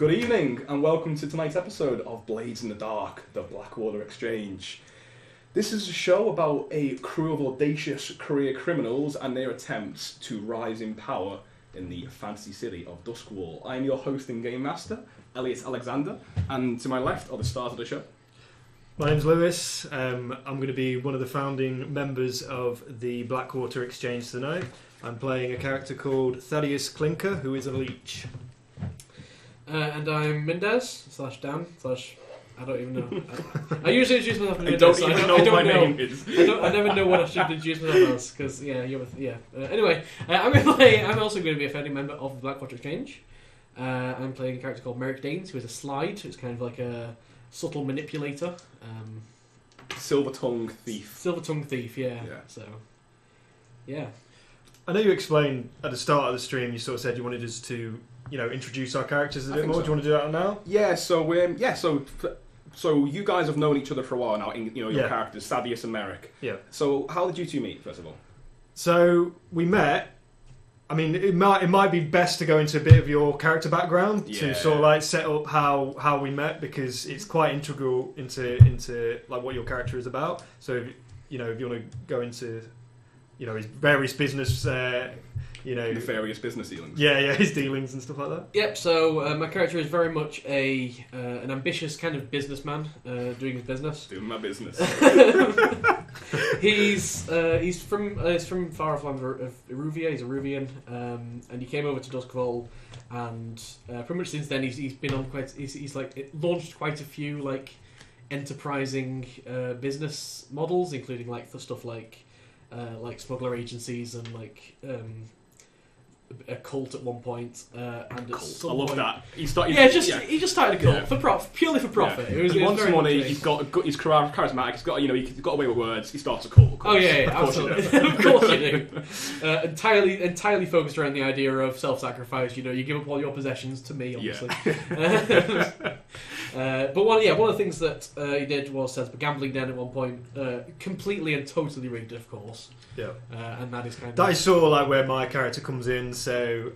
Good evening and welcome to tonight's episode of Blades in the Dark, the Blackwater Exchange. This is a show about a crew of audacious career criminals and their attempts to rise in power in the fantasy city of Doskvol. I'm your host and game master, Eliot Alexander, and to my left are the stars of the show. My name's Lewis. I'm going to be one of the founding members of the Blackwater Exchange tonight. I'm playing a character called Thadeus Clinker, who is a leech. And I'm Mindez / Dan / I don't even know. I usually introduce myself as Mindez. I don't even know what my name is. I never know what I should introduce myself as because anyway, I'm also going to be a founding member of the Blackwater Exchange. I'm playing a character called Merrick Daines, who is a slide. It's kind of like a subtle manipulator. Silver-tongued thief. Silver-tongued thief, yeah. So, yeah. I know you explained at the start of the stream, you sort of said you wanted us to, introduce our characters a bit more. So. Do you want to do that now? Yeah, so you guys have known each other for a while now, your characters, Thadeus and Merrick. Yeah. So how did you two meet, first of all? So, we met. I mean, it might be best to go into a bit of your character background to sort of like set up how we met, because it's quite integral into like what your character is about. So, if you want to go into, his various business, Nefarious business dealings. Yeah, his dealings and stuff like that. Yep. So my character is very much an ambitious kind of businessman doing his business. Doing my business. He's from far off land of Eruvia. He's a Ruvian, and he came over to Doskvol, and pretty much since then he's been on he's launched quite a few like enterprising business models, including like the stuff like smuggler agencies and like a cult at one point. And cult. I love that. He just started a cult purely for profit. Yeah. It was, he wants money. He's charismatic. He's got away with words. He starts a cult. Oh yeah, absolutely. Of course you do. Entirely focused around the idea of self-sacrifice. You give up all your possessions to me, obviously. Yeah. But one of the things that he did was set up a gambling den at one point, completely and totally rigged, of course. Yeah. And that is that is sort of like where my character comes in. So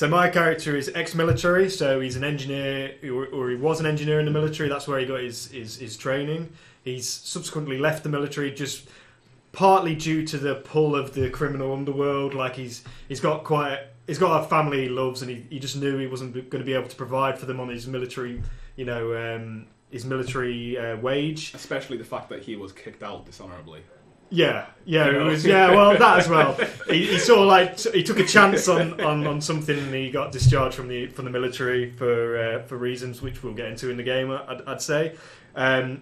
my character is ex-military, so he's an engineer, or he was an engineer in the military. That's where he got his training. He's subsequently left the military just partly due to the pull of the criminal underworld. Like he's got a family he loves, and he just knew he wasn't going to be able to provide for them on his military, wage. Especially the fact that he was kicked out dishonorably. Yeah, well, that as well. He sort of like he took a chance on something, and he got discharged from the military for reasons which we'll get into in the game. I'd say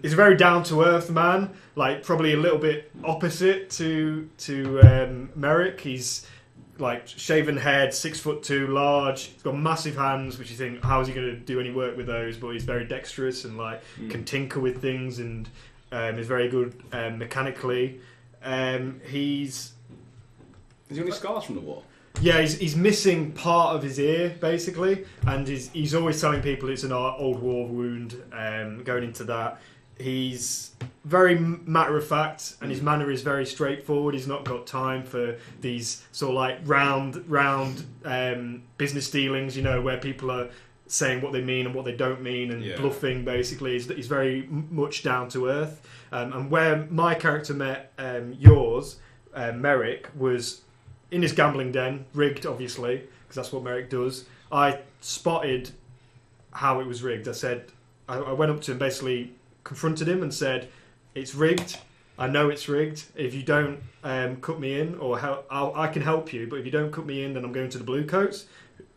he's a very down to earth man, like probably a little bit opposite to Merrick. He's like shaven head, 6'2", large. He's got massive hands, which you think, how is he going to do any work with those? But he's very dexterous and can tinker with things, and is very good mechanically. Is he any scars from the war? Yeah, he's missing part of his ear, basically, and he's always telling people it's an old war wound, going into that. He's very matter-of-fact, and his manner is very straightforward. He's not got time for these sort of like round business dealings, where people are saying what they mean and what they don't mean, and bluffing, basically. He's very much down to earth. And where my character met yours, Merrick, was in his gambling den, rigged, obviously, because that's what Merrick does. I spotted how it was rigged. I went up to him, basically confronted him and said, "It's rigged. I know it's rigged. If you don't cut me in, or I can help you, but if you don't cut me in, then I'm going to the Bluecoats,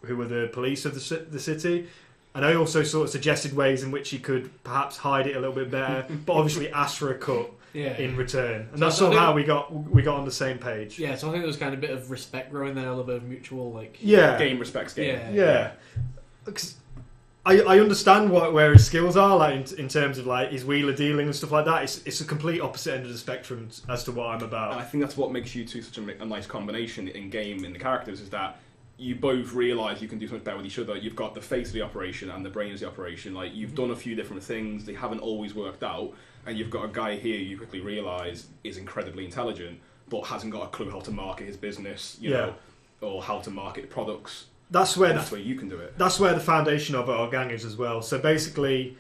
who were the police of the city." And I also sort of suggested ways in which he could perhaps hide it a little bit better, but obviously ask for a cut in return. And that's sort of how we got on the same page. Yeah, so I think there was kind of a bit of respect growing there, a little bit of mutual game respects game. Yeah. I understand where his skills are, like in terms of like his wheeler dealing and stuff like that. It's a complete opposite end of the spectrum as to what I'm about. And I think that's what makes you two such a nice combination in game, in the characters, is that you both realise you can do something better with each other. You've got the face of the operation and the brain of the operation. Like, you've done a few different things, they haven't always worked out, and you've got a guy here you quickly realise is incredibly intelligent, but hasn't got a clue how to market his business, you know, or how to market products. that's where you can do it. That's where the foundation of our gang is as well. So basically,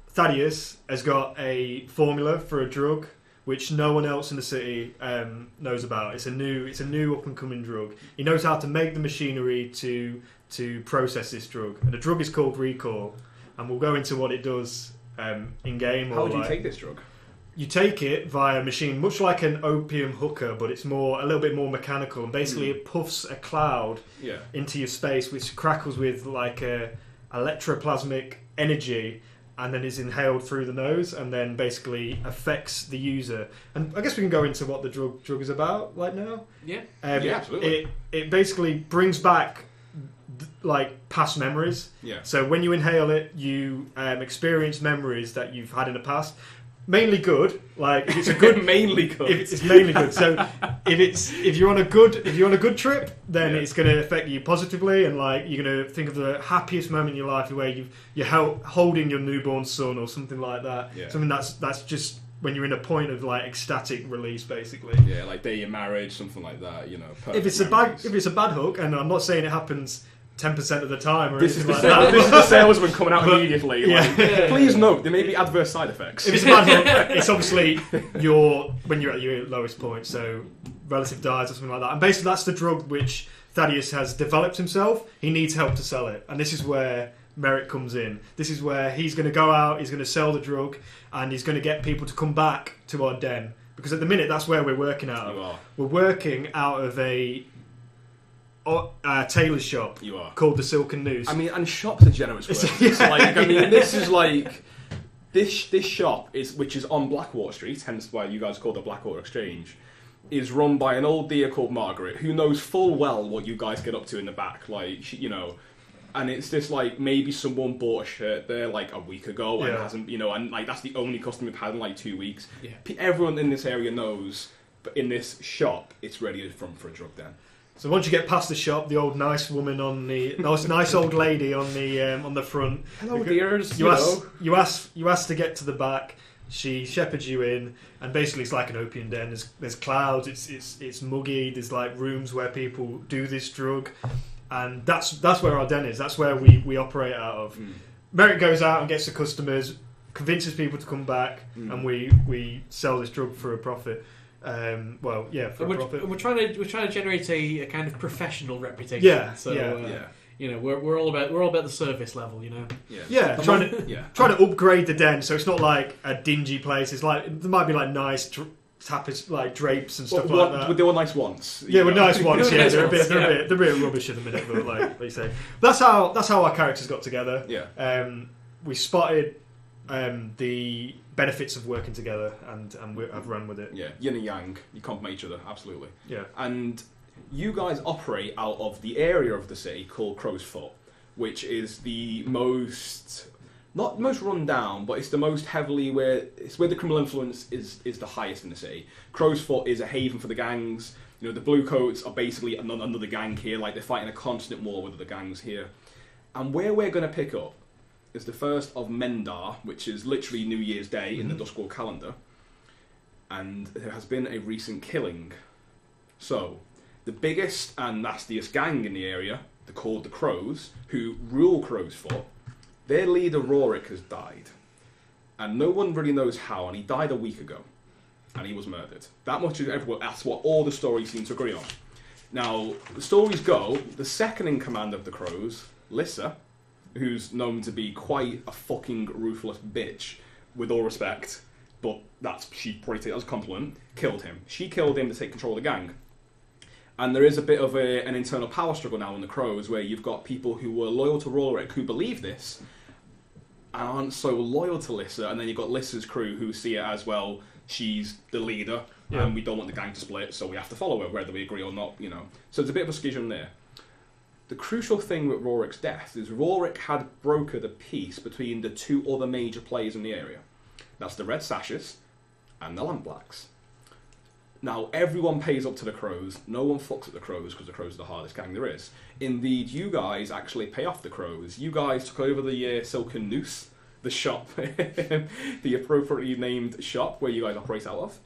Thadeus has got a formula for a drug which no one else in the city knows about. It's a new up and coming drug. He knows how to make the machinery to process this drug, and the drug is called Recall. And we'll go into what it does in game. How do you take this drug? You take it via a machine, much like an opium hooker, but it's a little bit more mechanical. And basically, it puffs a cloud into your space, which crackles with like a electroplasmic energy, and then is inhaled through the nose, and then basically affects the user. And I guess we can go into what the drug is about right now. Yeah, absolutely. It basically brings back like past memories. Yeah. So when you inhale it, you experience memories that you've had in the past. Mainly good. Like if it's a good, mainly good. It's mainly good. So if you're on a good trip, then it's going to affect you positively, and like you're going to think of the happiest moment in your life where you're holding your newborn son or something like that. Yeah. Something that's just when you're in a point of like ecstatic release, basically. Yeah, like day of your marriage, something like that. You know. If it's a bad hook, and I'm not saying it happens 10% of the time or this is anything like that. This is the salesman coming out immediately. Yeah. Like, please note, there may be adverse side effects. If it's a bad hook, it's obviously when you're at your lowest point, so relative dies or something like that. And basically that's the drug which Thadeus has developed himself. He needs help to sell it. And this is where Merrick comes in. This is where he's going to go out, he's going to sell the drug, and he's going to get people to come back to our den. Because at the minute, that's where we're working out of. We're working out of a tailor's shop called the Silken Noose. I mean, and shops are generous words. Like, I mean, this is like this shop which is on Blackwater Street, hence why you guys call it the Blackwater Exchange, is run by an old dear called Margaret, who knows full well what you guys get up to in the back. Like, and it's just like maybe someone bought a shirt there like a week ago and hasn't, and like that's the only customer we've had in like 2 weeks. Yeah. Everyone in this area knows, but in this shop, it's ready for a drug den. So once you get past the shop, the old nice woman nice old lady on the front. Hello, dears. You ask to get to the back. She shepherds you in, and basically it's like an opium den. There's clouds. It's muggy. There's like rooms where people do this drug, and that's where our den is. That's where we operate out of. Merrick goes out and gets the customers, convinces people to come back, and we sell this drug for a profit. For a profit. We're trying to generate a kind of professional reputation. Yeah. So we're all about the service level. Trying to upgrade the den so it's not like a dingy place. It's like there might be like nice like drapes and stuff like that. They were nice once. Yeah, with nice ones. Yeah, they're a bit rubbish at the minute, but like you say, that's how our characters got together. Yeah. We spotted the benefits of working together, and I've run with it. Yeah, yin and yang, you complement each other, absolutely. Yeah. And you guys operate out of the area of the city called Crow's Foot, which is the most, not most run down, but it's the most heavily where the criminal influence is the highest in the city. Crow's Foot is a haven for the gangs. The blue coats are basically another gang here, like they're fighting a constant war with the gangs here. And where we're going to pick up is the 1st of Mendar, which is literally New Year's Day in the Doskvol calendar, and there has been a recent killing. So, the biggest and nastiest gang in the area, they're called the Crows, who rule Crow's Foot, their leader Rorik has died, and no one really knows how, and he died a week ago, and he was murdered. That much is everywhere. That's what all the stories seem to agree on. Now, the stories go, the second in command of the Crows, Lissa, who's known to be quite a fucking ruthless bitch, with all respect, but she probably take that as a compliment, killed him. She killed him to take control of the gang. And there is a bit of an internal power struggle now in the Crows, where you've got people who were loyal to Rorik, who believe this, and aren't so loyal to Lissa, and then you've got Lissa's crew, who see it as, well, she's the leader, and we don't want the gang to split, so we have to follow her, whether we agree or not, So there's a bit of a schism there. The crucial thing with Rorik's death is Rorik had brokered a peace between the two other major players in the area. That's the Red Sashes and the Lampblacks. Now, everyone pays up to the Crows. No one fucks with the Crows because the Crows are the hardest gang there is. Indeed, you guys actually pay off the Crows. You guys took over the Silken Noose, the shop, the appropriately named shop where you guys operate out of.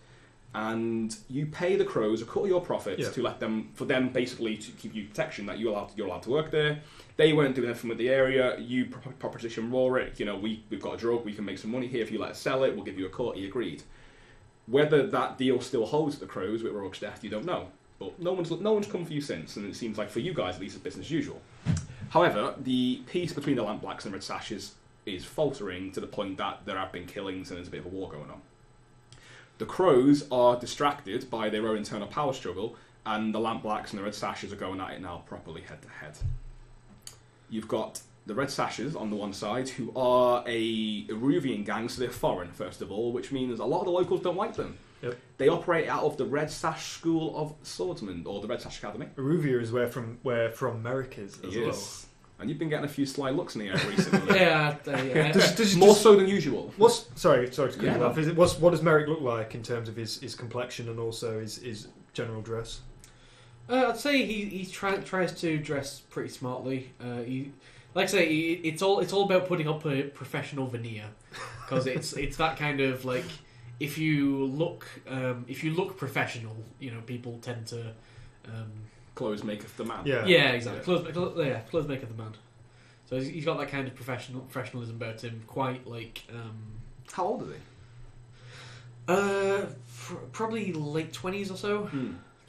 and you pay the crows a cut of your profits Yeah. to for them basically to keep you protection that you're allowed to work there. They weren't doing anything with the area. You proposition Rorik, we've got a drug, we can make some money here if you let us sell it. We'll give you a cut. He agreed. Whether that deal still holds at the crows with Rorik's death, you don't know. But no one's come for you since, and it seems like for you guys at least it's business as usual. However, the peace between the Lampblacks and Red Sashes is faltering to the point that there have been killings and there's a bit of a war going on. The crows are distracted by their own internal power struggle, and the Lampblacks and the Red Sashes are going at it now properly head to head. You've got the Red Sashes on the one side, who are a Eruvian gang, so they're foreign, first of all, which means a lot of the locals don't like them. Yep. They operate out of the Red Sash School of Swordsmen, or the Red Sash Academy. Eruvia is where from Merrick is as well. And you've been getting a few sly looks in the air recently. Yeah. More so than usual. Sorry to cut you off. What does Merrick look like in terms of his complexion and also his general dress? I'd say he tries to dress pretty smartly. It's all about putting up a professional veneer, because it's that kind of like, if you look professional, people tend to. Clothes maketh the man. Yeah, exactly. Clothes maketh the man. So he's got that kind of professionalism about him. Quite like. How old is he? Probably late 20s or so.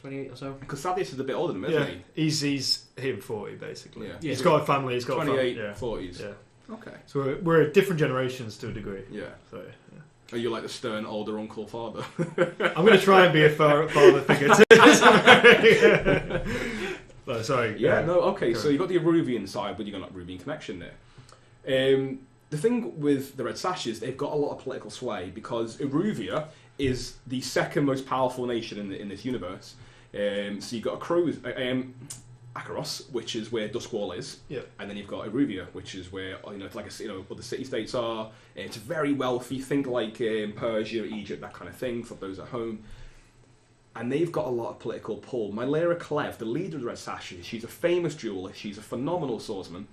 28 or so. Because Thadeus is a bit older than him, isn't he? He's him 40 basically. Yeah. He's got a family. He's got 28, a family. 40s. Yeah. Okay. So we're different generations to a degree. Yeah. So. Yeah. Are you like the stern older uncle father? I'm going to try and be a father figure too. No, sorry. Yeah, no, okay. So you've got the Eruvian side, but you've got that Eruvian connection there. The thing with the Red Sashes, they've got a lot of political sway because Eruvia is the second most powerful nation in this universe. So you've got Akaros, which is where Doskvol is, and then you've got Eruvia, which is where other city-states are. It's very wealthy. Think like Persia, Egypt, that kind of thing for those at home. And they've got a lot of political pull. Mylera Klev, the leader of the Red Sashes, she's a famous duelist. She's a phenomenal swordsman.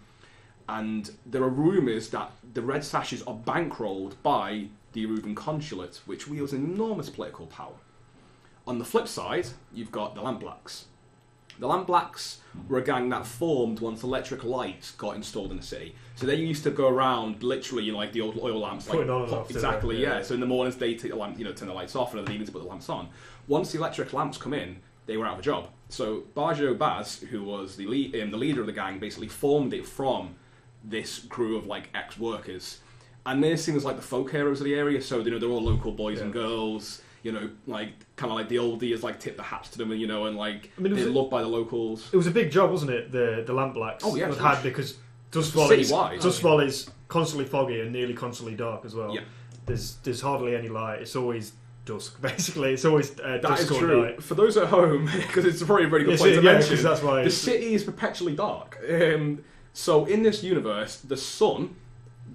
And there are rumours that the Red Sashes are bankrolled by the Eruvian consulate, which wields enormous political power. On the flip side, you've got the Lampblacks. The Lampblacks were a gang that formed once electric lights got installed in the city. So they used to go around literally, like the old oil lamps, putting on and off. Exactly, yeah. So in the mornings they take the lamp, turn the lights off, and in the evenings put the lamps on. Once the electric lamps come in, they were out of a job. So Barjo Baz, who was the leader of the gang, basically formed it from this crew of like ex-workers, and they're seen as like the folk heroes of the area. So they're all local boys and girls. Like kind of like the oldies, like tip the hats to them, and like they're loved by the locals. It was a big job, wasn't it? The Lampblacks. Oh yeah, had because Doskvol is constantly foggy and nearly constantly dark as well. Yeah, there's hardly any light. It's always dusk. Basically, it's always that dusk is or true. night. For those at home, because it's probably a very good point to mention. That's why the city is perpetually dark. So in this universe, the sun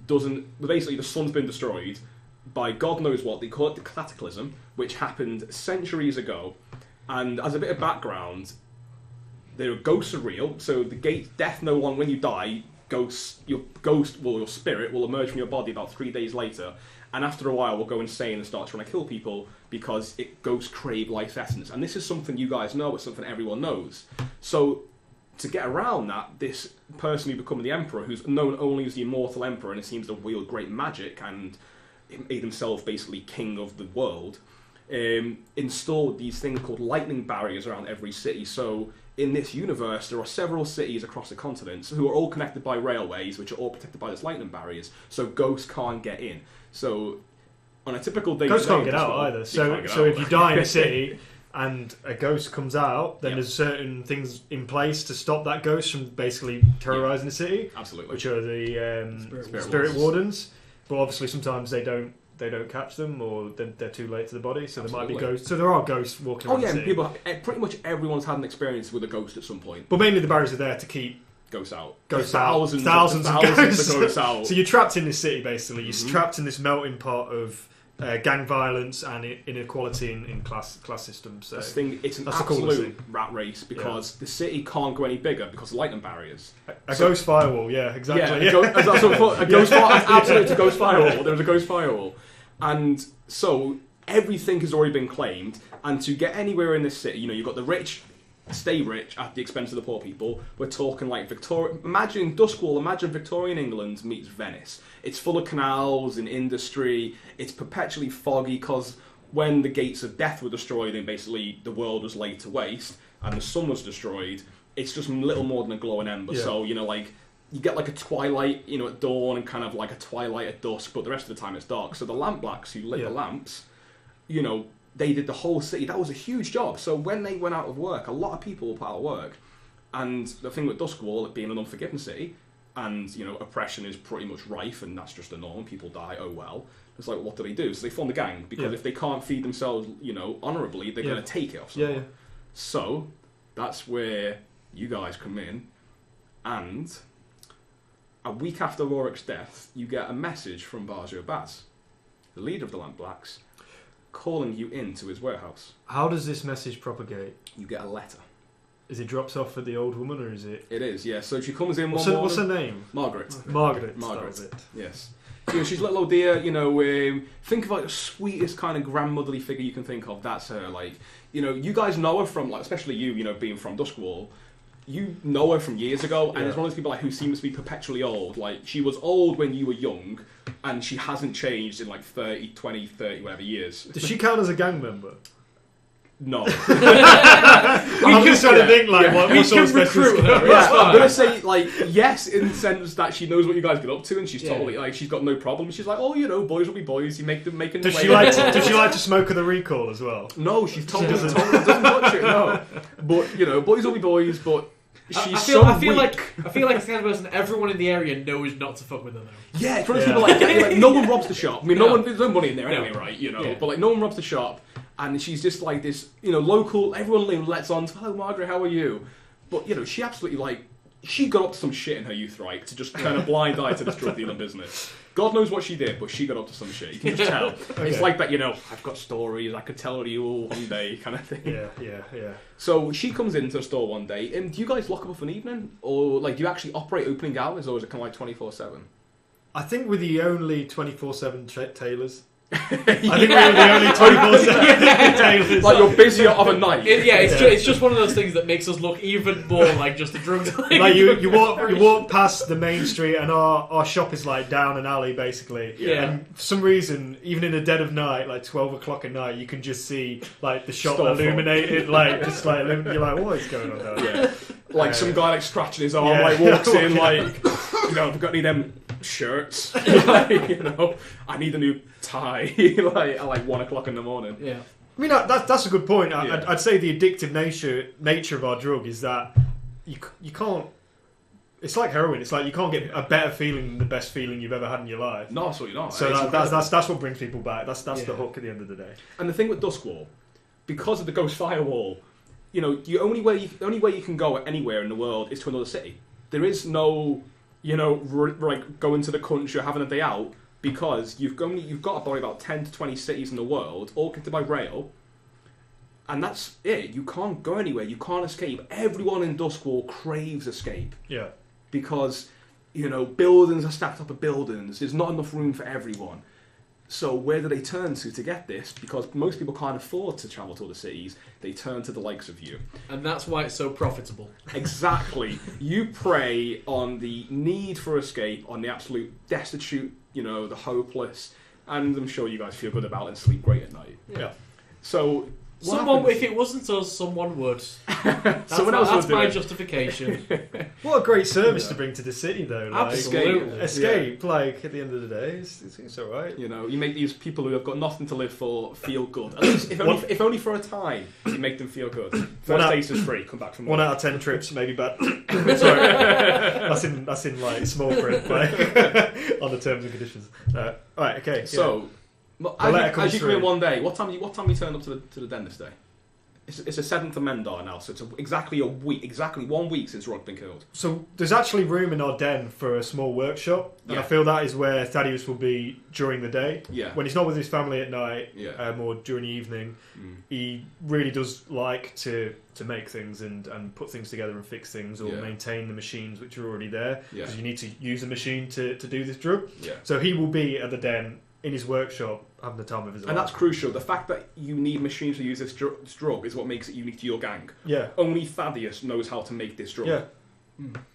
doesn't. Basically, the sun's been destroyed by God knows what. They call it the cataclysm, which happened centuries ago. And as a bit of background, the ghosts are real. So the death no one when you die, your spirit will emerge from your body about 3 days later, and after a while will go insane and start trying to kill people because ghosts crave life essence. And this is something you guys know. It's something everyone knows. So to get around that, this person who become the emperor, who's known only as the immortal emperor, and it seems to wield great magic and made himself basically king of the world, installed these things called lightning barriers around every city. So in this universe, there are several cities across the continents who are all connected by railways, which are all protected by these lightning barriers, so ghosts can't get in. So on a typical day, ghosts can't get out either. So if you die in a city and a ghost comes out, then there's certain things in place to stop that ghost from basically terrorising the city. Absolutely. Which are the spirit wardens. But obviously sometimes they don't catch them, or they're too late to the body, so there might be ghosts. So there are ghosts walking around the city. Pretty much everyone's had an experience with a ghost at some point. But mainly the barriers are there to keep ghosts out. Thousands of ghosts out. So you're trapped in this city, basically. You're trapped in this melting pot of gang violence and inequality in class systems. So it's an absolute rat race because the city can't go any bigger because of lightning barriers. A ghost firewall, yeah, exactly. A ghost firewall. There was a ghost firewall, and so everything has already been claimed, and to get anywhere in this city, you've got the rich stay rich at the expense of the poor people. We're talking like imagine Doskvol, imagine Victorian England meets Venice. It's full of canals and industry. It's perpetually foggy because when the gates of death were destroyed and basically the world was laid to waste and the sun was destroyed, it's just little more than a glowing ember. Yeah. So, like, you get like a twilight, at dawn and kind of like a twilight at dusk, but the rest of the time it's dark. So the lampblacks who lit the lamps, they did the whole city. That was a huge job. So when they went out of work, a lot of people were put out of work. And the thing with Doskvol, it being an unforgiving city, and, oppression is pretty much rife, and that's just the norm. People die, oh well. It's like, what do? So they formed a gang, because if they can't feed themselves, honourably, they're going to take it off someone. Yeah. So that's where you guys come in, and a week after Rorik's death, you get a message from Barjo Baz, the leader of the Lampblacks, calling you into his warehouse. How does this message propagate? You get a letter. Is it dropped off at the old woman, or is it? It is, yeah. So she comes in what's her name? Margaret. Okay. Margaret. Yes. She's a little old dear, think of like the sweetest kind of grandmotherly figure you can think of. That's her. Like, you guys know her from, like, especially you, being from Doskvol. You know her from years ago, and it's one of those people like who seems to be perpetually old. Like, she was old when you were young, and she hasn't changed in like 30, 20, 30, whatever years. Does she count as a gang member? No. I'm just trying to think, like, what sort of recruit her. Yeah, I'm going to say, like, yes, in the sense that she knows what you guys get up to, and she's totally, like, she's got no problem. She's like, oh, boys will be boys. You make them making. Does she like to smoke of the recall as well? No, she's totally doesn't touch it. No, but boys will be boys. But she's I feel like the kind of person everyone in the area knows not to fuck with her though. Yeah, it's one of those people like no one robs the shop. I mean, there's no money in there anyway, right? But like no one robs the shop. And she's just like this, local, everyone lets on, hello Margaret, how are you? But, she absolutely, she got up to some shit in her youth, right, to just turn a blind eye to this drug dealing business. God knows what she did, but she got up to some shit. You can just tell. Okay. It's like that, I've got stories, I could tell you all one day kind of thing. Yeah. So she comes into the store one day, and do you guys lock up for an evening? Or, do you actually operate opening hours, or is it kind of like 24/7? I think we're the only 24/7 tailors. I think we're the only 24/7 tailors. Like, you're busier of a night. It's just one of those things that makes us look even more like just a drug dealer. Like you walk past the main street, and our shop is like down an alley basically. Yeah. And for some reason, even in the dead of night, like 12 o'clock at night, you can just see like the shop illuminated, you're like, what is going on down there? Like some guy scratching his arm, walks in have got any of them shirts? I need a new tie at 1 o'clock in the morning. Yeah. I mean, that's a good point. I'd say the addictive nature of our drug is that you can't. It's like heroin. It's like you can't get a better feeling than the best feeling you've ever had in your life. No, absolutely not. So that's what brings people back. That's the hook at the end of the day. And the thing with Doskvol, because of the ghost firewall, the only way you can go anywhere in the world is to another city. There is no, going to the country or having a day out, because you've got about 10 to 20 cities in the world, all connected by rail, and that's it. You can't go anywhere. You can't escape. Everyone in Doskvol craves escape. Yeah. Because, buildings are stacked up of buildings. There's not enough room for everyone. So where do they turn to get this? Because most people can't afford to travel to other cities. They turn to the likes of you. And that's why it's so profitable. Exactly. You prey on the need for escape, on the absolute destitute, the hopeless, and I'm sure you guys feel good about it and sleep great at night. Yeah. So if it wasn't us, someone would. That's my justification. What a great service to bring to the city, though. Absolutely. Escape. At the end of the day, it's all right. You make these people who have got nothing to live for feel good. At least, if only for a time, you make them feel good. First taste is free. Come back from 1 out of 10 trips, maybe bad. Sorry, that's in small print, on the terms and conditions. Right. Okay. So. As you come in one day, what time you turn up to the den this day? It's a 7th of Mendar now, so it's exactly 1 week since Rod's been killed. So there's actually room in our den for a small workshop, and I feel that is where Thadeus will be during the day. Yeah. When he's not with his family at night, yeah. Or during the evening, he really does like to make things and put things together and fix things, or maintain the machines which are already there, because you need to use a machine to do this drug. Yeah. So he will be at the den in his workshop having the time of his life. And that's crucial. The fact that you need machines to use this drug is what makes it unique to your gang. Yeah. Only Thadeus knows how to make this drug. Yeah.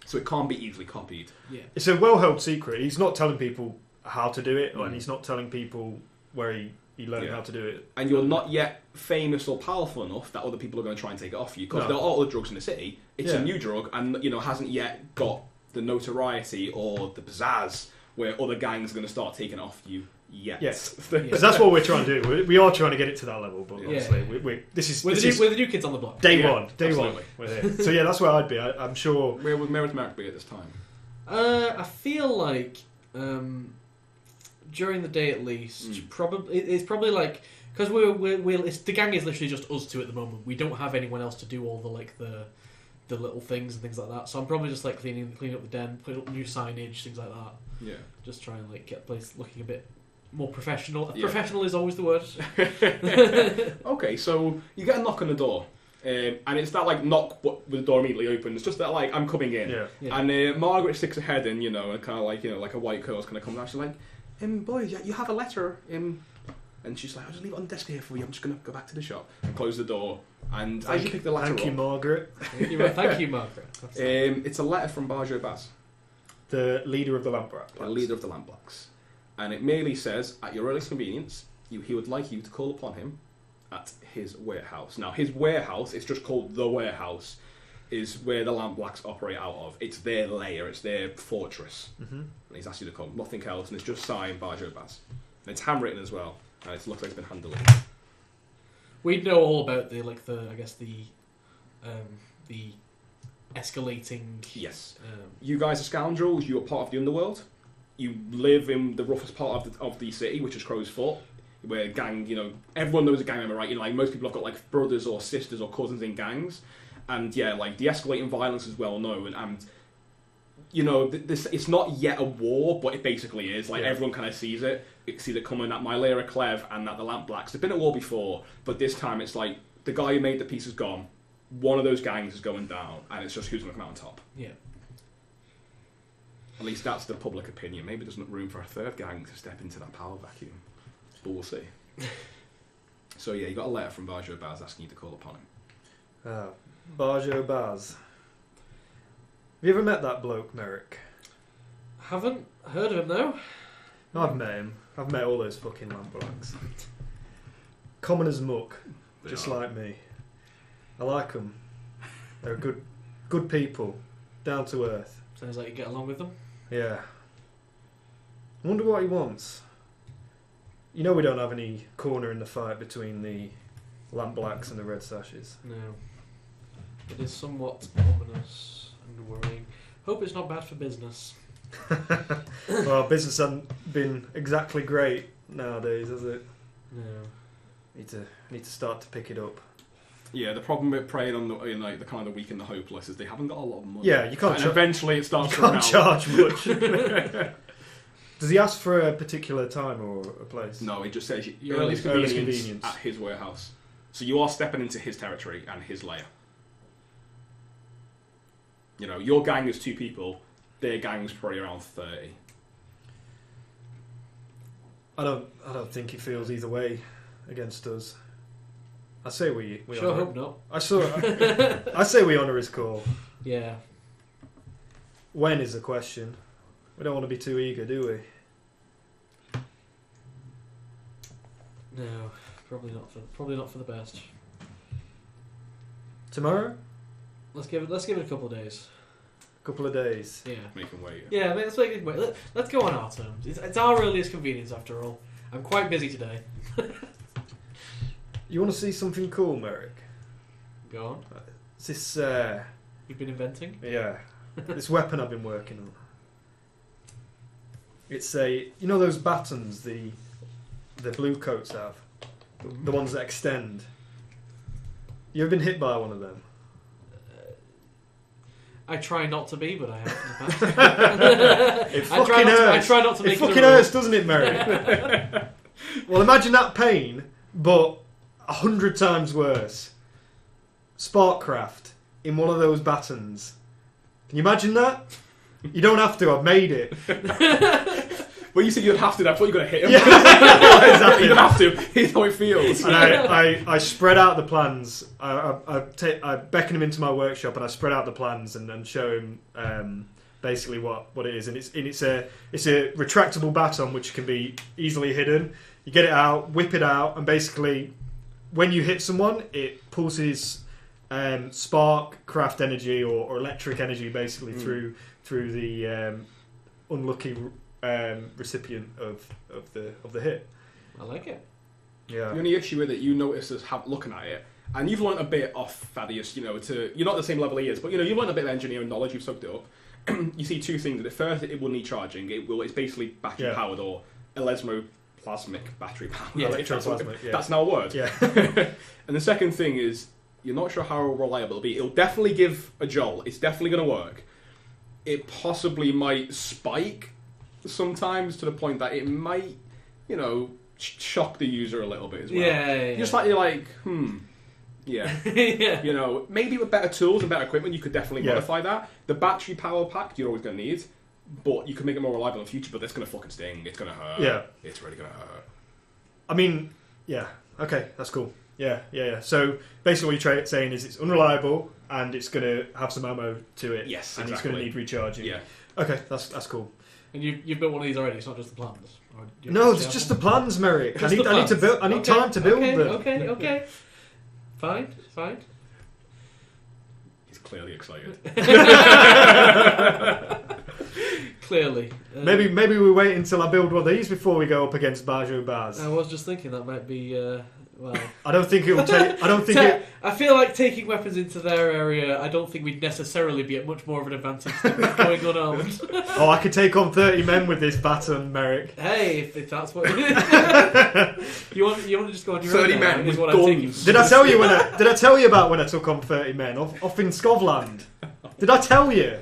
So it can't be easily copied. Yeah. It's a well-held secret. He's not telling people how to do it, and he's not telling people where he learned how to do it. And you're not yet famous or powerful enough that other people are going to try and take it off you. Because there are other drugs in the city. It's a new drug and, hasn't yet got the notoriety or the pizzazz where other gangs are going to start taking it off you yet. Yes. Because that's what we're trying to do. We are trying to get it to that level, but honestly, we're the new kids on the block. Day one. We're here. So yeah, that's where I'd be. I'm sure. Where would Merrick be at this time? I feel like during the day at least, it's probably like because the gang is literally just us two at the moment. We don't have anyone else to do all the little things and things like that. So I'm probably just like cleaning up the den, putting up new signage, things like that. Yeah. Just try and get the place looking a bit more professional. Yeah. Professional is always the word. Okay, so you get a knock on the door. And it's that knock with the door immediately open. It's just that I'm coming in. Yeah. And Margaret sticks her head in, and kind of like a white girl's kind of comes out. She's like, boy, you have a letter. And she's like, I'll just leave it on the desk here for you. I'm just going to go back to the shop and close the door. And as you pick the letter up... Thank you, Margaret. Thank you, Margaret. It's a letter from Barjo Baz. The leader of the Lampblacks. The leader of the Lampblacks. And it merely says, at your earliest convenience, he would like you to call upon him at his warehouse. Now, his warehouse, it's just called the warehouse, is where the Lampblacks operate out of. It's their lair, it's their fortress. Mm-hmm. And he's asked you to come. Nothing else, and it's just signed Barjo Baz. And it's handwritten as well, and it looks like it's been hand-delivered. We'd know all about the escalating. Yes. You guys are scoundrels. You are part of the underworld. You live in the roughest part of the city, which is Crow's Fort, where gang. Everyone knows a gang member, right? Most people have got brothers or sisters or cousins in gangs, and the escalating violence is well known. And it's not yet a war, but it basically is. Everyone kind of sees it. It sees it coming at Mylera Clev and at the Lampblacks. They've been at war before, but this time it's the guy who made the peace is gone. One of those gangs is going down, and it's just who's going to come out on top. Yeah. At least that's the public opinion. Maybe there's not room for a third gang to step into that power vacuum. But we'll see. So you got a letter from Barjo Baz asking you to call upon him. Barjo Baz. Have you ever met that bloke, Merrick? Haven't heard of him, though. I've met him. I've met all those fucking Lampblacks. Common as muck, just like me. I like them. They're good people, down to earth. Sounds like you get along with them. Yeah. I wonder what he wants. We don't have any corner in the fight between the Lampblacks and the Red Sashes. No. It is somewhat ominous and worrying. Hope it's not bad for business. Well, business hasn't been exactly great nowadays, has it? No. Need to start to pick it up. Yeah, the problem with preying on the kind of the weak and the hopeless is they haven't got a lot of money. Yeah, you can't. And eventually it starts to run out. Charge much. Does he ask for a particular time or a place? No, he just says your earliest convenience at his warehouse. So you are stepping into his territory and his lair. Your gang is 2 people. Their gang's probably around 30. I don't think he feels either way against us. I say we sure honour hope not. I say we honour his call. Yeah. When is the question? We don't want to be too eager, do we? No, probably not for the best. Tomorrow? Let's give it a couple of days. Couple of days. Yeah. Make them wait. Yeah, let's make it wait. Let's go on our terms. It's our earliest convenience after all. I'm quite busy today. You want to see something cool, Merrick? Go on. It's this... You've been inventing? Yeah. This weapon I've been working on. It's those batons the blue coats have? The ones that extend. You ever been hit by one of them? I try not to be, but I have in the past. It fucking hurts. I try not to make it fucking hurts, doesn't it, Merrick? Well, imagine that pain, but 100 times worse. Sparkcraft in one of those batons. Can you imagine that? You don't have to. I've made it. When you said you'd have to, I thought you were going to hit him. Yeah, exactly. You don't have to. Here's how it feels. And I spread out the plans. I beckon him into my workshop and I spread out the plans and show him basically what it is. And it's a retractable baton which can be easily hidden. You get it out, whip it out, and basically when you hit someone, it pulses spark, craft energy or electric energy basically through the unlucky recipient of the hit. I like it. Yeah. The only issue with it, you notice, is looking at it, and you've learned a bit off Thadeus. You're not at the same level he is, but you've learned a bit of engineering knowledge. You've soaked it up. You see two things. At first, it will need charging. It's basically battery powered or elasmoplasmic battery powered. Yeah, electroplasmic. Yeah. That's now a word. Yeah. And the second thing is, you're not sure how reliable it'll be. It'll definitely give a jolt. It's definitely going to work. It possibly might spike sometimes to the point that it might, shock the user a little bit as well. Yeah. You're like, yeah. Yeah. Maybe with better tools and better equipment, you could definitely modify that. The battery power pack you're always going to need, but you can make it more reliable in the future. But it's going to fucking sting. It's going to hurt. Yeah. It's really going to hurt. I mean, yeah. Okay, that's cool. Yeah. So basically, what you're saying is it's unreliable and it's going to have some ammo to it. Yes, and exactly. it's going to need recharging. Yeah. Okay, that's cool. And you've built one of these already. It's not just the plans. No, it's just the plans, Merrick. I need to build. I need time to build them. Okay. Fine. He's clearly excited. Clearly. Maybe we wait until I build one of these before we go up against Bajo Baz. I was just thinking that might be. Well, I don't think it will take. I don't think it. I feel like taking weapons into their area. I don't think we'd necessarily be at much more of an advantage than going unarmed. Oh, I could take on 30 men with this baton, Merrick. Hey, if that's what you want to just go on your 30 own. men Is with what guns. I'm thinking. Did I tell you about when I took on 30 men off in Scotland? Did I tell you?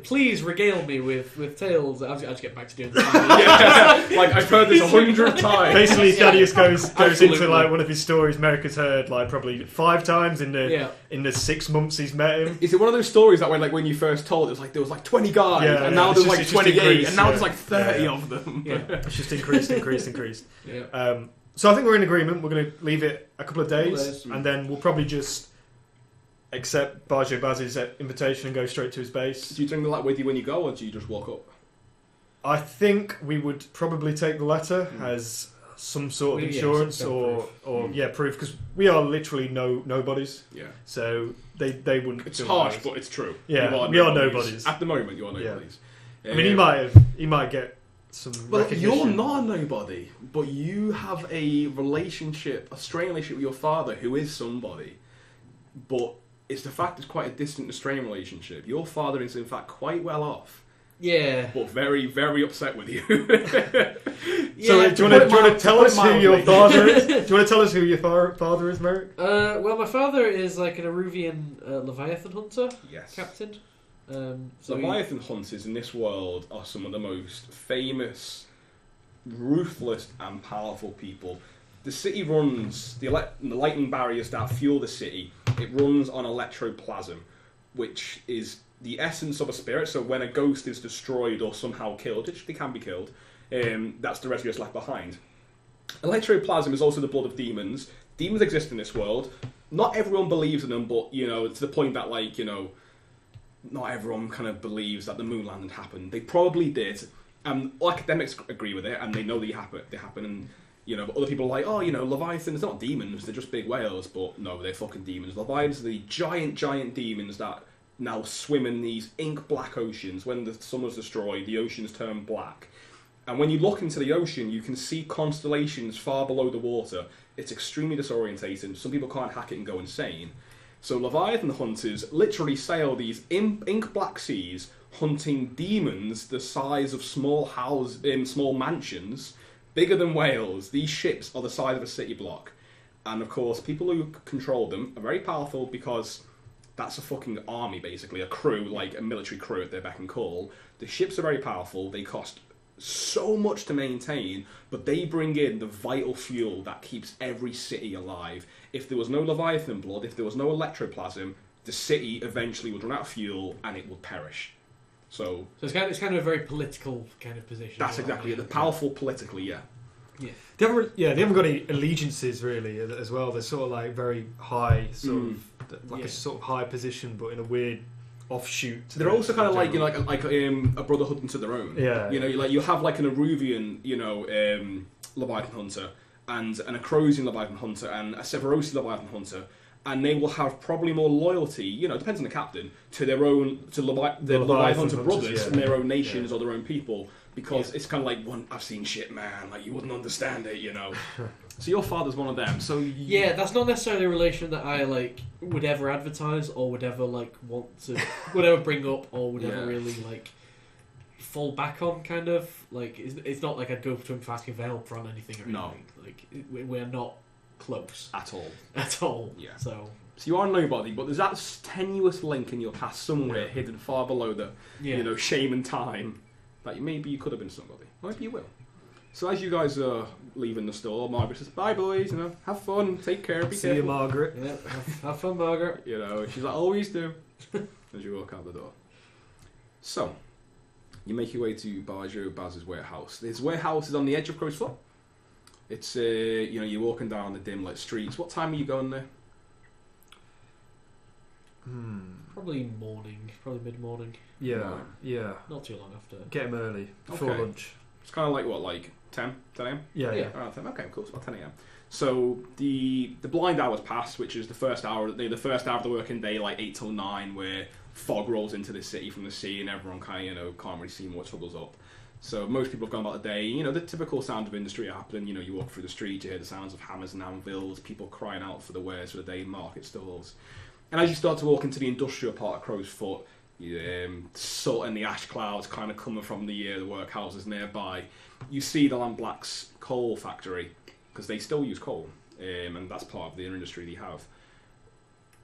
Please regale me with tales. I'll just get back to doing this. I've heard this 100 times. Basically, Thaddeus goes absolutely. into one of his stories Merrick has heard probably 5 times in the 6 months he's met him. Is it one of those stories that when you first told it, there was 20 guys, and now there's 28, and now there's 30 of them. Yeah. It's just increased. Yeah. So I think we're in agreement. We're going to leave it a couple of days, and then we'll probably just accept Bajo Baz's invitation and go straight to his base. Do you bring the letter with you when you go, or do you just walk up? I think we would probably take the letter as some sort of insurance or proof, because we are literally nobodies. Yeah. So they wouldn't. It's harsh, but it's true. Yeah, we are nobodies. At the moment, you are nobodies. Yeah. I mean, he might get some recognition. You're not a nobody, but you have a strained relationship with your father, who is somebody. But it's the fact it's quite a distant and strained relationship. Your father is, in fact, quite well off. Yeah. But very, very upset with you. So do you want to tell us who your father is? Do you want to tell us who your father is, Merrick? Well, my father is like an Eruvian Leviathan hunter. Yes. Captain. Leviathan hunters in this world are some of the most famous, ruthless, and powerful people. The city runs, the lightning barriers that fuel the city, it runs on electroplasm, which is the essence of a spirit. So when a ghost is destroyed or somehow killed, which they can be killed, that's the residue that's left behind. Electroplasm is also the blood of demons. Demons exist in this world. Not everyone believes in them, but, to the point that, not everyone kind of believes that the moon landing happened. They probably did. And academics agree with it, and they know they happen, and but other people are like, Leviathans, they're not demons, they're just big whales. But no, they're fucking demons. Leviathans are the giant demons that now swim in these ink black oceans. When the sun was destroyed, the oceans turn black. And when you look into the ocean, you can see constellations far below the water. It's extremely disorientating. Some people can't hack it and go insane. So Leviathan hunters literally sail these ink black seas, hunting demons the size of small mansions, bigger than whales. These ships are the size of a city block. And of course, people who control them are very powerful because that's a fucking army, basically. A crew, like a military crew at their beck and call. The ships are very powerful. They cost so much to maintain, but they bring in the vital fuel that keeps every city alive. If there was no Leviathan blood, if there was no electroplasm, the city eventually would run out of fuel and it would perish. So it's kind of a very political kind of position. that's exactly it. They're powerful politically, yeah. They haven't got any allegiances really as well. They're sort of like very high, a sort of high position, but in a weird offshoot. So they're also kind of like, you know, like a brotherhood unto their own. Yeah. You know, you have like an Eruvian, you know, Leviathan hunter, and an Acrosian Leviathan hunter, and a Severosi Leviathan hunter, and they will have probably more loyalty, you know, depends on the captain, to their own, to the Leviathan hunter brothers and their own nations or their own people, because it's kind of like, I've seen shit, man, like you wouldn't understand it, you know. So your father's one of them. So yeah, that's not necessarily a relation that I like would ever advertise or would ever like want to, would ever bring up or would ever really like fall back on. Kind of like it's not like I'd go to him for asking for help on anything or anything. No. Like we're not close at all. At all. Yeah. So you are nobody, but there's that tenuous link in your past somewhere hidden far below the you know, shame and time that maybe you could have been somebody. Or maybe you will. So as you guys are leaving the store, Margaret says, "Bye, boys. You know, have fun. Take care. Be careful." See you, Margaret. Yeah, have fun, Margaret. You know, she's like, "Always do." As you walk out the door. So you make your way to Barjo Baz's warehouse. His warehouse is on the edge of Crow's Foot. It's you know, you're walking down the dim lit streets. What time are you going there? Probably morning. Probably mid-morning. Yeah. Not too long after. Get him early before lunch. It's kind of like what, like 10 a.m? Yeah. Around 10. Okay, cool. It's about 10 a.m. So the blind hours pass, which is the first hour of the working day, like 8 till 9, where fog rolls into the city from the sea, and everyone kind of, you know, can't really see what troubles up. So most people have gone about the day. You know, the typical sound of industry are happening. You know, you walk through the street, you hear the sounds of hammers and anvils, people crying out for the wares for the day in market stalls. And as you start to walk into the industrial part of Crow's Foot, salt and the ash clouds kind of coming from the workhouses nearby, you see the Lamblacks coal factory, because they still use coal, and that's part of the industry they have.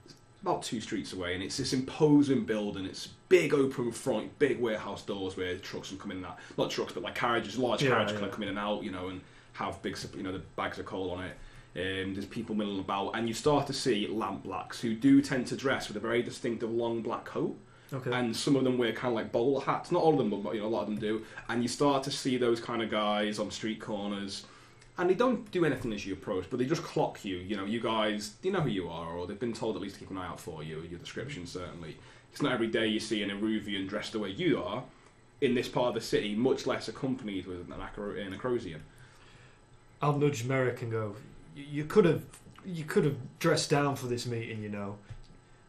It's about 2 streets away, and it's this imposing building. It's big open front, big warehouse doors where trucks can come in and out. Not trucks, but like carriages, large carriages kind of come in and out, you know, and have big, you know, the bags of coal on it. There's people milling about, and you start to see lampblacks who do tend to dress with a very distinctive long black coat. Okay. And some of them wear kind of like bowler hats. Not all of them, but you know, a lot of them do. And you start to see those kind of guys on street corners, and they don't do anything as you approach, but they just clock you. You know, you guys, you know who you are, or they've been told at least to keep an eye out for you. Your description certainly. It's not every day you see an Eruvian dressed the way you are in this part of the city, much less accompanied with an Acrosian. I'll nudge Merrick and go, You could have dressed down for this meeting, you know.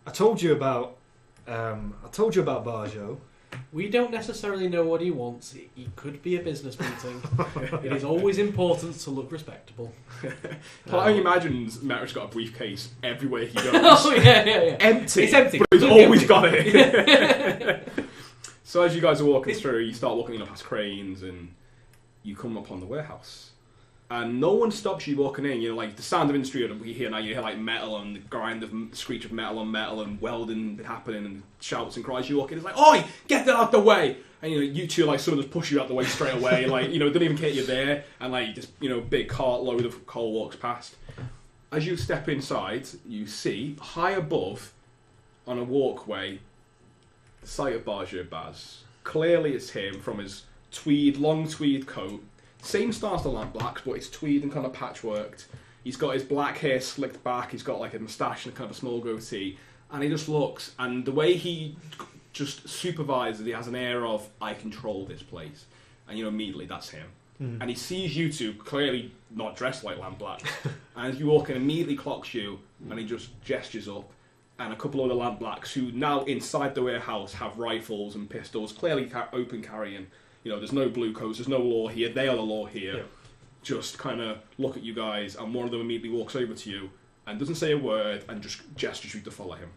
I told you about Barjo. We don't necessarily know what he wants. It could be a business meeting. It is always important to look respectable. I imagine Merrick's got a briefcase everywhere he goes. Oh yeah. Empty. It's empty. But he's always got it. So as you guys are walking through, you start walking past cranes, and you come upon the warehouse. And no one stops you walking in. You know, like the sound of industry that we hear now. You hear like metal and the grind of screech of metal on metal and welding happening and shouts and cries. You walk in, it's like, "Oi, get that out the way!" And you know, you two like someone just push you out the way straight away. Like, you know, don't even care you're there. And like this, you know, big cartload of coal walks past. As you step inside, you see high above, on a walkway, the sight of Barjo Baz. Clearly, it's him from his long tweed coat. Same style as the Lampblacks, but it's tweed and kind of patchworked. He's got his black hair slicked back, he's got like a moustache and kind of a small goatee, and he just looks, and the way he just supervises, he has an air of, "I control this place." And you know, immediately, that's him. Mm. And he sees you two, clearly not dressed like Lampblacks, and as you walk in, immediately clocks you, and he just gestures up, and a couple of the Lampblacks, who now inside the warehouse have rifles and pistols, clearly open carrying. You know, there's no blue coats, there's no law here, they are the law here. Yeah. Just kind of look at you guys, and one of them immediately walks over to you and doesn't say a word and just gestures you to follow him.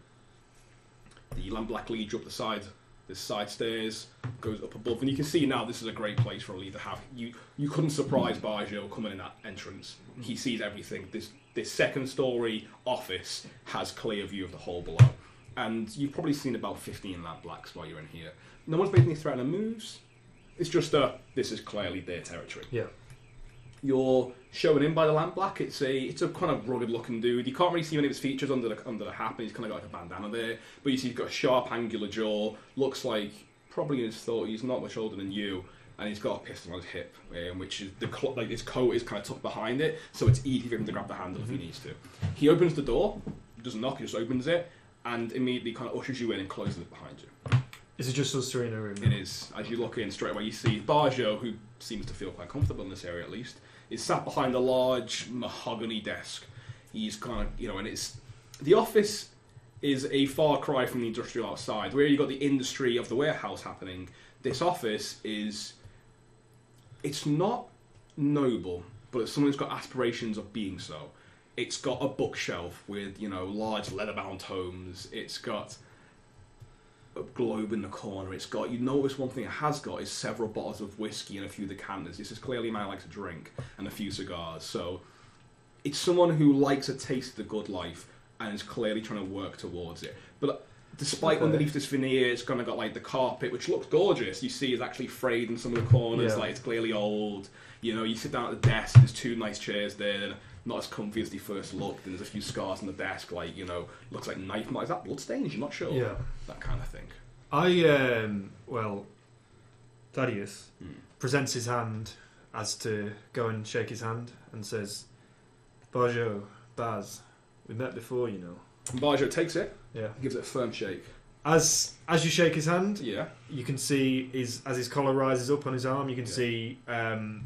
The Lampblack leads you up the side. There's side stairs, goes up above, and you can see now this is a great place for a leader to have. You couldn't surprise Barjo coming in that entrance. He sees everything. This second story office has clear view of the hall below. And you've probably seen about 15 Lampblacks while you're in here. No one's making any threatening moves. It's just this is clearly their territory. Yeah. You're shown in by the Lampblack. It's a kind of rugged looking dude. You can't really see any of his features under the hat, and he's kind of got like a bandana there. But you see he's got a sharp, angular jaw. Looks like probably in his 30s, not much older than you, and he's got a pistol on his hip, which is like his coat is kind of tucked behind it, so it's easy for him to grab the handle if he needs to. He opens the door, doesn't knock, he just opens it, and immediately kind of ushers you in and closes it behind you. Is it just us three in a room? It is. As you look in straight away, you see Barjo, who seems to feel quite comfortable in this area at least, is sat behind a large mahogany desk. He's kind of, and it's... The office is a far cry from the industrial outside. Where you got the industry of the warehouse happening, this office is... It's not noble, but it's someone who's got aspirations of being so. It's got a bookshelf with, large leather-bound tomes. It's got a globe in the corner. It's got, notice one thing it has got is several bottles of whiskey and a few decanters. This is clearly a man who likes to drink, and a few cigars. So it's someone who likes a taste of the good life and is clearly trying to work towards it. But despite underneath this veneer, it's kind of got like the carpet, which looks gorgeous. You see, it's actually frayed in some of the corners, like it's clearly old. You sit down at the desk. There's two nice chairs there. They're not as comfy as they first looked. And there's a few scars on the desk, looks like knife marks. Is that blood stains? You're not sure. Yeah, that kind of thing. Thaddeus presents his hand as to go and shake his hand and says, "Barjo, Baz, we met before, And Barjo takes it. Yeah, gives it a firm shake. As you shake his hand, you can see as his collar rises up on his arm, you can see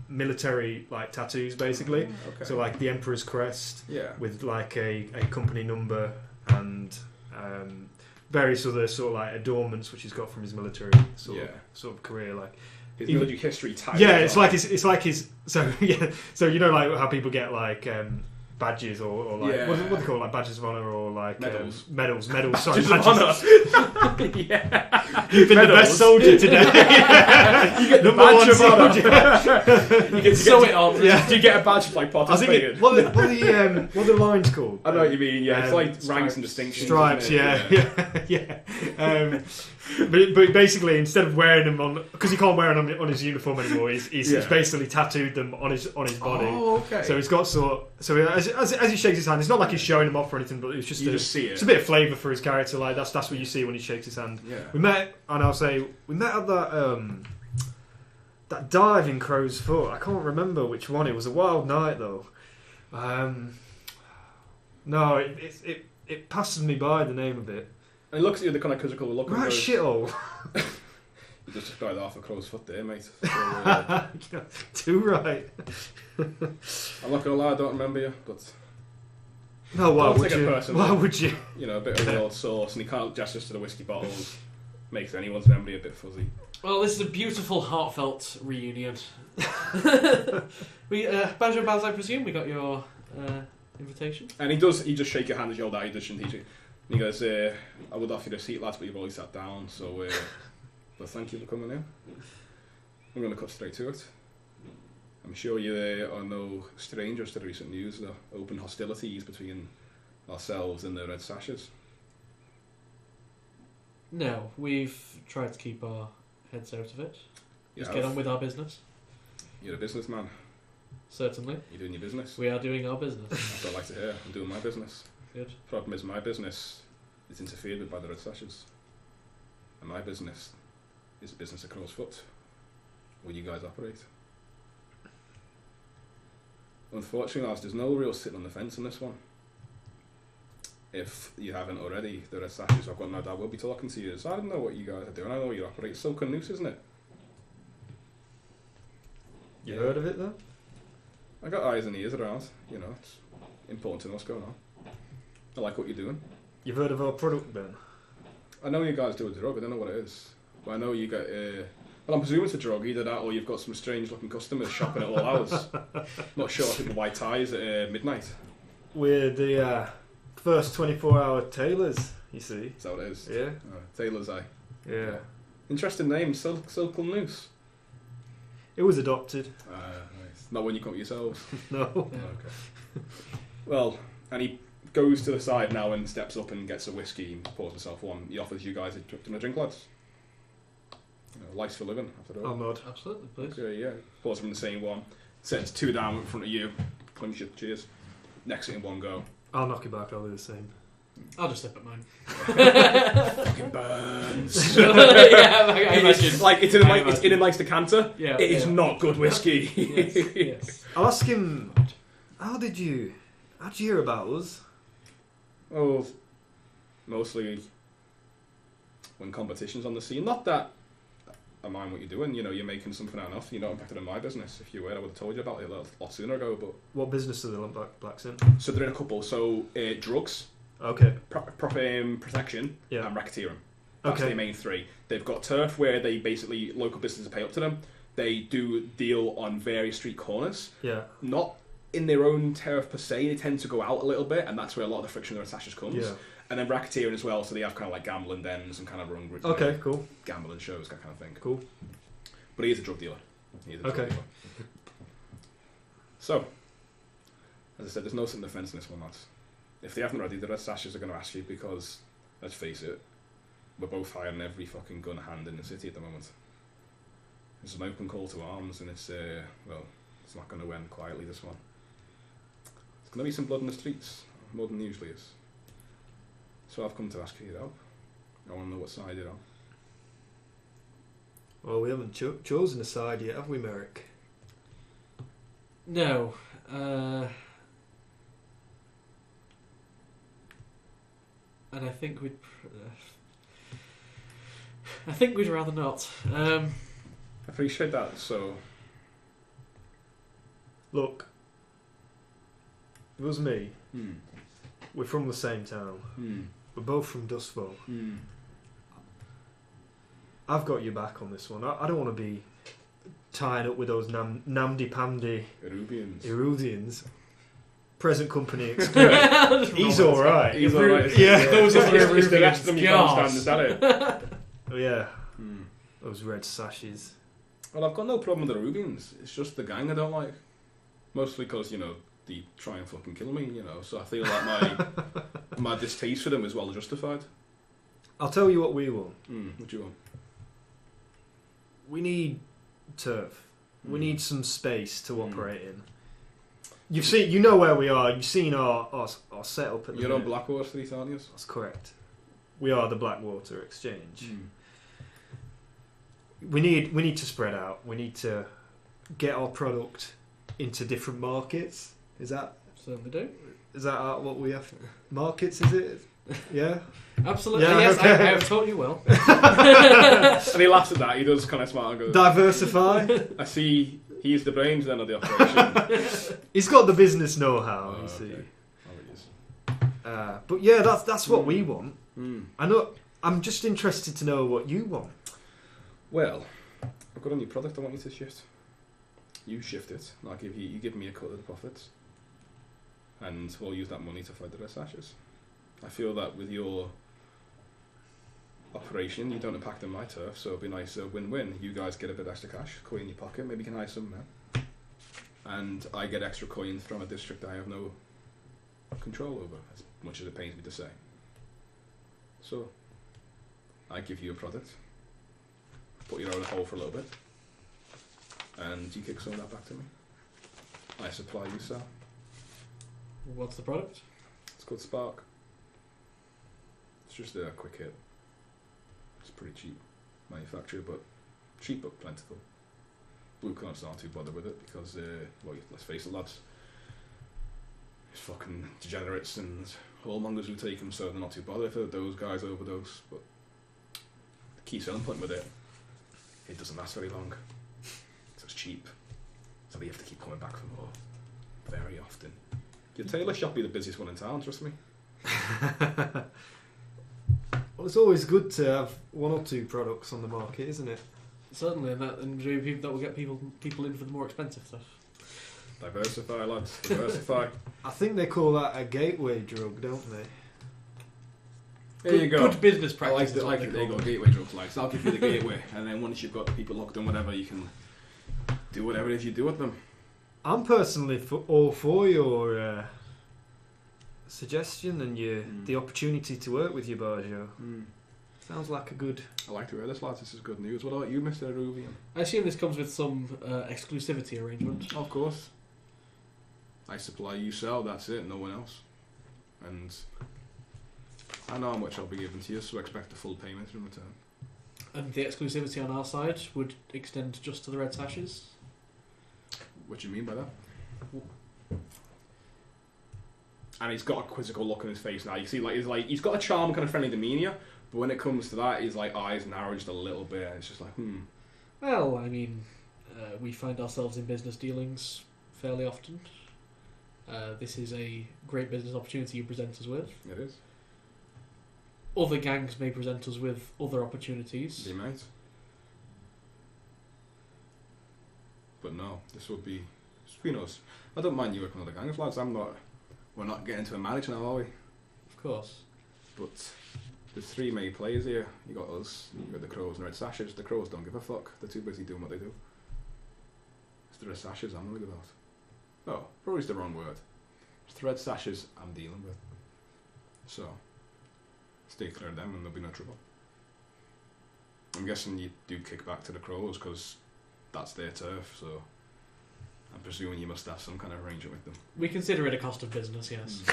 military tattoos basically. Okay. So like the Emperor's crest, with like a company number and various other sort of adornments which he's got from his military sort of career, his military history tag. Yeah, it's like his. So so how people get badges or what do they call it, badges of honor or medals. Sorry, badges of honor. You've been the best soldier today. You get the badge of honor. You get to sew it on. Yeah. Do you get a badge for participating? What are the lines called? I know what you mean. Yeah, it's like ranks and distinctions. Stripes. Yeah. But basically, instead of wearing them on, because he can't wear them on his uniform anymore, he's basically tattooed them on his body. Oh, okay. So he's got as he shakes his hand, it's not like he's showing them off or anything, but it's just just see it. It's a bit of flavour for his character. That's what you see when he shakes his hand. Yeah. We met at that dive in Crow's Foot. I can't remember which one. It was a wild night though. No, it passes me by the name of it. And he looks at you, the kind of quizzical look. Right, shithole. You just described half a Crow's Foot there, mate. So, too right. I'm not gonna lie, I don't remember you, but no, why don't would take you? it personally. Why would you? A bit of the old sauce, and he can't gestures to the whiskey bottles. Makes anyone's memory a bit fuzzy. Well, this is a beautiful, heartfelt reunion. Banjo Baz, I presume we got your invitation. And he just shake your hand as you hold out. He goes, I would offer you a seat, lads, but you've already sat down, so well, thank you for coming in. I'm going to cut straight to it. I'm sure you are no strangers to the recent news, the open hostilities between ourselves and the Red Sashes. No, we've tried to keep our heads out of it. Just get on with our business. You're a businessman. Certainly. You're doing your business. We are doing our business. That's what I like to hear. I'm doing my business. Good. The problem is my business is interfered with by the Red Sashes. And my business is a business of Crow's Foot, where you guys operate. Unfortunately, lads, there's no real sitting on the fence in this one. If you haven't already, the Red Sashes, I've got no doubt, will be talking to you. So I don't know what you guys are doing. I know you operate Silk and Noose, isn't it? You heard of it though? I got eyes and ears around. It's important to know what's going on. I like what you're doing. You've heard of our product then? I know you guys do a drug. I don't know what it is. But I know you got... well, I'm presuming it's a drug. Either that or you've got some strange-looking customers shopping at all hours. Not sure. I think the white ties at midnight. We're the first 24-hour tailors, you see. Is that what it is? Yeah. Tailor's Eye. Yeah. Interesting name, Silk and Noose. It was adopted. Nice. Not when you come to yourselves. No. Oh, okay. Well, and he goes to the side now and steps up and gets a whiskey and pours himself one. He offers you guys a drink, lads. Life's for living, after all. I'll nod. Absolutely, please. Okay, yeah. Pours from the same one. Sets two down in front of you. Clinks your cheers. Next it in one go. I'll knock it back, I'll do the same. I'll just sip at mine. Fucking burns. Yeah, I imagine. It's in a nice decanter. Yeah, it is not good whiskey. Yes. I'll ask him. How'd you hear about us? Oh, mostly when competition's on the scene. Not that I mind what you're doing. You know, you're making something out of. You're not impacted on my business. If you were, I would have told you about it a lot sooner ago. But What business are the blacks in? so they're in a couple. So drugs, Okay. protection, Yeah. and racketeering. That's Okay. their main three. They've got turf where they basically local businesses pay up to them. They do deal on various street corners. Yeah. Not in their own turf per se. They tend to go out a little bit, and that's where a lot of the friction of the sashes comes. Yeah. And then racketeering as well, so they have kind of like gambling dens and kind of run Okay. Cool. gambling shows, that kind of thing. Cool. But he is a drug dealer. Okay. So, as I said, there's no sudden defence in this one, lads. If they haven't already, the red sashes are going to ask you because, let's face it, we're both firing every fucking gun hand in the city at the moment. It's an open call to arms, and it's it's not going to end quietly, this one. There's going to be some blood in the streets, more than there usually is. So I've come to ask you help. I want to know what side you're on. Well, we haven't chosen a side yet, have we, Merrick? No. And I think we'd rather not. I appreciate that, so... Look, it was me. We're from the same town. We're both from Doskvol. I've got your back on this one. I don't want to be tying up with those namdy-pamdy Erudians. Present company excluded. He's alright. He's alright. Yeah. Those are the rest of them you can't stand, is that it? Oh yeah. Those red sashes. Well, I've got no problem with the Rubians. It's just the gang I don't like. Mostly because, you know, they try and fucking kill me, you know. So I feel like my distaste for them is well justified. I'll tell you what we want. What do you want? We need turf. We need some space to operate in. You've seen, you know where we are. You've seen our setup at the You're on minute. Blackwater Street, aren't you? That's correct. We are the Blackwater Exchange. We need to spread out. We need to get our product into different markets. Is that Certainly do. what we have? Markets, is it? Yeah. Absolutely. Yeah, Yes, okay. I have taught you well. And he laughs at that. He does kind of smile and goes, Diversify. I see he's the brains then of the operation. He's got the business know-how. You see. Okay. Oh, he is. But yeah, that's what we want. Mm. I know. I'm just interested to know what you want. Well, I've got a new product I want you to shift. You shift it, and I'll give you give me a cut of the profits. And we'll use that money to fight the rest ashes. I feel that with your operation, you don't impact on my turf, so it'll be nice win-win. You guys get a bit extra cash, coin in your pocket, maybe you can hire some men. And I get extra coin from a district I have no control over, as much as it pains me to say. So, I give you a product, put your own hole for a little bit, and you kick some of that back to me. I supply, you sell. What's the product? It's called Spark. It's just a quick hit. It's pretty cheap manufacture, but cheap but plentiful. Blue collars aren't too bothered with it because, well, let's face it, lads. It's fucking degenerates and whoremongers who take them, so they're not too bothered if those guys overdose. But the key selling point with it doesn't last very long. So it's cheap. So they have to keep coming back for more. Very often. Your tailor shop be the busiest one in town, trust me. Well, it's always good to have one or two products on the market, isn't it? Certainly, and maybe that will get people in for the more expensive stuff. Diversify, lads. Diversify. I think they call that a gateway drug, don't they? There you go. Good business I practice. like it. Like it. There you go. Gateway drugs, like. So I'll give you the gateway, and then once you've got the people locked in, whatever, you can do whatever it is you do with them. I'm personally all for your suggestion and the opportunity to work with you, Barjo. Sounds like a good... I like to hear this, lads. This is good news. What about you, Mr. Ruvian? I assume this comes with some exclusivity arrangement. Of course. I supply, you sell. That's it. No one else. And I know how much I'll be giving to you, so expect a full payment in return. And the exclusivity on our side would extend just to the red sashes. What do you mean by that? And he's got a quizzical look on his face now. You see, he's got a charm, kind of friendly demeanour, but when it comes to that, his eyes narrow just a little bit. And it's just like, Well, I mean, we find ourselves in business dealings fairly often. This is a great business opportunity you present us with. It is. Other gangs may present us with other opportunities. They might. But no, this would be between us. I don't mind you working with other gangs, lads. We're not getting to a marriage now, are we? Of course. But there's three main players here. You got us, you got the Crows and Red Sashes. The Crows don't give a fuck. They're too busy doing what they do. It's the Red Sashes I'm worried about. No, probably the wrong word. It's the Red Sashes I'm dealing with. So, stay clear of them and there'll be no trouble. I'm guessing you do kick back to the Crows because that's their turf, so I'm presuming you must have some kind of arrangement with them. We consider it a cost of business, yes.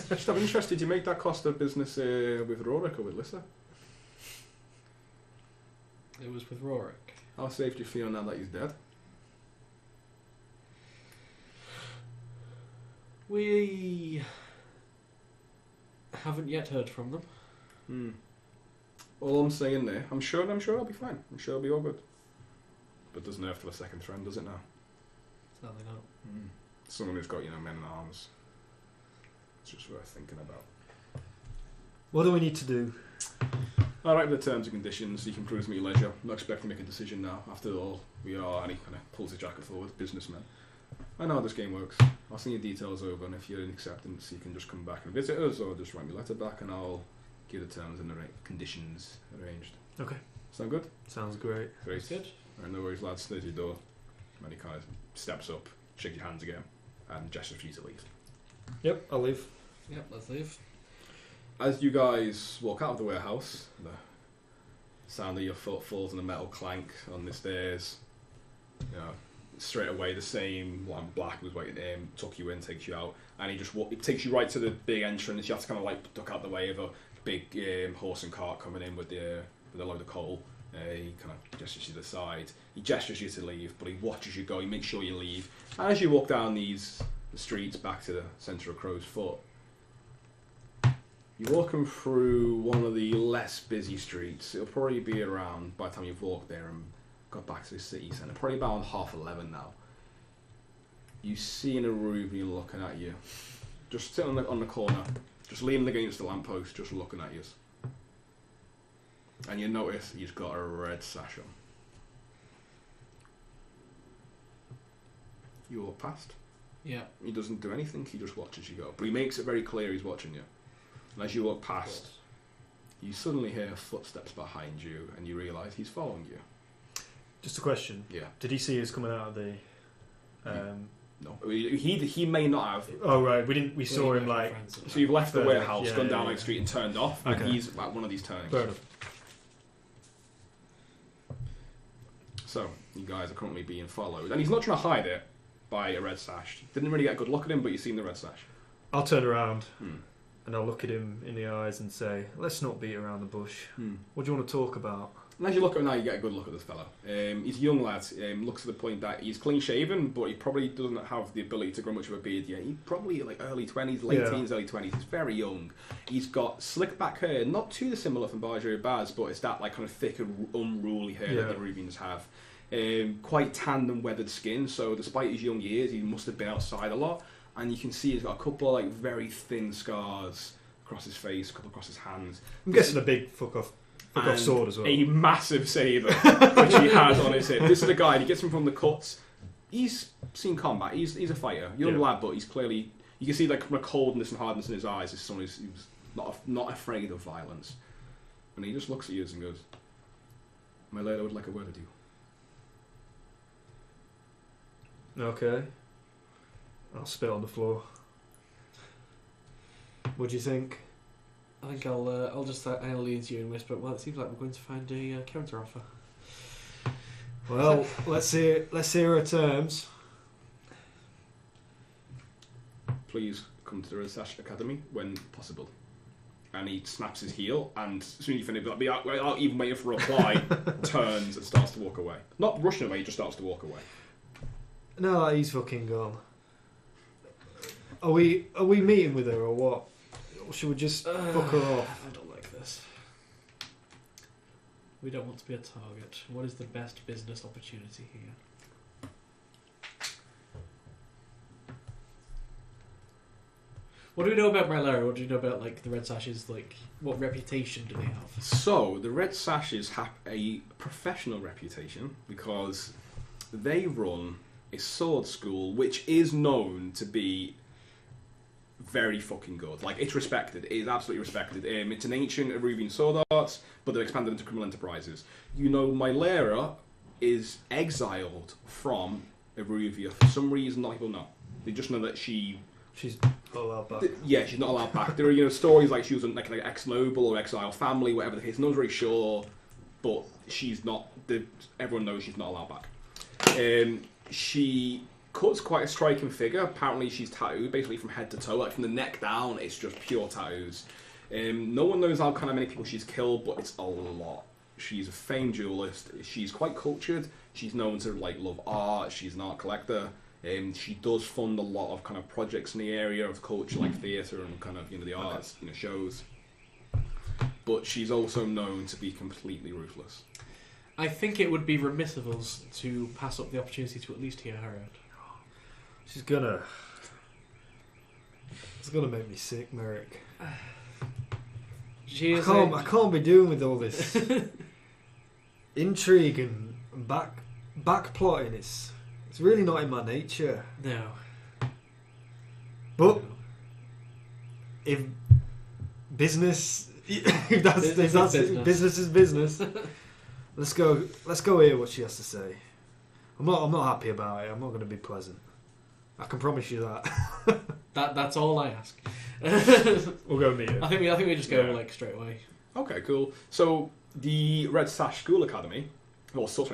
Just out of interest, did you make that cost of business with Rorik or with Lissa? It was with Rorik. How safe do you feel now that he's dead? We haven't yet heard from them. All I'm saying there, I'm sure I'll be fine. I'm sure I'll be all good. But doesn't have to a second friend, does it now? Sadly not. Someone who's got, men in arms. It's just worth thinking about. What do we need to do? Alright, with the terms and conditions, you can cruise me at leisure. I'm not expecting to make a decision now. After all, we are, and he kind of pulls his jacket forward, businessmen. I know how this game works. I'll send you details over, and if you're in acceptance, you can just come back and visit us, or just write me a letter back, and I'll give the terms and the conditions arranged. Okay. Sound good? Sounds great. Great. Good. Alright, no worries, lads. There's your door. And he kind of steps up, shakes your hands again, and gestures for you to leave. Yep, I'll leave. Yep, let's leave. As you guys walk out of the warehouse, the sound of your foot falls on the metal clank on the stairs. Straight away the same Black was waiting in, took you in, takes you out, and he just it takes you right to the big entrance. You have to kind of duck out the way of a big horse and cart coming in with a load of coal. He kind of gestures you to the side. He gestures you to leave, but he watches you go. He makes sure you leave. And as you walk down the streets back to the centre of Crow's Foot, you're walking through one of the less busy streets. It'll probably be around, by the time you've walked there and got back to the city centre, probably about 11:30 now. You see an Arubian looking at you, just sitting on the corner, just leaning against the lamppost, just looking at you. And you notice he's got a red sash on. You walk past. Yeah. He doesn't do anything, he just watches you go. But he makes it very clear he's watching you. And as you walk past, you suddenly hear footsteps behind you and you realise he's following you. Just a question. Yeah. Did he see us coming out of the... No. He may not have. Oh, right. We saw him So you've left the Further, warehouse, gone down the street and turned off. Okay. And he's at one of these turnings. Fair enough. So, you guys are currently being followed. And he's not trying to hide it by a red sash. Didn't really get a good look at him, but you've seen the red sash. I'll turn around and I'll look at him in the eyes and say, let's not beat around the bush. What do you want to talk about? And as you look at him now, you get a good look at this fella. He's a young lad. Looks to the point that he's clean shaven, but he probably doesn't have the ability to grow much of a beard yet. He's probably early 20s, late teens, early 20s. He's very young. He's got slick back hair, not too dissimilar from Barjo Baz, but it's that kind of thick and unruly hair that the Rubians have. Quite tanned and weathered skin, so despite his young years, he must have been outside a lot. And you can see he's got a couple of very thin scars across his face, a couple across his hands. I'm guessing a big fuck off sword as well. A massive saber, which he has on his hip. This is a guy, and he gets him from the cuts. He's seen combat. He's a fighter, young lad, but he's clearly, you can see like a coldness and hardness in his eyes. As someone who's not afraid of violence. And he just looks at you and goes, "My lady would like a word with you." Okay. I'll spit on the floor. What do you think? I think I'll just I'll lean to you and whisper. Well, it seems like we're going to find a counter offer. Well, let's hear her terms. Please come to the Red Sash Academy when possible. and he snaps his heel, and as soon as you finish, without even waiting for a reply, turns and starts to walk away. Not rushing away, he just starts to walk away. No, he's fucking gone. Are we meeting with her or what? Or should we just fuck her off? I don't like this. We don't want to be a target. What is the best business opportunity here? What do we know about Mylera? What do you know about like the Red Sashes? Like, what reputation do they have? So the Red Sashes have a professional reputation because they run a sword school which is known to be very fucking good. Like, it's respected. It is absolutely respected. It's an ancient Eruvian sword arts, but they've expanded into criminal enterprises. You know, Mylera is exiled from Eruvia for some reason. Not people know. They just know that she's not allowed back. Yeah, she's not allowed back. There are stories like she was like an ex-noble or exile family, whatever the case. No one's very sure, but she's not. Everyone knows she's not allowed back. She cuts quite a striking figure. Apparently, she's tattooed basically from head to toe, like from the neck down. It's just pure tattoos. No one knows how kind of many people she's killed, but it's a lot. She's a famed duelist. She's quite cultured. She's known to like love art. She's an art collector. She does fund a lot of kind of projects in the area of culture, like theatre and kind of the arts, shows. But she's also known to be completely ruthless. I think it would be remiss of us to pass up the opportunity to at least hear her out. It's gonna make me sick, Merrick. I can't be doing with all this intrigue and back plotting. It's really not in my nature. No. But if business, if that's business is business. Let's go hear what she has to say. I'm not happy about it. I'm not going to be pleasant. I can promise you that. That's all I ask. We'll go meet her. I think we just go straight away. Okay, cool. So the Red Sash School Academy, Sword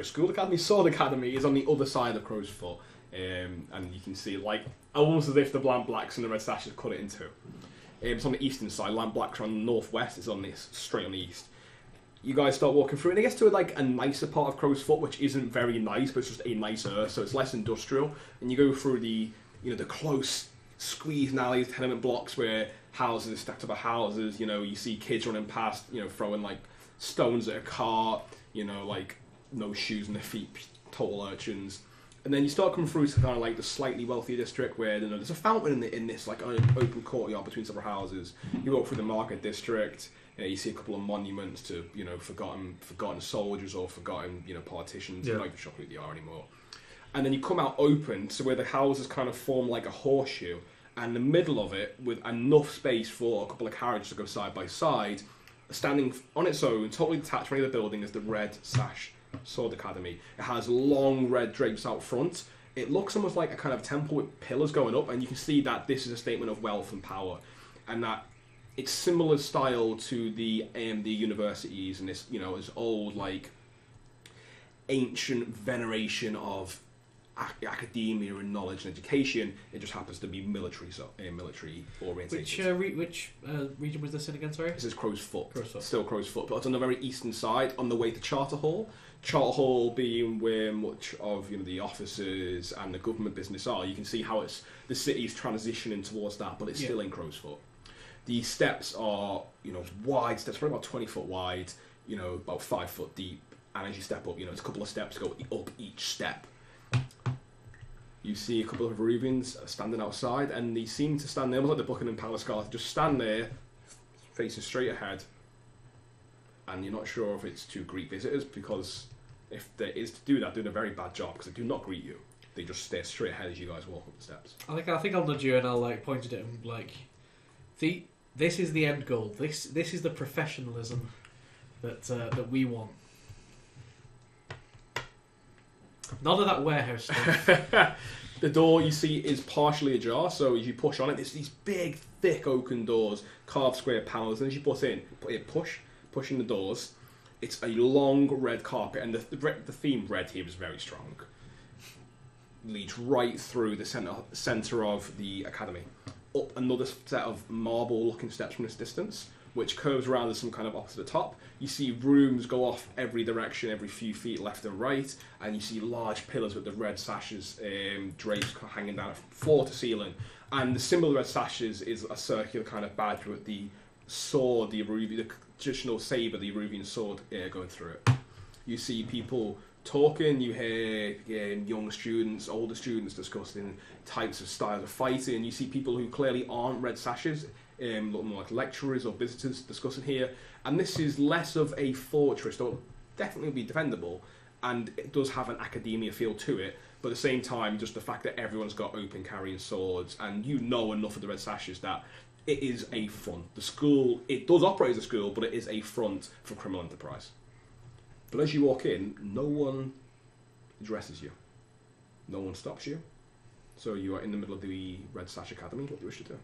Academy is on the other side of Crow's Foot, and you can see like almost as if the Lamp Blacks and the Red Sashes cut it in two. It's on the eastern side. Lamp Blacks are on the northwest. It's on this straight on the east. You guys start walking through, and it gets to a nicer part of Crow's Foot, which isn't very nice, but it's just a nicer, so it's less industrial. And you go through the close, squeezed alleys, tenement blocks where houses are stacked up houses. You see kids running past, throwing like stones at a cart. No shoes on their feet, total urchins. And then you start coming through to kind of like the slightly wealthier district where there's a fountain in this like open courtyard between several houses. You walk through the market district. You see a couple of monuments to forgotten soldiers or forgotten politicians. You're not even sure who they are anymore. And then you come out open to where the houses kind of form like a horseshoe, and in the middle of it, with enough space for a couple of carriages to go side by side, standing on its own, totally detached from any of the building, is the Red Sash Sword Academy. It has long red drapes out front. It looks almost like a kind of temple with pillars going up, and you can see that this is a statement of wealth and power, and that it's similar style to the universities and this, this old like ancient veneration of academia and knowledge and education. It just happens to be military oriented. Which region was this in again? Sorry, this is Crow's Foot. Still Crow's Foot, but it's on the very eastern side, on the way to Charter Hall. Charter Hall being where much of the offices and the government business are. You can see how the city's transitioning towards that, but it's still in Crow's Foot. The steps are wide steps, probably about 20 foot wide, about 5 foot deep, and as you step up, it's a couple of steps go up each step. You see a couple of Eruvians standing outside, and they seem to stand there, almost like the Buckingham Palace guard, just stand there, facing straight ahead, and you're not sure if it's to greet visitors, because if there is to do that, they're doing a very bad job, because they do not greet you. They just stare straight ahead as you guys walk up the steps. I think I'll nudge you, and I'll point at him this is the end goal. This is the professionalism that we want. None of that warehouse stuff. The door you see is partially ajar, so as you push on it, there's these big, thick oaken doors, carved square panels, and as you pushing the doors, it's a long red carpet, and the theme red here is very strong. Leads right through the centre of the academy. Up another set of marble-looking steps from this distance, which curves around as some kind of opposite top. You see rooms go off every direction, every few feet left and right, and you see large pillars with the red sashes, drapes hanging down floor to ceiling. And the symbol of the red sashes is a circular kind of badge with the sword, the traditional sabre, the Eruvian sword going through it. You see people talking, you hear young students, older students discussing types of styles of fighting. You see people who clearly aren't red sashes, look more like lecturers or visitors discussing here. And this is less of a fortress, though it'll definitely be defendable, and it does have an academia feel to it, but at the same time, just the fact that everyone's got open carrying swords, and you know enough of the red sashes that it is a front. The school, it does operate as a school, but it is a front for criminal enterprise. But as you walk in, no one addresses you. No one stops you. So you are in the middle of the Red Sash Academy. What do you wish to do?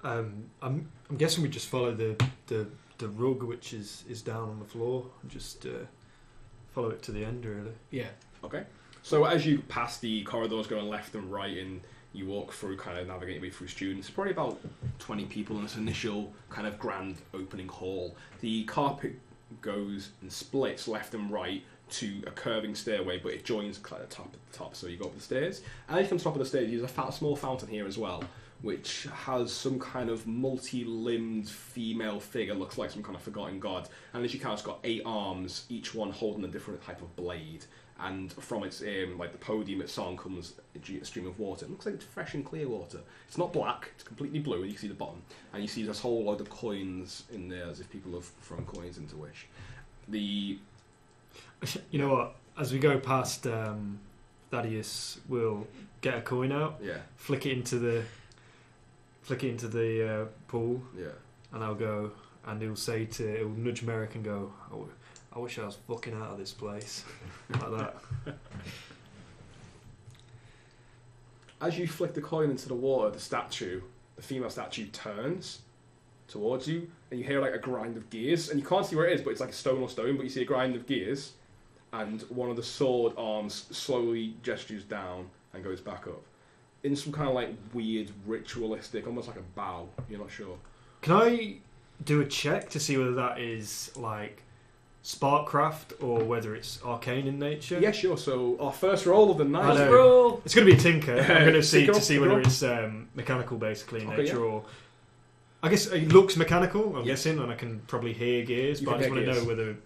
I'm guessing we just follow the rug which is down on the floor and just follow it to the end, really. Yeah. Okay. So as you pass the corridors going left and right, and you walk through, kind of navigating your way through students, probably about 20 people in this initial kind of grand opening hall. The carpet goes and splits left and right to a curving stairway, but it joins at the top. So you go up the stairs, and as you come to the top of the stairs, there's a small fountain here as well, which has some kind of multi-limbed female figure, looks like some kind of forgotten god. And as you count, it's got 8 arms, each one holding a different type of blade. And from its like the podium, its song comes a stream of water. It looks like it's fresh and clear water. It's not black; it's completely blue. You can see the bottom, and you see this whole load of coins in there, as if people have thrown coins into Wish. You know what? As we go past Thaddeus, we'll get a coin out. Yeah. Flick it into the pool. Yeah. And I'll go, and he'll nudge Merrick and go, I wish I was fucking out of this place. Like that. As you flick the coin into the water, the female statue turns towards you, and you hear like a grind of gears, and you can't see where it is, but it's like a stone or stone, but you see a grind of gears, and one of the sword arms slowly gestures down and goes back up. In some kind of like weird ritualistic, almost like a bow, you're not sure. Can I do a check to see whether that is like Sparkcraft or whether it's arcane in nature? Yeah, sure. So our first roll of the night. It's going to be a tinker. I'm going to see whether it's mechanical basically in nature, or I guess it looks mechanical. I'm guessing, and I can probably hear gears, but I just want to know whether,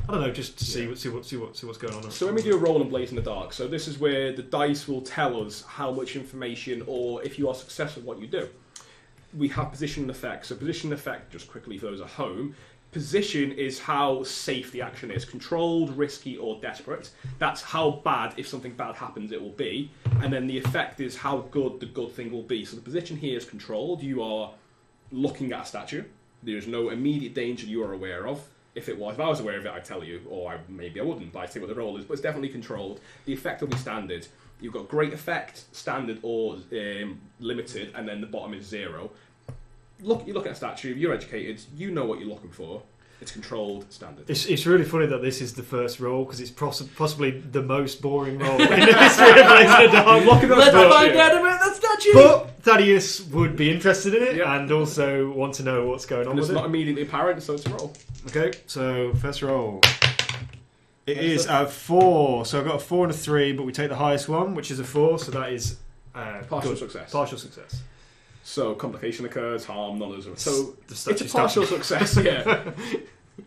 I don't know, just to see what's going on. So when we do a roll in Blaze in the Dark, so this is where the dice will tell us how much information, or if you are successful, what you do. We have position and effect. So position and effect, just quickly for those at home. Position is how safe the action is. Controlled, risky, or desperate. That's how bad, if something bad happens, it will be. And then the effect is how good the good thing will be. So the position here is controlled. You are looking at a statue. There is no immediate danger you are aware of. If I was aware of it, I'd tell you, or maybe I wouldn't, but I'd say what the roll is. But it's definitely controlled. The effect will be standard. You've got great effect, standard, or limited, and then the bottom is 0. You look at a statue, you're educated, you know what you're looking for. It's controlled, standard. It's really funny that this is the first roll, because it's possibly the most boring roll in the history of Blaze in the Dark. Let's find out about that statue! But Thaddeus would be interested in it, and also want to know what's going on with it. It's not immediately apparent, so it's a roll. Okay, so first roll. It is a 4, so I've got a 4 and a 3, but we take the highest one, which is a 4, so that is partial success. Partial success. So complication occurs, harm, none of those. So it's a starts partial success. Yeah.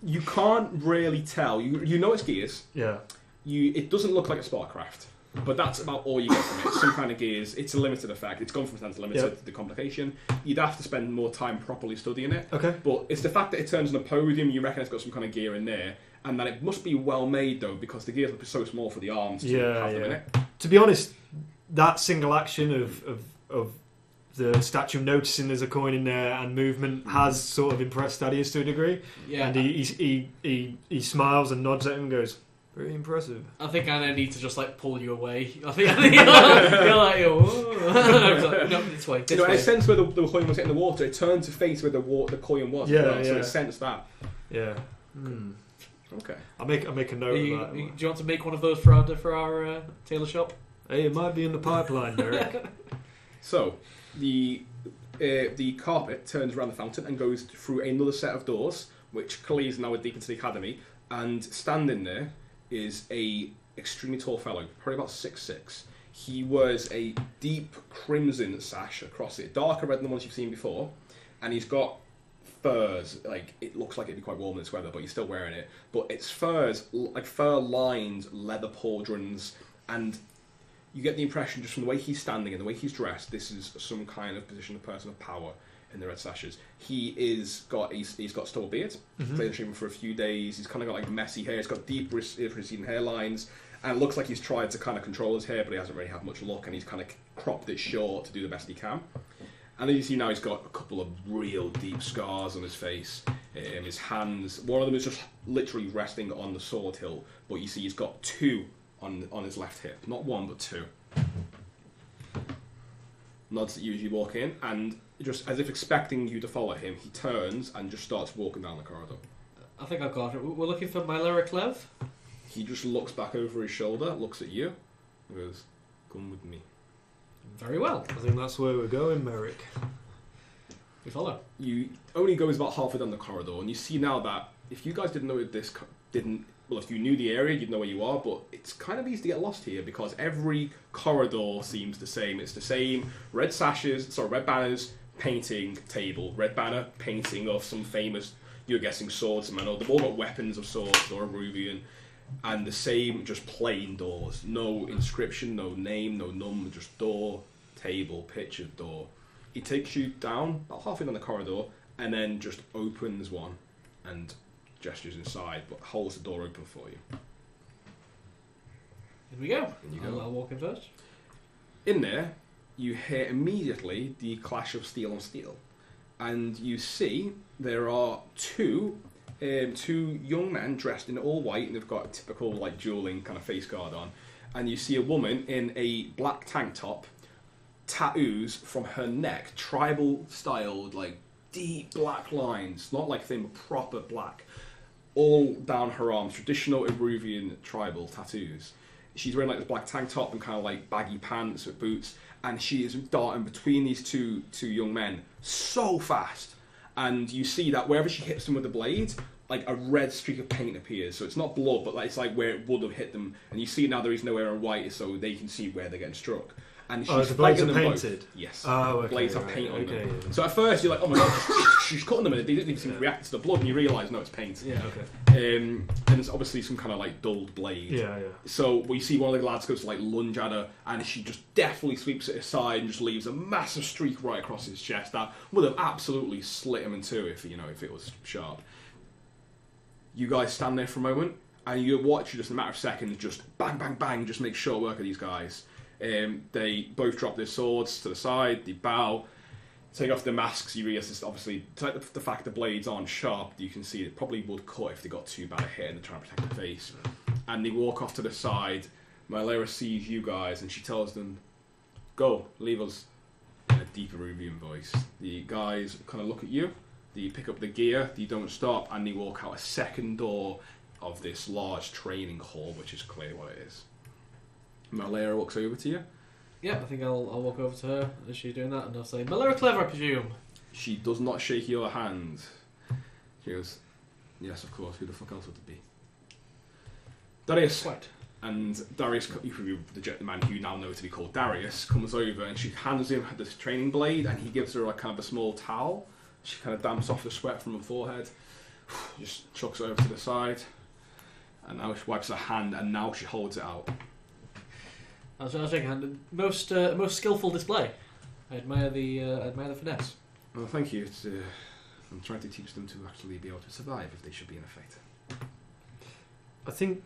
You can't really tell. You know it's gears. Yeah. It doesn't look like a Sparkcraft, but that's about all you get from it. Some kind of gears. It's a limited effect. It's gone from standard to limited to the complication. You'd have to spend more time properly studying it. Okay. But it's the fact that it turns on a podium. You reckon it's got some kind of gear in there, and that it must be well made though, because the gears look so small for the arms to have them in it. To be honest, that single action of the statue noticing there's a coin in there and movement has sort of impressed Thaddeus to a degree. Yeah. And he smiles and nods at him and goes, very impressive. I think I need to just like pull you away. I think you're like, no, this way. In a sense where the coin was hitting the water, it turned to face where the coin was. So it sensed that. Yeah. Okay. I'll make a note of that. Do you want to make one of those for our tailor shop? Hey, it might be in the pipeline, Merrick. So, the carpet turns around the fountain and goes through another set of doors, which clearly is now deep into the academy. And standing there is a extremely tall fellow, probably about 6'6". He wears a deep crimson sash across it, darker red than the ones you've seen before, and he's got furs. Like, it looks like it'd be quite warm in this weather, but he's still wearing it. But it's furs, like fur-lined leather pauldrons, and you get the impression just from the way he's standing and the way he's dressed, this is some kind of position of person of power in the red sashes. He's got stubble beard. He's played the streamer for a few days. He's kind of got like messy hair. He's got deep receding hairlines. And it looks like he's tried to kind of control his hair, but he hasn't really had much luck, and he's kind of cropped it short to do the best he can. And then you see now he's got a couple of real deep scars on his face. His hands, one of them is just literally resting on the sword hilt, but you see he's got two on his left hip. Not one, but two. Nods at you as you walk in, and just as if expecting you to follow him, he turns and just starts walking down the corridor. I think I've got it. We're looking for Mylara Clev. He just looks back over his shoulder, looks at you, and goes, "Come with me." Very well. I think that's where we're going, Merrick. We follow. You only goes about halfway down the corridor, and you see now that if you guys didn't know if you knew the area, you'd know where you are, but it's kind of easy to get lost here because every corridor seems the same. It's the same red banners, painting table, red banner, painting of some famous, you're guessing, swordsman, or they've all got weapons of swords or a Ruvian. And the same, just plain doors. No inscription, no name, no number, just door, table, pictured door. He takes you down, about halfway down the corridor, and then just opens one and gestures inside, but holds the door open for you. Here we go. In you go. I'll walk in first. In there, you hear immediately the clash of steel on steel. And you see there are two young men dressed in all white, and they've got a typical like dueling kind of face guard on, and you see a woman in a black tank top, tattoos from her neck, tribal styled, like deep black lines, not like thin, but proper black, all down her arms, traditional Eruvian tribal tattoos. She's wearing like this black tank top and kind of like baggy pants with boots, and she is darting between these two young men so fast, and you see that wherever she hits them with the blade, like a red streak of paint appears. So it's not blood, but it's like where it would have hit them. And you see now there is nowhere in white, so they can see where they're getting struck. And she's the blades are them painted? Both. Yes. Oh, okay, blades have paint on them. Yeah. So at first you're like, oh my god, she's cutting them, and they didn't even seem to react to the blood, and you realise, no, it's paint. Yeah. Okay. And it's obviously some kind of like dulled blade. Yeah. So we see one of the lads goes to like lunge at her, and she just deftly sweeps it aside and just leaves a massive streak right across his chest that would have absolutely slit him in two if it was sharp. You guys stand there for a moment, and you watch just in a matter of seconds, just bang, bang, bang, just make short work of these guys. They both drop their swords to the side, they bow, take off their masks. You realise this, obviously, the fact the blades aren't sharp, you can see it probably would cut if they got too bad a hit and they're trying to protect the face. And they walk off to the side. Mylara sees you guys, and she tells them, "Go, leave us," in a deep Eruvian voice. The guys kind of look at you, they pick up the gear, they don't stop, and they walk out a second door of this large training hall, which is clearly what it is. Mylara walks over to you. Yeah, I think I'll walk over to her as she's doing that, and I'll say, "Mylara Clev, I presume." She does not shake your hand. She goes, "Yes, of course. Who the fuck else would it be?" Darius. Quite. And Darius, the man who you now know to be called Darius, comes over and she hands him this training blade, and he gives her like kind of a small towel. She kind of damps off the sweat from her forehead, just chucks it over to the side, and now she wipes her hand, and now she holds it out. I'll shake a hand. Most skillful display. I admire the finesse. Well, thank you. I'm trying to teach them to actually be able to survive if they should be in a fight. I think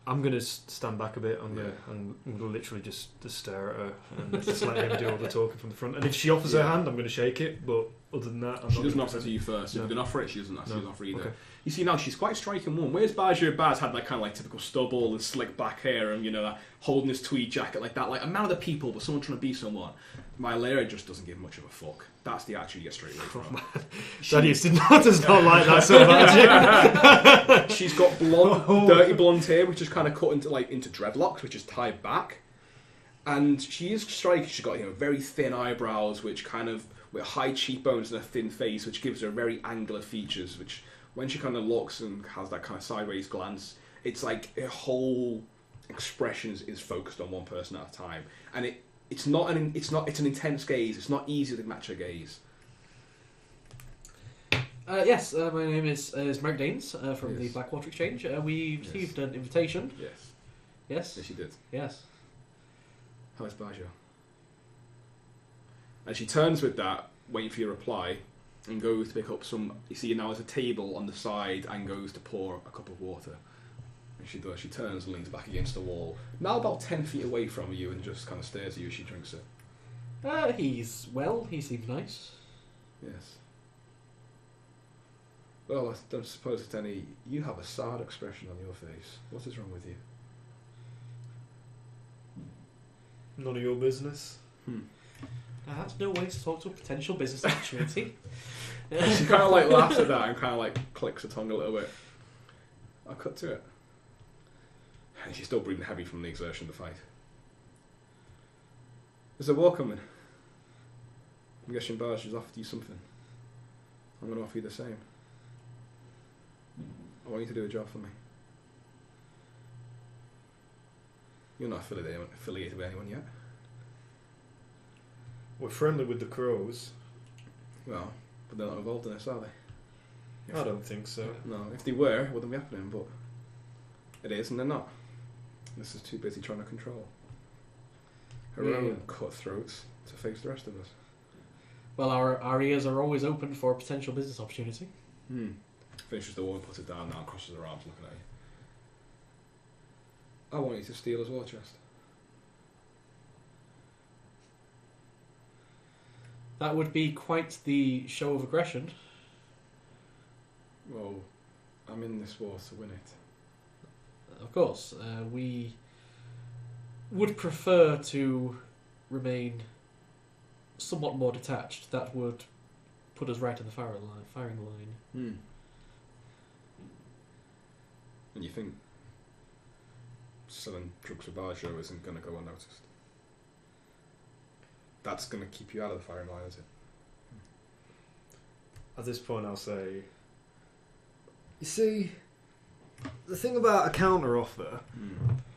I'm going to stand back a bit. I'm going to literally just stare at her and just let him do all the talking from the front. And if she offers her hand, I'm going to shake it. But other than that, she doesn't offer it to you first. If you can offer it, she doesn't offer either. Okay. You see now she's quite striking woman. Whereas Baz had that kind of like typical stubble and slick back hair, and that holding his tweed jacket like that, like a man of the people, but someone trying to be someone. Mylara just doesn't give much of a fuck. That's the attitude you get straight away from. Thaddeus does not like that sort of attitude. She's got dirty blonde hair, which is kind of cut into dreadlocks, which is tied back, and she is striking. She's got very thin eyebrows, which kind of with high cheekbones and a thin face, which gives her very angular features, which when she kind of looks and has that kind of sideways glance, it's like her whole expression is focused on one person at a time, and it's an intense gaze. It's not easy to match her gaze. Yes, my name is Merrick Daines from the Yes. Blackwater Exchange. We received an invitation. Yes. Yes. Yes, she did. Yes. How's Bajo? And she turns with that, waiting for your reply, and goes to pick up some. You see, now there's a table on the side, and goes to pour a cup of water. And she does. She turns and leans back against the wall, now about 10 feet away from you, and just kind of stares at you as she drinks it. He seems nice. Yes. Well, I don't suppose it's any. You have a sad expression on your face. What is wrong with you? None of your business. Now, that's no way to talk to a potential business opportunity. She kind of like laughs at that and kind of like clicks her tongue a little bit. I'll cut to it. And she's still breathing heavy from the exertion of the fight. There's a war coming. I'm guessing Barge has offered you something. I'm going to offer you the same. I want you to do a job for me. You're not affiliated with anyone yet. We're friendly with the crows. Well, but they're not involved in this, are they? I don't think so. No, if they were, it wouldn't be happening, but it is and they're not. This is too busy trying to control her own cutthroats to face the rest of us. Well, our ears are always open for a potential business opportunity. Finishes the war and puts it down now and crosses her arms looking at you. I want you to steal his war chest. That would be quite the show of aggression. Well, I'm in this war to win it. Of course, we would prefer to remain somewhat more detached. That would put us right in the firing line. And you think selling drugs for Bajo isn't going to go unnoticed? That's going to keep you out of the firing line, is it? At this point, I'll say, you see, the thing about a counter offer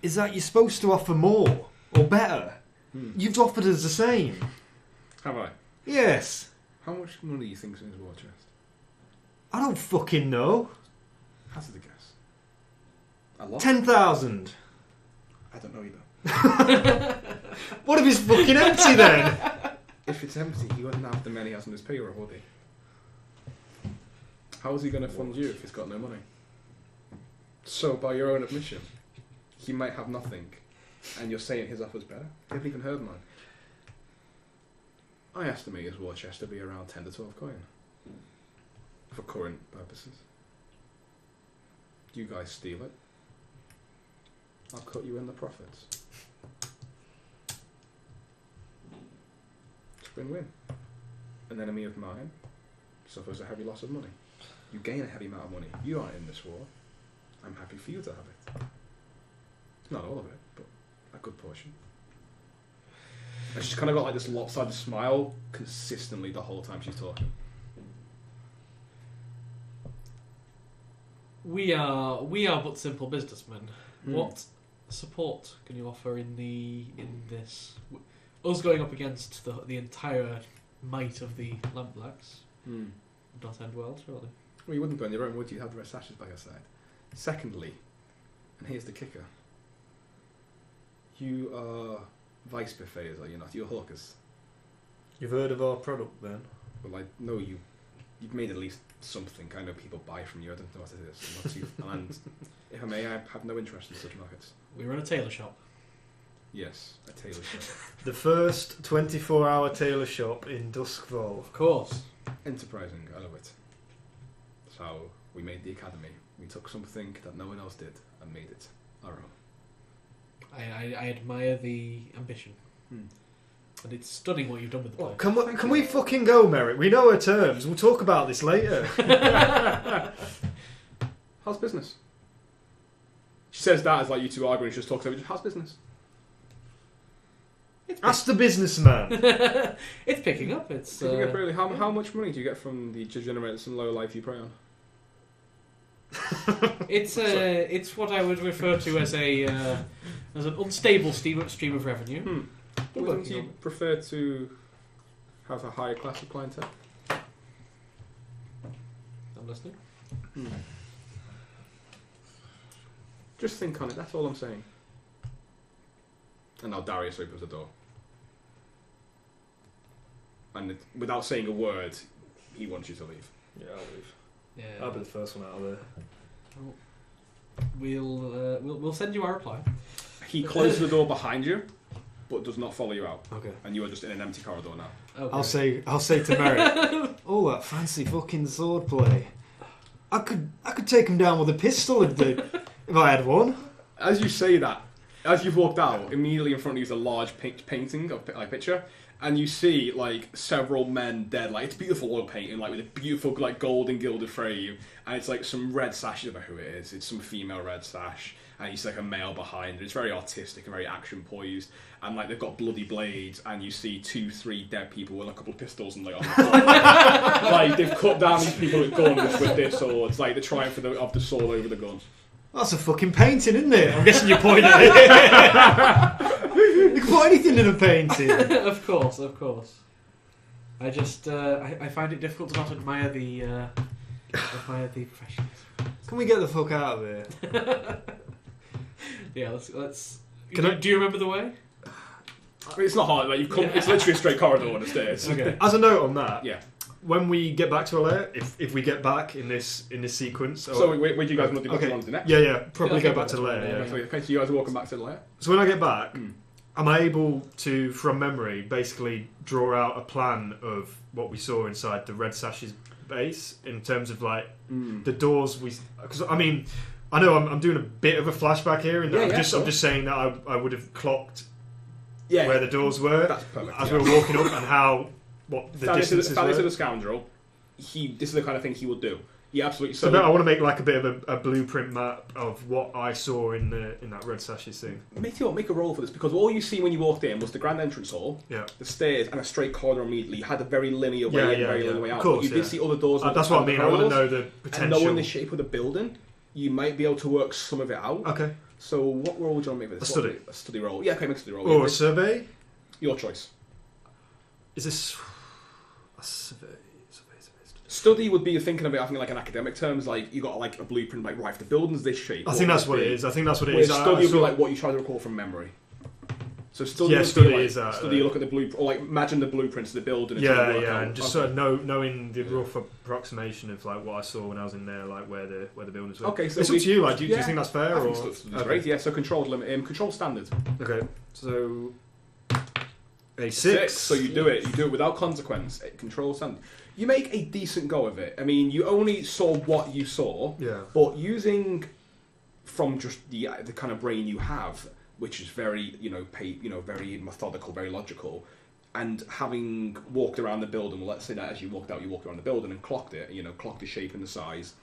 is that you're supposed to offer more or better. You've offered us the same. Have I? Yes. How much money do you think's in his war chest? I don't fucking know. Hazard a guess. A lot? 10,000. I don't know either. What if it's fucking empty then? If it's empty, he wouldn't have the money he has on his payroll, would he? How is he going to fund you if he's got no money? So, by your own admission, he might have nothing, and you're saying his offer's better? You haven't even heard mine. I estimate his war chest to be around 10 to 12 coin. For current purposes. You guys steal it. I'll cut you in the profits. It's win-win. An enemy of mine suffers a heavy loss of money. You gain a heavy amount of money. You aren't in this war. I'm happy for you to have it. Not all of it, but a good portion. And she's kind of got like this lopsided smile consistently the whole time she's talking. We are but simple businessmen. What support can you offer in this? Us going up against the entire might of the Lampblacks would not end well, surely. Well, you wouldn't go on your own, would you? You'd have the rest ashes by your side. Secondly, and here's the kicker, you are vice buffets, are you not? You're hawkers. You've heard of our product then? Well, I know you've made at least something. I know people buy from you. I don't know what it is. I'm not too, and if I may, I have no interest in such markets. We run a tailor shop. Yes, a tailor shop. The first 24-hour tailor shop in Doskvol. Of course. Enterprising, I love it. So, we made the academy. We took something that no one else did and made it our own. I admire the ambition. And it's stunning what you've done with the place. Can we fucking go, Merrick? We know her terms. We'll talk about this later. How's business? She says that as like you two arguing. She just talks over. How's business? Ask the businessman. It's picking up. It's Picking up really. How much money do you get from the degenerates and low life you prey on? it's what I would refer to as an unstable stream of revenue. Wouldn't you prefer to have a higher class of clientele? I'm listening. Just think on it. That's all I'm saying. And now Darius opens the door. And without saying a word, he wants you to leave. Yeah, I'll leave. Yeah. I'll be the first one out of there. We'll send you our reply. He closes the door behind you, but does not follow you out. Okay. And you are just in an empty corridor now. Okay. I'll say to Merrick, oh, that fancy fucking sword play. I could take him down with a pistol if I had one. As you say that, as you've walked out, immediately in front of you is a large painting of like picture, and you see like several men dead. Like it's beautiful oil painting, like with a beautiful like gold and gilded frame, and it's like some red sash. I don't know who it is. It's some female red sash, and you see like a male behind it. It's very artistic and very action poised, and like they've got bloody blades, and you see 2-3 dead people with a couple of pistols and like on the floor. Like they've cut down these people with guns with their swords. Like the triumph of the sword over the guns. That's a fucking painting, isn't it? I'm guessing you're pointing at it. You can put anything in a painting. Of course. I just I find it difficult to not admire the professionals. Can we get the fuck out of here? Yeah, let's. Do you remember the way? I mean, it's not hard. Like you've come, it's literally a straight corridor on the stairs. Okay. As a note on that, Yeah. when we get back to Eliot, if we get back in this sequence, So where do you guys want to do? okay. On to next? Yeah, probably Okay, go back to that's Eliot. fine, Yeah. Okay, so you guys are walking back to the lair? So when I get back, am I able to, from memory, basically draw out a plan of what we saw inside the Red Sash's base in terms of like the doors we? Because I mean, I know I'm doing a bit of a flashback here, and I'm just saying that I would have clocked where the doors were That's perfect, as we were walking up and what the distances Thadeus is were. a scoundrel. This is the kind of thing he would do. Yeah, absolutely. So I want to make like a bit of a blueprint map of what I saw in that Red Sash's thing. Make a roll for this, because all you see when you walked in was the grand entrance hall, the stairs, and a straight corridor immediately. You had a very linear way in, very linear way out. Of course, but you did see other doors. That's what I mean. I want to know the potential. And knowing the shape of the building, you might be able to work some of it out. Okay. So what roll would you want to make for this? A study roll. Yeah, okay, make a study roll. Or a survey? Your choice. Is this a survey? Study would be thinking of it, I think, like in academic terms, like you got like a blueprint, like right, if the building's this shape. I think that's what it is. Whereas study would be like what you try to recall from memory. So study would study be like, is that. Study, you look at the blueprint, or like imagine the blueprints of the building. And And just sort of knowing the rough approximation of like what I saw when I was in there, like where the buildings were. Okay, so it's up to you. Like, do you think that's fair? I think study's great. Yeah, so controlled limit, controlled standard. Okay, so a 6. So you do it without consequence. Controlled standard. You make a decent go of it. I mean, you only saw what you saw. Yeah. But using from just the kind of brain you have, which is very very methodical, very logical, and having walked around the building, well, let's say that as you walked around the building and clocked it, clocked the shape and the size.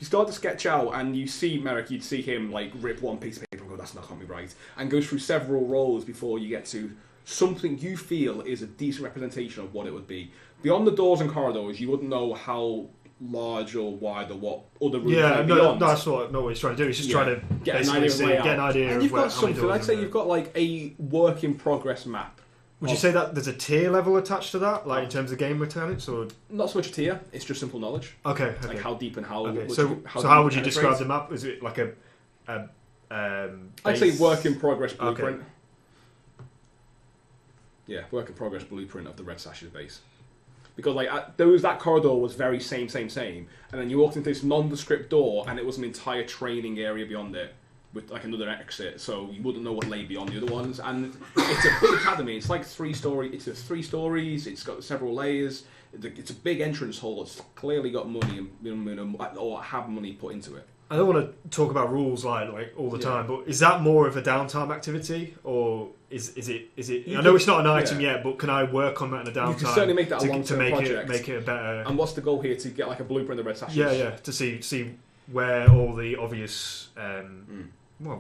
You start to sketch out, and you see Merrick. You'd see him like rip one piece of paper and go, "That's not going to be right," and go through several rolls before you get to something you feel is a decent representation of what it would be. Beyond the doors and corridors, you wouldn't know how large or wide or what other rooms might be beyond. That's what he's trying to do. He's just trying to get an idea of you've got something. I'd say you've got like a work in progress map. Would you say that there's a tier level attached to that, like in terms of game mechanics, or not so much a tier? It's just simple knowledge. Okay. Like how deep and how. Okay. So how would you describe the map? Is it like I'd say work in progress blueprint. Okay. Yeah, work in progress blueprint of the Red Sash's base. Because that corridor was very same, and then you walked into this nondescript door, and it was an entire training area beyond it with like another exit, so you wouldn't know what lay beyond the other ones. And it's a big academy. It's like 3 story. It's 3 stories. It's got several layers. It's a big entrance hall. It's clearly got money or have money put into it. I don't want to talk about rules like all the time, but is that more of a downtime activity, or is it? I know it's not an item yet, but can I work on that in a downtime? You can certainly make that a long-term project. Make it a better. And what's the goal here? To get like a blueprint of the Red Sashes? Yeah, to see where all the obvious,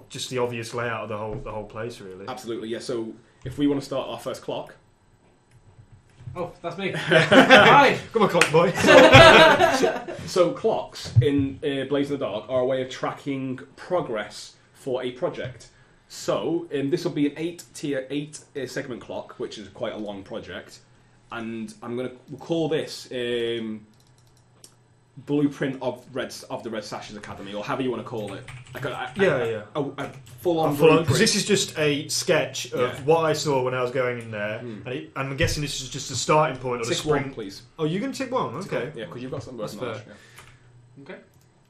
just the obvious layout of the whole place, really. Absolutely, yeah. So if we want to start our first clock. Oh, that's me. Hi. Come on, clock boy. So clocks in Blades in the Dark are a way of tracking progress for a project. So this will be an 8 segment clock, which is quite a long project, and we'll call this Blueprint of the Red Sashes Academy, or however you want to call it. Like a full-on blueprint. Because this is just a sketch of what I saw when I was going in there, and I'm guessing this is just a starting point or the spring. One, please. Oh, you're going to tick one? Okay. Yeah, because you've got some That's knowledge. fair. Yeah. Okay.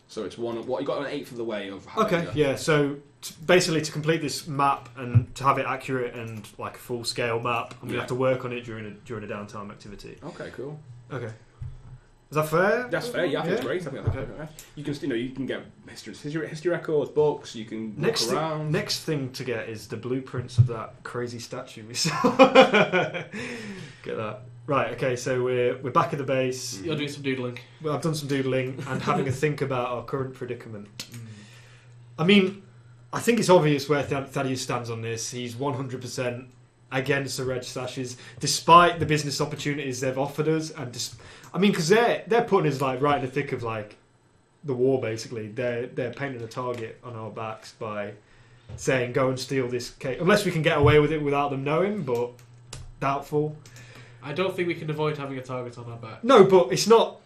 So it's one. What you got an 8th of the way of. Okay. Yeah. So basically, to complete this map and to have it accurate and like a full-scale map, I'm going to have to work on it during a downtime activity. Okay. Cool. Okay. Is that fair? That's fair. Yeah, I think it's great. I think that's you can get history records, books. You can look around. Next thing to get is the blueprints of that crazy statue we saw. Get that. Right. Okay. So we're back at the base. You're doing some doodling. Well, I've done some doodling and having a think about our current predicament. I mean, I think it's obvious where Thadeus stands on this. He's 100% against the Red Sashes, despite the business opportunities they've offered us, and because they're putting us like right in the thick of like the war. Basically, they're painting a target on our backs by saying go and steal this cake, unless we can get away with it without them knowing, but doubtful. I don't think we can avoid having a target on our back. No, but it's not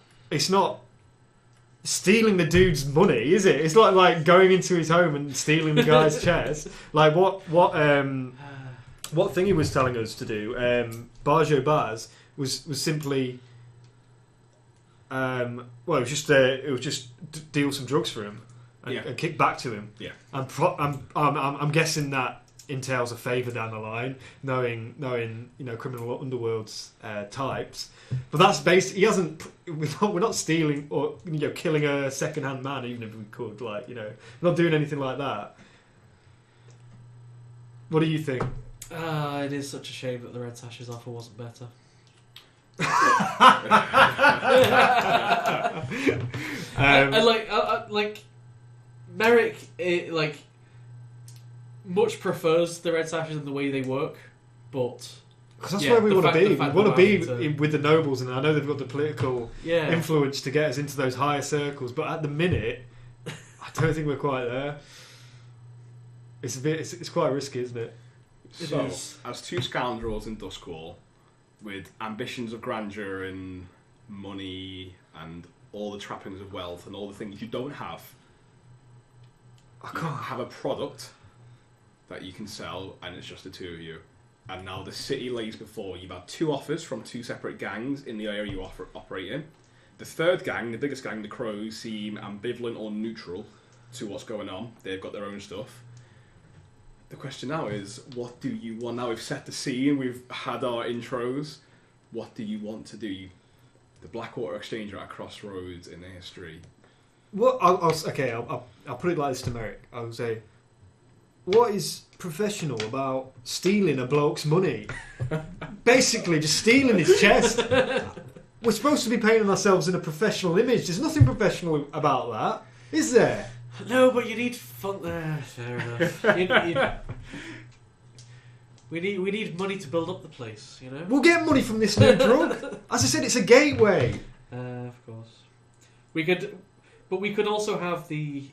stealing the dude's money, is it? It's not like going into his home and stealing the guy's chest. Like what thing he was telling us to do, Barjo Baz was simply, it was just deal some drugs for him and kick back to him. Yeah, I'm guessing that entails a favour down the line, knowing criminal underworld's types. But that's based. He hasn't. We're not stealing or killing a second-hand man, even if we could. We're not doing anything like that. What do you think? It is such a shame that the Red Sashes offer wasn't better. Like Merrick, much prefers the Red Sashes and the way they work, but because that's where we want to be. We want to be with the nobles, and I know they've got the political influence to get us into those higher circles. But at the minute, I don't think we're quite there. It's quite risky, isn't it? So, as two scoundrels in Doskvol, with ambitions of grandeur and money and all the trappings of wealth and all the things you don't have, you have a product that you can sell, and it's just the two of you. And now the city lays before you. You've had two offers from two separate gangs in the area you operate in. The third gang, the biggest gang, the Crows, seem ambivalent or neutral to what's going on. They've got their own stuff. The question now is, what do you want? Now we've set the scene, we've had our intros. What do you want to do? The Blackwater Exchange are at a crossroads in their history. Well, I'll put it like this to Merrick. I'll say, what is professional about stealing a bloke's money? Basically, just stealing his chest. We're supposed to be painting ourselves in a professional image. There's nothing professional about that, is there? No, but you need fun. Fair enough. We need money to build up the place. We'll get money from this new drug. As I said, it's a gateway. Of course, we could also have the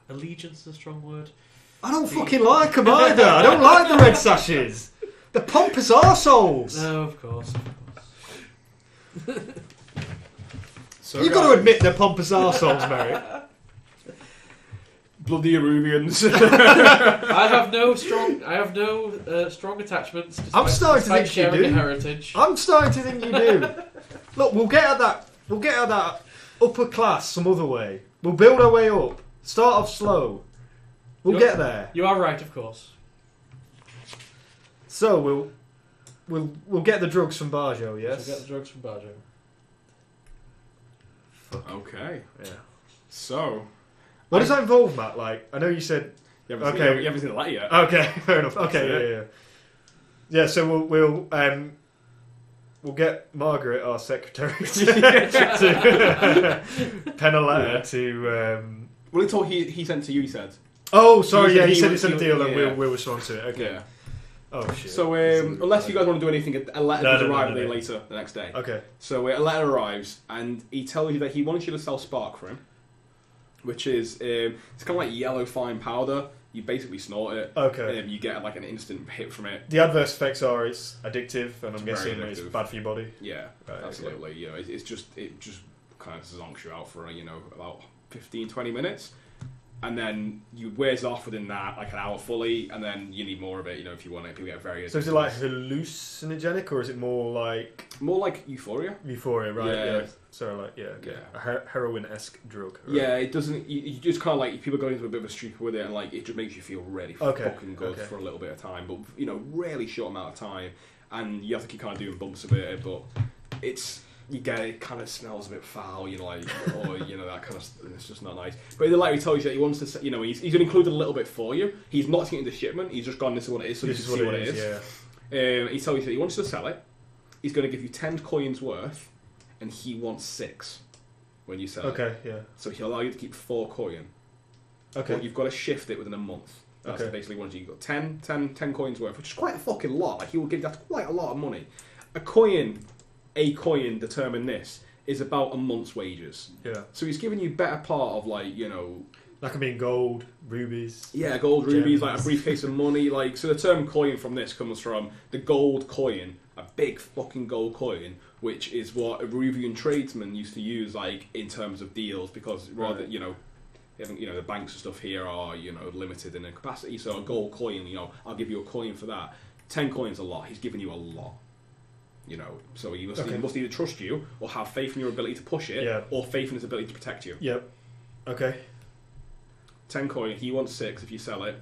allegiance. Is a strong word. I don't fucking like them either. I don't like the Red Sashes. They're pompous arseholes. No, of course. So you've got to admit they're pompous arseholes, Merrick. Bloody Eruvians. I have no strong attachments. I'm starting to think you do. Heritage. I'm starting to think you do. Look, we'll get at that upper class some other way. We'll build our way up. Start off slow. We'll get there. You are right, of course. So we'll get the drugs from Barjo, yes? We'll get the drugs from Barjo. Okay. Yeah. So, what does that involve, Matt? Like, I know you said. You haven't seen the letter yet. Okay, fair enough. Okay, yeah. So we'll get Margaret, our secretary, to pen a letter to. Well, it's all he sent to you. He said. Oh, sorry. He Yeah, he said said he it's a would- deal, yeah. and we'll respond to it. Okay. Yeah. Oh shit. So unless you guys want to do anything, a letter does arrive a day later the next day. Okay. So a letter arrives, and he tells you that he wants you to sell spark for him, which is it's kind of like yellow fine powder. You basically snort it. Okay. You get like an instant hit from it. The adverse effects are it's addictive, and I'm It's very guessing it's addictive. bad for your body. Yeah, Right, absolutely. okay. You know, it just kind of zonks you out for about 15, 20 minutes. And then you wears off within that, like an hour fully, and then you need more of it, if you want it. People get very So is it like hallucinogenic, or is it more like more like euphoria? euphoria, right? Yeah. So like, yeah, okay. Yeah. A heroin-esque drug. Right? Yeah, it doesn't. You just kind of like people go into a bit of a streak with it, and like it just makes you feel really fucking good for a little bit of time, but really short amount of time, and you have to keep kind of doing bumps of it, but it kind of smells a bit foul, or that kind of. It's just not nice. But the letter he tells you that he wants to, he's included a little bit for you. He's not taking the shipment. He's just gone. This is what it is. So this you is can see what what it is. Yeah. He tells you that he wants to sell it. He's going to give you 10 coins worth, and he wants 6 when you sell it. Okay. Yeah. So he'll allow you to keep 4 coin. Okay. But you've got to shift it within a month. That's Okay. basically what you've got 10 coins worth, which is quite a fucking lot. Like he will give you that's quite a lot of money. A coin determine this is about a month's wages. Yeah. So he's giving you better part of That can be gold, rubies. yeah, gold rubies, Gems. like a briefcase of money. So the term coin from this comes from the gold coin, a big fucking gold coin, which is what Eruvian tradesmen used to use in terms of deals, because rather the banks and stuff here are limited in their capacity. So a gold coin, I'll give you a coin for that. 10 coins a lot. He's giving you a lot. So he must either trust you or have faith in your ability to push it, or faith in his ability to protect you. Yep. Okay. 10 coin, he wants 6 if you sell it.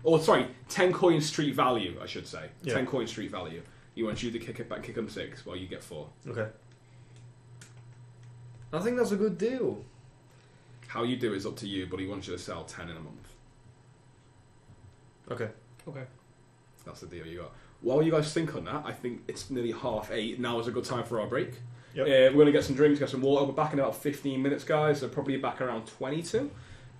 Or, sorry, 10 coin street value, I should say. Yeah. 10 coin street value. He wants you to kick him 6 while you get 4. Okay. I think that's a good deal. How you do is up to you, but he wants you to sell 10 in a month. Okay. That's the deal you got. While you guys think on that, I think it's nearly 8:30. Now is a good time for our break. Yep. We're going to get some drinks, get some water. We're back in about 15 minutes, guys. So probably back around 22.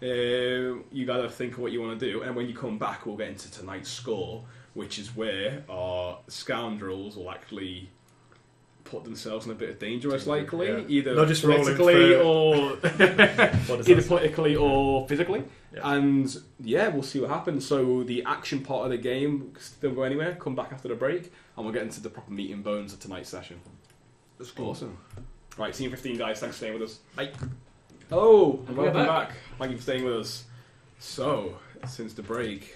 You got to think of what you want to do. And when you come back, we'll get into tonight's score, which is where our scoundrels will actually put themselves in a bit of danger, most likely. Yeah. Either Not just rolling politically for- or... either politically or physically. Yeah. And we'll see what happens. So the action part of the game, don't go anywhere, come back after the break, and we'll get into the proper meat and bones of tonight's session. That's awesome. Right, see you in 15, guys. Thanks for staying with us. Bye. Hello, and welcome back. Thank you for staying with us. So, since the break,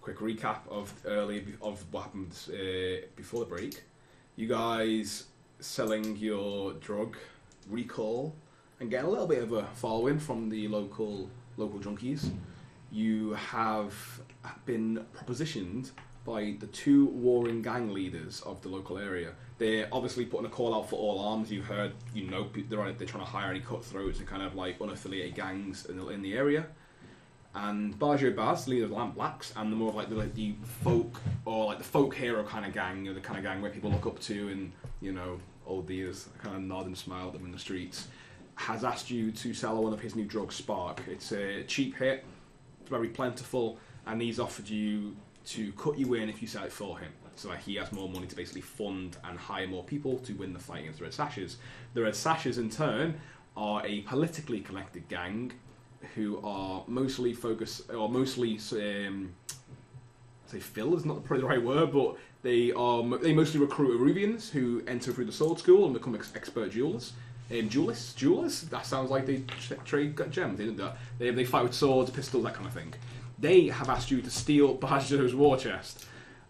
quick recap of what happened before the break. You guys selling your drug, Recall, and getting a little bit of a following from the local junkies. You have been propositioned by the 2 warring gang leaders of the local area. They're obviously putting a call out for all arms. You've heard, they're trying to hire any cutthroats and kind of unaffiliated gangs in the area. And Barjo Baz, leader of the Lamp Blacks, and the more of the folk or the folk hero kind of gang, the kind of gang where people look up to and old dears kind of nod and smile at them in the streets, has asked you to sell one of his new drugs, Spark. It's a cheap hit, it's very plentiful, and he's offered you to cut you in if you sell it for him, so that he has more money to basically fund and hire more people to win the fight against the Red Sashes. The Red Sashes, in turn, are a politically connected gang who are mostly say fill is not probably the right word, but they mostly recruit Eruvians who enter through the sword school and become expert duelists. Jewelers? That sounds like they trade gems. They did that. They fight with swords, pistols, that kind of thing. They have asked you to steal Bajo's war chest.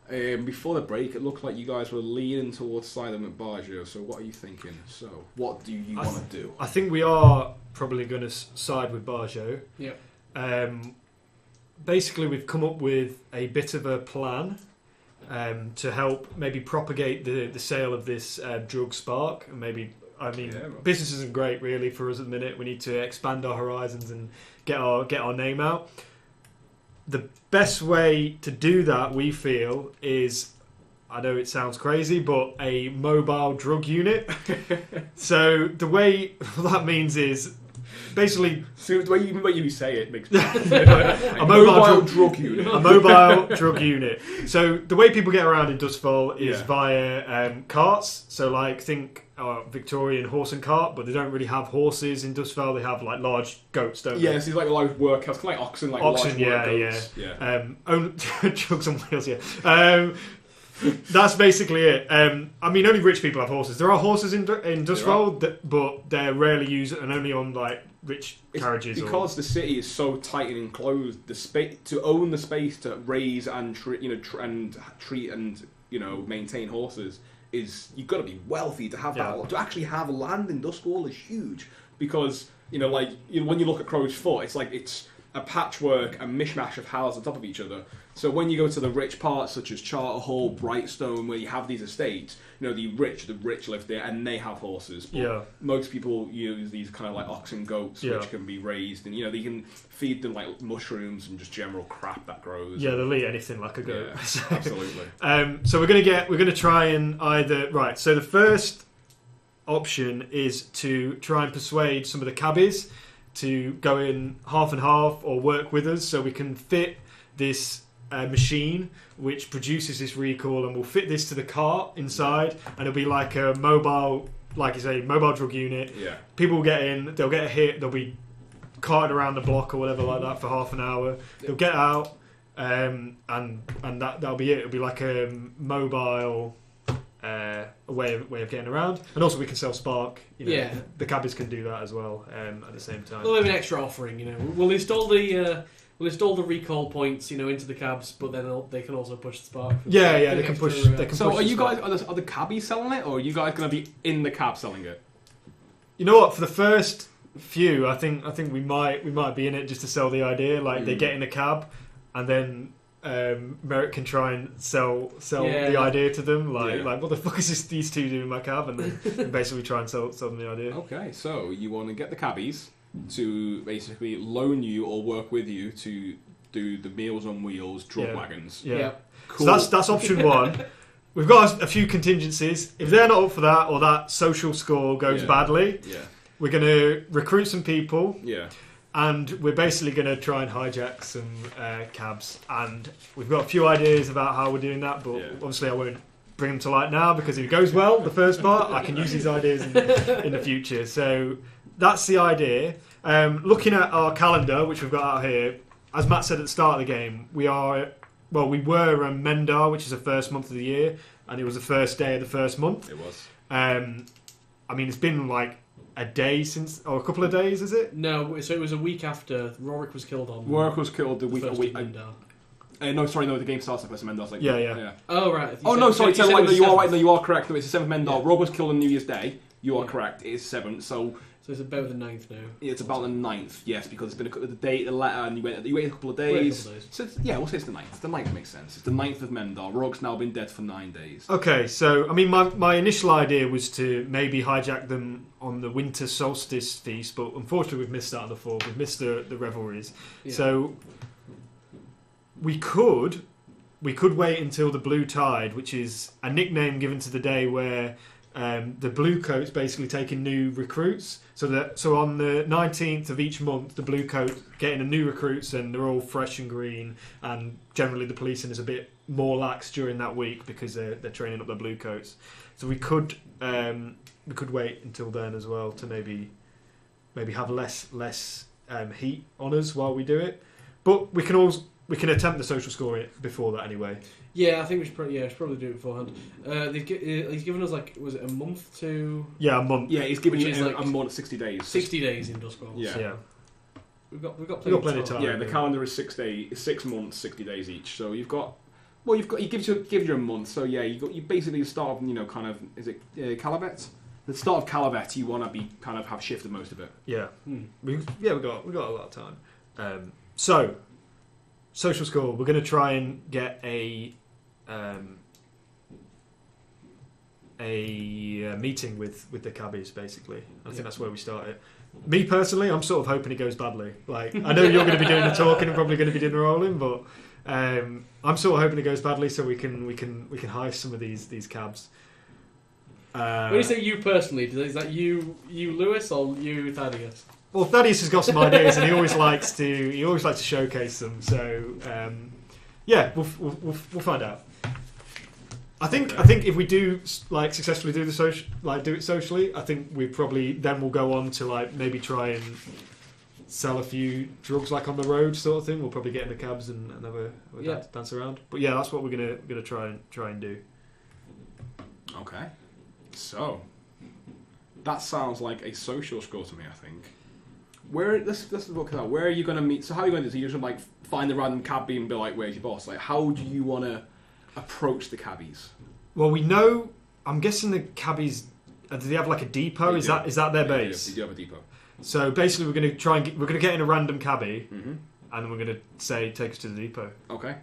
Before the break, it looked like you guys were leaning towards siding with Bajo. So what are you thinking? So what do you want to do? I think we are probably going to side with Bajo. Yeah. Basically, we've come up with a bit of a plan to help maybe propagate the sale of this drug Spark. And maybe, business isn't great really for us at the minute. We need to expand our horizons and get our name out. The best way to do that, we feel, is, I know it sounds crazy, but a mobile drug unit. So the way that means is basically So the way you say it makes a mobile drug unit. A mobile drug unit. So the way people get around in Doskvol is Yeah. via carts. So like think Victorian horse and cart, but they don't really have horses in Doskvol. They have like large goats, don't they? Yeah, so it's like a large workhouse, kind of like oxen, like Oxen, large work yeah. goats. Drugs on wheels, yeah. That's basically it. I mean, only rich people have horses. There are horses in Doskvol, but they're rarely used and only on like rich carriages. Because the city is so tight and enclosed, the space to own the space to raise and treat and maintain horses is you've got to be wealthy to have that. To actually have land in Doskvol is huge because when you look at Crow's Foot, it's like it's a patchwork, a mishmash of houses on top of each other. So when you go to the rich parts such as Charterhall, Brightstone, where you have these estates, the rich live there and they have horses. But most people use these kind of like oxen and goats which can be raised and they can feed them like mushrooms and just general crap that grows. Yeah, they'll eat anything like a goat. Yeah, absolutely. So we're gonna try and so the first option is to try and persuade some of the cabbies to go in half and half or work with us so we can fit this machine which produces this recall, and we'll fit this to the cart inside and it'll be like a mobile, like you say, mobile drug unit. Yeah. People will get in, they'll get a hit, they'll be carted around the block or whatever like that for half an hour. They'll get out and that'll be it. It'll be like a mobile way of getting around, and also we can sell Spark. The cabbies can do that as well at the same time. We'll have an extra offering. We'll install the recall points, into the cabs, but then they can also push the Spark. They can push. So are you guys are the cabbies selling it, or are you guys going to be in the cab selling it? You know what? For the first few, I think we might be in it just to sell the idea. Like they get in a cab, and then Merrick can try and sell the idea to them, like what the fuck is these two doing in my cab, and then basically try and sell them the idea. Okay, so you want to get the cabbies to basically loan you or work with you to do the Meals on Wheels drug wagons. Yeah. Cool. So that's option one. We've got a few contingencies. If they're not up for that, or that social score goes badly, we're going to recruit some people. Yeah. And we're basically going to try and hijack some cabs. And we've got a few ideas about how we're doing that, but obviously I won't bring them to light now, because if it goes well, the first part, I can use these ideas in the future. So that's the idea. Looking at our calendar, which we've got out here, as Matt said at the start of the game, we were Mendar, which is the first month of the year, and it was the first day of the first month. It was. I mean, it's been like a day since, or a couple of days, is it? No, so it was a week after Rorik was killed on. Rorik was killed the week. Mendar. The game starts like Mendar's like. Yeah. Oh right. You are right. No, you are correct. No, it's the 7th Mendar. Rorik was killed on New Year's Day. You are correct. It is 7th. So it's about the 9th now. It's about the 9th. Yes, because it's been the date, the letter, and you wait a couple of days. So we'll say it's the 9th. The 9th makes sense. It's the 9th of Mendar. Rorik's now been dead for 9 days. Okay, so I mean, my initial idea was to maybe hijack them on the winter solstice feast, but unfortunately we've missed that on the 4th. We've missed the revelries. Yeah. So we could wait until the Blue Tide, which is a nickname given to the day where the Blue Coats basically taking new recruits. So on the 19th of each month, the Blue Coat getting a new recruits, and they're all fresh and green. And generally, the policing is a bit more lax during that week because they're training up the Blue Coats. So we could wait until then as well to maybe have less heat on us while we do it. But we can attempt the social score before that anyway. Yeah, I think we should probably do it beforehand. He's given us was it a month to? Yeah, a month. Yeah, he's given you a month, 60 days. 60 days in Doskvol. Yeah. We've got plenty of time. Yeah, the calendar is 6 months, 60 days each. So he gives you a month. So yeah, you basically start of is it Calavet? The start of Calavet, you want to be have shifted most of it. Yeah. We got a lot of time. So social score, we're going to try and get a meeting with the cabbies, basically. I think that's where we started. Me personally, I'm sort of hoping it goes badly. Like, I know you're going to be doing the talking and probably going to be doing the rolling, but I'm sort of hoping it goes badly so we can heist some of these cabs. When you say you personally, is that you Lewis, or you Thadeus? Well, Thaddeus has got some ideas, and he always likes to showcase them. So, yeah, we'll find out. I think if we do like successfully do do it socially, I think we probably then we'll go on to like maybe try and sell a few drugs like on the road sort of thing. We'll probably get in the cabs and have a dance around. But yeah, that's what we're gonna try and do. Okay, so that sounds like a social score to me. I think. Let's look at that. Where are you going to meet? So how are you going to do? So you just like find the random cabbie and be like, "Where's your boss?" Like, how do you want to approach the cabbies? Well, we know. I'm guessing the cabbies. Do they have like a depot? Is that their base? They do have a depot. So basically, we're going to get in a random cabbie, and then we're going to say, "Take us to the depot." Okay.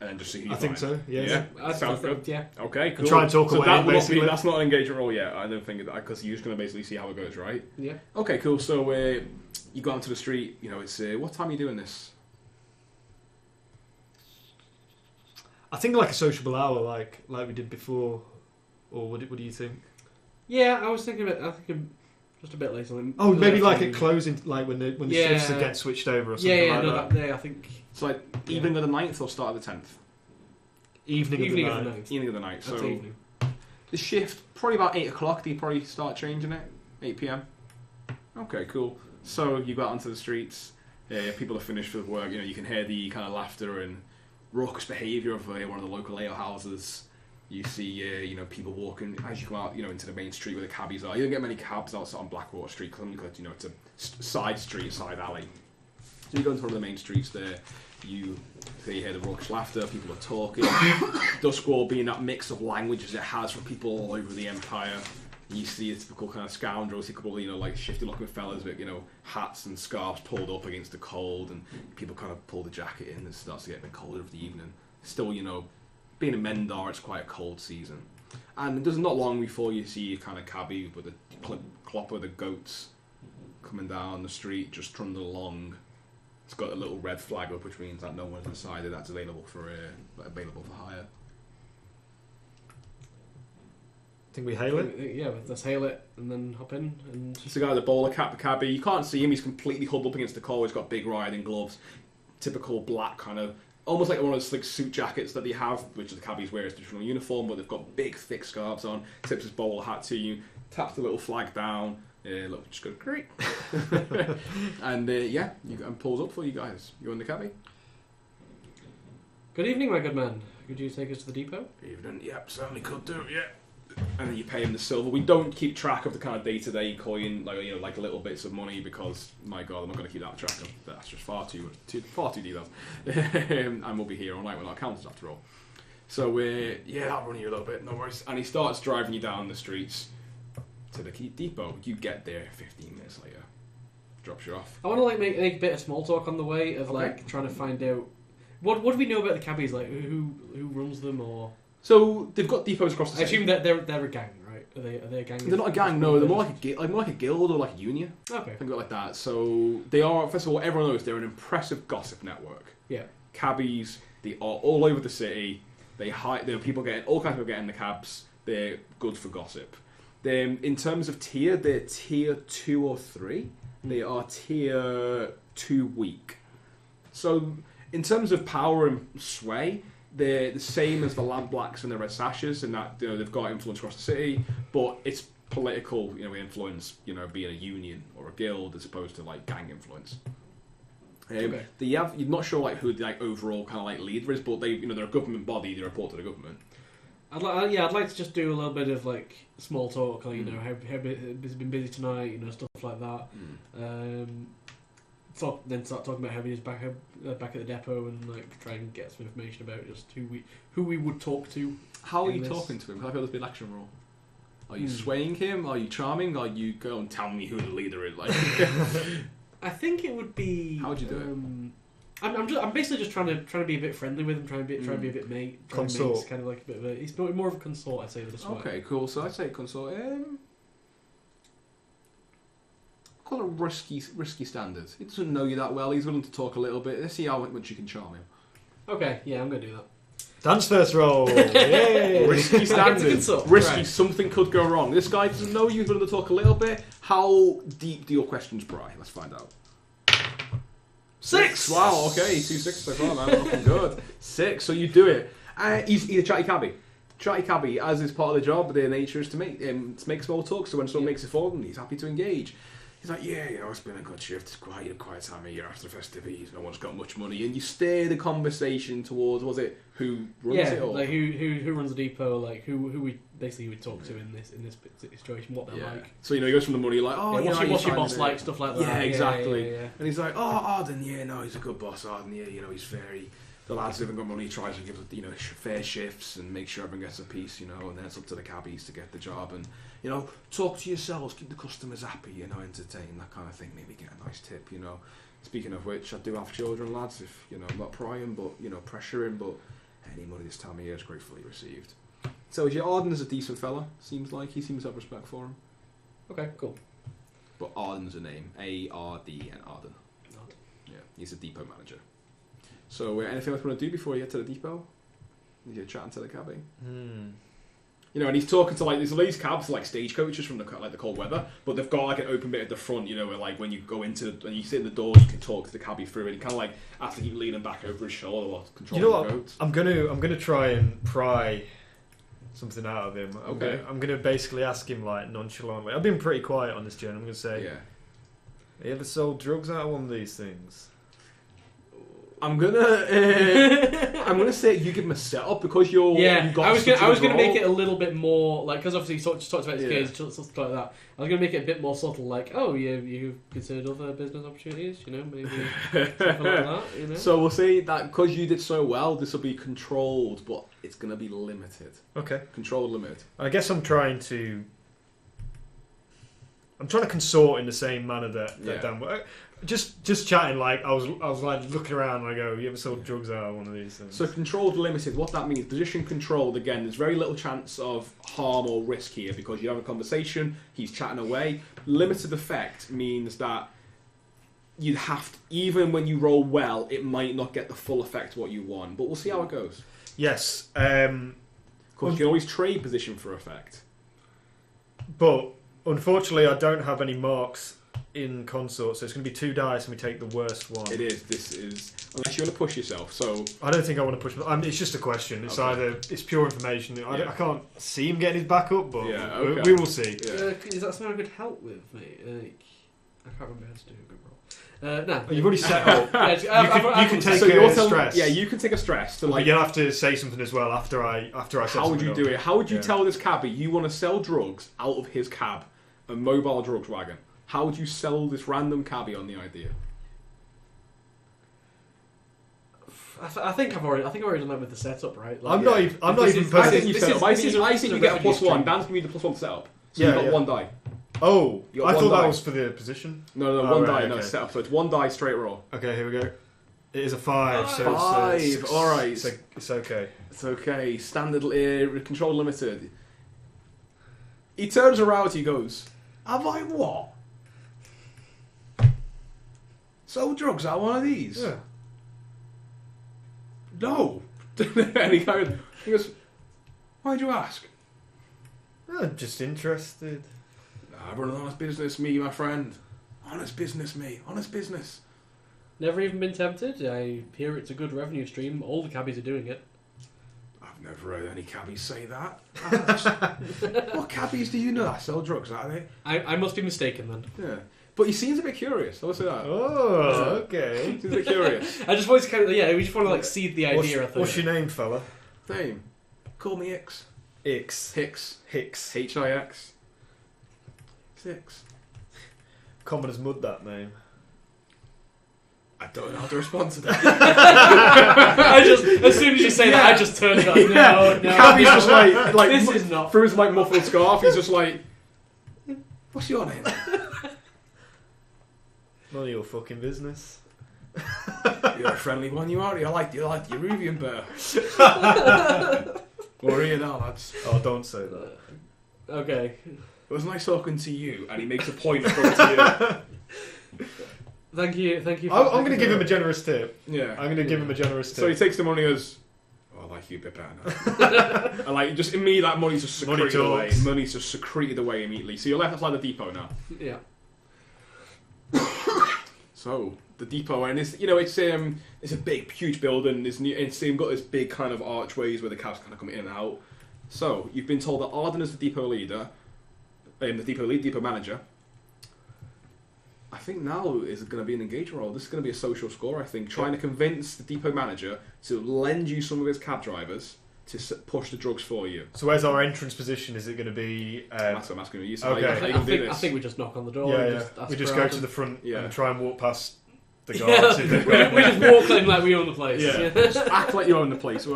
And then just see who you I think so. Yeah. Sounds good. Yeah. Okay. Cool. And try and talk so away. That Basically, that's not an engagement role yet. I don't think because you're just going to basically see how it goes, right? Yeah. Okay. Cool. So you go out to the street. You know, it's what time are you doing this? I think like a sociable hour, like we did before, or what do you think? Yeah, I was thinking just a bit later. Oh, maybe like at closing, like when the shifts are getting switched over or something like that. I think. It's like evening of the 9th or start of the 10th? Evening of the night. Evening of the night. So evening. The shift, probably about 8 o'clock, they probably start changing it. 8 p.m. Okay, cool. So you go out onto the streets, people are finished for work, you know, you can hear the kind of laughter and raucous behaviour of one of the local ale houses. You see, people walking as you go out, into the main street where the cabbies are. You don't get many cabs outside on Blackwater Street because, it's a side street, side alley. So you go into one of the main streets there, you hear the raucous laughter, people are talking. Doskvol being that mix of languages it has from people all over the Empire. You see a typical kind of scoundrels, a couple of, like shifty looking fellas with, hats and scarves pulled up against the cold, and people kind of pull the jacket in and it starts to get a bit colder of the evening. Still, being in Mendar, it's quite a cold season. And there's not long before you see a kind of cabbie with a clop of the goats coming down the street, just trundling along. It's got a little red flag up, which means that no one's decided that's available for hire. Think we hail it? Yeah, let's hail it and then hop in. And it's the guy with the bowler cap, the cabbie. You can't see him. He's completely huddled up against the collar. He's got big riding gloves, typical black kind of, almost like one of those slick suit jackets that they have, which the cabbies wear as traditional uniform, but they've got big, thick scarves on. Tips his bowler hat to you, taps the little flag down. Look, just go great, and and pulls up for you guys. You on the cabbie? Good evening, my good man. Could you take us to the depot? Evening. Yep, certainly could do. Yeah. And then you pay him the silver. We don't keep track of the kind of day-to-day coin, like little bits of money, because my God, I'm not going to keep that track of. That's just far too detailed. And we'll be here all night. We're not accountants after all. So I'll run you a little bit. No worries. And he starts driving you down the streets to the depot. You get there 15 minutes later. Drops you off. I want to make a bit of small talk on the way of trying to find out what do we know about the cabbies, like who runs them, or. So they've got depots across the city. I assume that they're a gang, right? Are they a gang? They're not a gang. No, they're more like a guild or like a union. Okay. Think of it like that. So they are. First of all, everyone knows they're an impressive gossip network. Yeah. Cabbies. They are all over the city. There are people getting all kinds of people getting the cabs. They're good for gossip. In terms of tier, they're tier 2 or 3. They are tier 2 weak. So in terms of power and sway, they're the same as the Lampblacks and the Red Sashes in that they've got influence across the city, but it's political influence, being a union or a guild as opposed to like gang influence. Okay. You're not sure who the overall kind of leader is, but they're a government body. They report to the government. I'd like to just do a little bit of small talk, how has been busy tonight, stuff like that. Then start talking about how he is back at the depot and try and get some information about just who we would talk to. How are you talking to him? Because I feel there's been an action role. Are you swaying him? Are you charming? Are you go and tell me who the leader is? I think it would be. How would you do it? I'm basically just trying to be a bit friendly with him, trying to be a bit mate. Consort. It's kind of like a bit of a. He's more of a consort, I'd say, than a sway. Okay, cool. So I'd say consort. Call it risky standards. He doesn't know you that well. He's willing to talk a little bit. Let's see how much you can charm him. Okay, yeah, I'm gonna do that. Dance first roll. Yay. Risky standard. Consult. Risky. Right. Something could go wrong. This guy doesn't know you. He's going to talk a little bit. How deep do your questions pry? Let's find out. 6. Wow. Okay. 2 6 so far, man. Looking good. 6. So you do it. He's a chatty cabbie. Chatty cabbie, as is part of the job, their nature is to make small talk. So when someone makes it for them, he's happy to engage. He's like, yeah, it's been a good shift. It's quite a quiet time of year after the festivities. No one's got much money, and you steer the conversation towards, was it who runs it? Or? Like who runs the depot? Like who we basically would talk to in this situation. What they're like. So he goes from the money, like, oh, what's your boss like? Stuff like that. Yeah, exactly. Yeah. And he's like, oh, Arden, he's a good boss. Arden, he's very. The lads haven't got money. He tries to give fair shifts and make sure everyone gets a piece. And then it's up to the cabbies to get the job and talk to yourselves, keep the customers happy. Entertain, that kind of thing. Maybe get a nice tip. Speaking of which, I do have children, lads. If I'm not prying, but pressuring, but any money this time of year is gratefully received. So your Arden's a decent fella. Seems like he seems to have respect for him. Okay, cool. But Arden's a name. A-R-D-N, Arden. Yeah, he's a depot manager. So anything else you want to do before you get to the depot? You're chatting to the cabbie. Hmm. And he's talking to these cabs are like stagecoaches from the cold weather, but they've got like an open bit at the front. Where like when you go when you sit in the doors, you can talk to the cabbie through it. You kind of like have to keep leaning back over his shoulder while controlling the goats. I'm gonna try and pry something out of him. I'm gonna basically ask him like nonchalantly. I've been pretty quiet on this journey. I'm gonna say, yeah. You ever sold drugs out of one of these things? I'm gonna say you give him a setup because you're. Yeah, I was gonna make it a little bit more like because obviously you talked about his case, stuff like that. I was gonna make it a bit more subtle, like, oh, you've considered other business opportunities, maybe something like that. So we'll say that because you did so well, this will be controlled, but it's gonna be limited. Okay, controlled, limited. I guess I'm trying to consort in the same manner that Dan. Just chatting, like I was like looking around and I go, you ever sold drugs out of one of these things? So controlled, limited, what that means, position controlled, again, there's very little chance of harm or risk here because you have a conversation, he's chatting away. Limited effect means that you'd have to, even when you roll well, it might not get the full effect what you want, but we'll see how it goes. Yes. Because you can always trade position for effect. But unfortunately I don't have any marks in consort, so it's going to be 2 dice and we take the worst one. It is. This is unless you want to push yourself. So I don't think I want to push. It's just a question. It's either it's pure information. I can't see him getting his back up, but we will see. Yeah. Is that something I could help with, mate? I can't remember how to do a good roll. No, you've already set up. You can take a stress. Yeah, you can take a stress. To but you'll have to say something as well after I set. How would you do it? How would you tell this cabbie you want to sell drugs out of his cab, a mobile drugs wagon? How would you sell this random cabbie on the idea? I think I've already done that with the setup, right? Like, I'm not even. I think you set up. I think you get a +1. Dan's giving you the +1 setup. So you've got 1 die. Oh, I thought that was for the position. No, 1 die. No, setup. So it's 1 die straight roll. Okay, here we go. It is a 5. So 5. All right. It's okay. It's okay. Standard control limited. He turns around. He goes, "Have I what? Sold drugs out of one of these?" Yeah. No. And he goes, "Why'd you ask?" I'm just interested. I run an honest business, me, my friend. Honest business, me. Honest business. Never even been tempted. I hear it's a good revenue stream. All the cabbies are doing it. I've never heard any cabbies say that. What cabbies do you know that sell drugs out of it? I must be mistaken then. Yeah. But he seems a bit curious. I'll say that. Oh, okay. Seems a bit curious. I just wanted to we just want to seed the idea. What's your name, fella? Name? Call me Ix. Hicks. Hix. 6. Common as mud, that name. I don't know how to respond to that. As soon as you say that, I just turned up. No. Cabbie's just like this is not. Through his muffled scarf, he's just like, "What's your name?" None of your fucking business. You're a friendly one, you are. You like the Ruvian bear. Or are you now, lads? Oh, don't say that. Okay. It was nice talking to you, and he makes a point of going to you. Thank you. I'm going to give him a generous tip. Yeah. I'm going to give him a generous tip. So he takes the money as, I like you a bit better now. And like, just immediately that money's just secreted away. Money's just secreted away immediately. So you're left outside the depot now. Yeah. So the depot, and it's a big, huge building. It's got this big kind of archways where the cabs kind of come in and out. So you've been told that Arden is the depot leader, depot manager. I think now is going to be an engagement role. This is going to be a social score, I think. Trying to convince the depot manager to lend you some of his cab drivers to push the drugs for you. So where's our entrance position? Is it going to be... That's what I'm asking you. Okay. I think we just knock on the door. We just go to the front and try and walk past the guards. We just walk in like we own the place. Yeah. Just act like you own the place.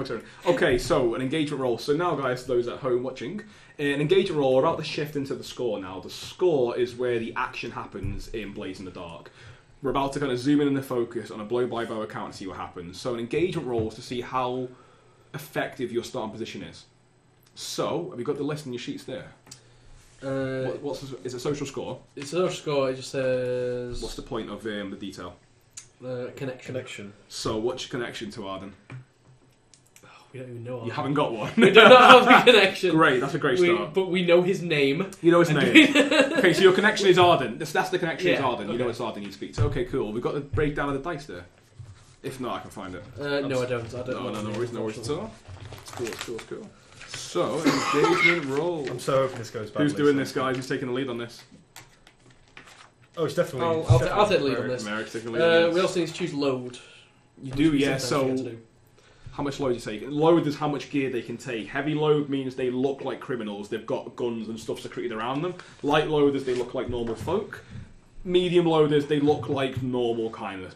Okay, so an engagement role. So now, guys, those at home watching, an engagement role, we're about to shift into the score now. The score is where the action happens in Blaze in the Dark. We're about to kind of zoom in the focus on a blow-by-blow account and see what happens. So an engagement role is to see how effective your starting position is. So, have you got the list in your sheets there? Is it social score? It's a social score. It just says... What's the point of the detail? Connection. So, what's your connection to Arden? We don't even know Arden. You haven't got one. We do not have a connection. Great, that's a great start. But we know his name. You know his name. Okay, so your connection is Arden. That's the connection is Arden. Okay. You know it's Arden you speak to. Okay, cool. We've got the breakdown of the dice there. If not, I can find it. No, I don't. No worries at all. It's cool. So, engagement roll. I'm so hoping this goes badly. Who's doing this, guys? Who's taking the lead on this? Oh, it's definitely... I'll take the lead on this. Merrick's taking the lead on this. We also need to choose load. You do, yeah, so... How much load do you take? Load is how much gear they can take. Heavy load means they look like criminals. They've got guns and stuff secreted around them. Light loaders, they look like normal folk. Medium loaders, they look like normal kind of,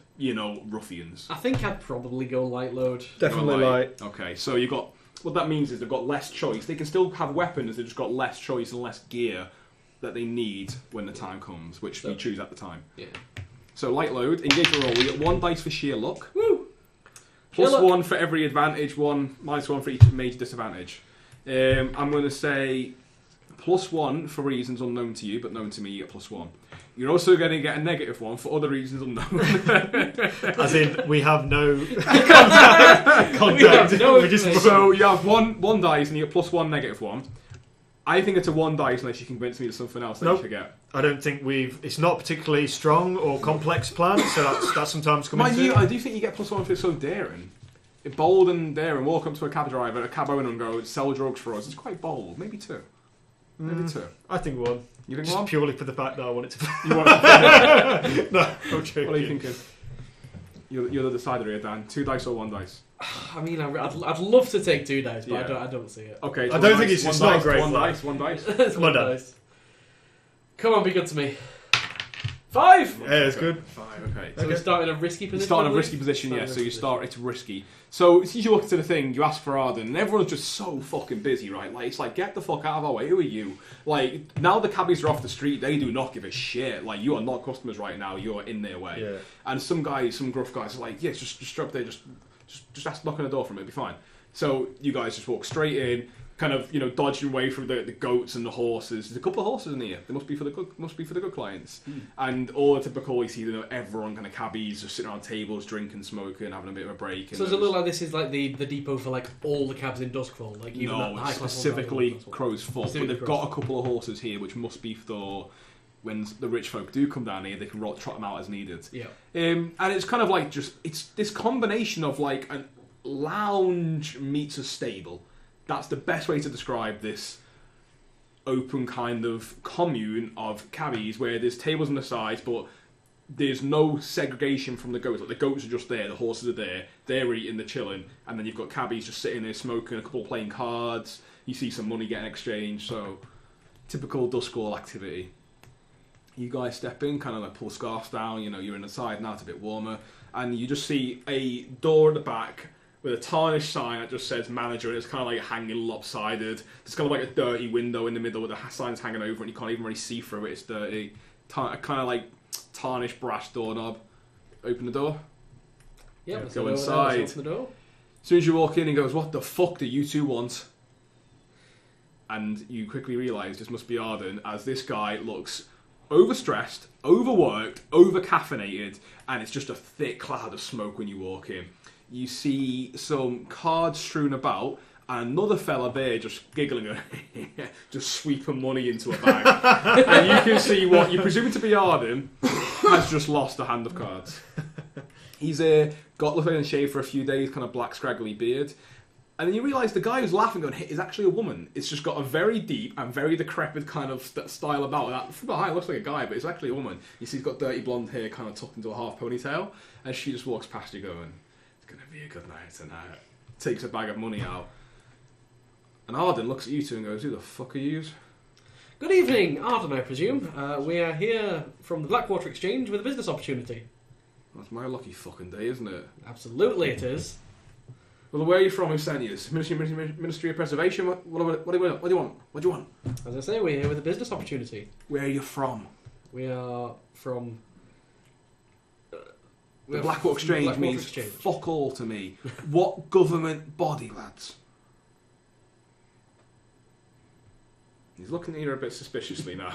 ruffians. I think I'd probably go light load. Definitely light. Okay, so you got... What that means is they've got less choice. They can still have weapons, they've just got less choice and less gear that they need when the time comes, which we choose at the time. Yeah. So light load, engagement roll. We get 1 dice for sheer luck. Woo! Plus 1 for every advantage, minus 1 for each major disadvantage. I'm going to say plus 1 for reasons unknown to you, but known to me, you get plus 1. You're also going to get a negative 1 for other reasons unknown. As in, we have no contact. So you have one dice and you get plus 1, negative 1. I think it's a 1 dice unless you convince me of something else that you forget. I don't think it's not particularly strong or complex plan, so that's sometimes coming into I do think you get plus 1 for so daring. Bold and daring. Walk up to a cab driver, a cab owner, and go, sell drugs for us. It's quite bold. Maybe 2. Maybe 2. I think 1. You think just 1? Purely for the fact that I want it to. You want it to No, I'm joking. What are you thinking? You're the decider here, Dan. 2 dice or 1 dice? I mean, I'd love to take 2 dice, but I don't see it. Okay, I don't think it's not a great one dice. It's Come on, Dan. dice. Come on, be good to me. 5! Yeah, it's good. 5, okay. So we start in a risky position. You start in a risky position, yeah. So you start, it's risky. So as you walk to the thing, you ask for Arden, and everyone's just so fucking busy, right? Like, it's like, get the fuck out of our way. Who are you? Like, now the cabbies are off the street, they do not give a shit. Like, you are not customers right now. You are in their way. Yeah. And some gruff guys are like, yeah, just straight up there, just ask, knock on the door for me, it'll be fine. So you guys just walk straight in, kind of, dodging away from the goats and the horses. There's a couple of horses in here. They must be for the good clients. And all the typical, you see, everyone kind of cabbies just sitting around tables, drinking, smoking, having a bit of a break. So does it look like this is like the depot for like all the cabs in Doskvol? Like even no, specifically Crow's Foot, but they've got a couple of horses here, which must be for when the rich folk do come down here, they can trot them out as needed. Yeah. And it's kind of like it's this combination of like a lounge meets a stable. That's the best way to describe this open kind of commune of cabbies where there's tables on the sides, but there's no segregation from the goats. Like the goats are just there, the horses are there, they're eating, they're chilling, and then you've got cabbies just sitting there smoking, a couple playing cards, you see some money getting exchanged, so typical Doskvol activity. You guys step in, kind of like pull scarves down, you're inside, now it's a bit warmer, and you just see a door at the back with a tarnished sign that just says manager, and it's kind of like hanging lopsided. There's kind of like a dirty window in the middle with the sign's hanging over it, and you can't even really see through it, it's dirty. Kind of like tarnished brass doorknob. Open the door. Yeah, go inside. Open the door. As soon as you walk in, he goes, "What the fuck do you two want?" And you quickly realise this must be Arden, as this guy looks overstressed, overworked, over-caffeinated, and it's just a thick cloud of smoke when you walk in. you see some cards strewn about, and another fella there just giggling, just sweeping money into a bag. And you can see what you're presuming to be Arden has just lost a hand of cards. He's got looking and shaved for a few days, kind of black scraggly beard. And then you realise the guy who's laughing going is actually a woman. It's just got a very deep and very decrepit kind of style about it. From behind it looks like a guy, but it's actually a woman. You see he's got dirty blonde hair kind of tucked into a half ponytail. And she just walks past you going, it's going to be a good night tonight. Takes a bag of money out. And Arden looks at you two and goes, who the fuck are yous? Good evening, Arden, I presume. We are here from the Blackwater Exchange with a business opportunity. That's my lucky fucking day, isn't it? Absolutely it is. Well, where are you from? Who sent you? Ministry of Preservation? What do you want? What do you want? As I say, we're here with a business opportunity. Where are you from? We are from... The Blackwater Exchange means fuck all to me. What government body, lads? He's looking at you a bit suspiciously now.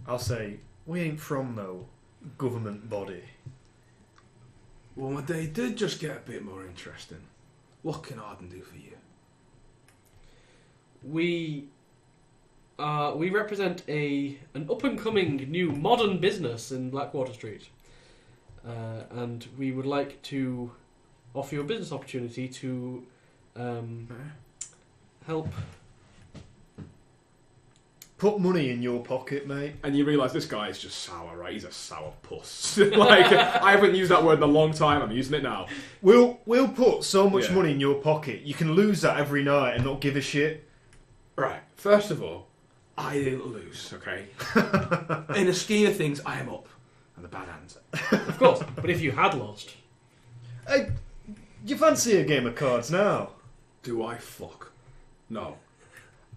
I'll say, we ain't from no government body. Well, my day did just get a bit more interesting. What can Arden do for you? We represent an up-and-coming new modern business in Blackwater Street. And we would like to offer you a business opportunity to help... Put money in your pocket, mate. And you realise this guy is just sour, right? He's a sour puss. Like, I haven't used that word in a long time. I'm using it now. We'll put so much money in your pocket. You can lose that every night and not give a shit. Right. First of all, I didn't lose, okay? In the scheme of things, I am up. And the bad answer. Of course, but if you had lost... Hey, you fancy a game of cards now? Do I fuck? No.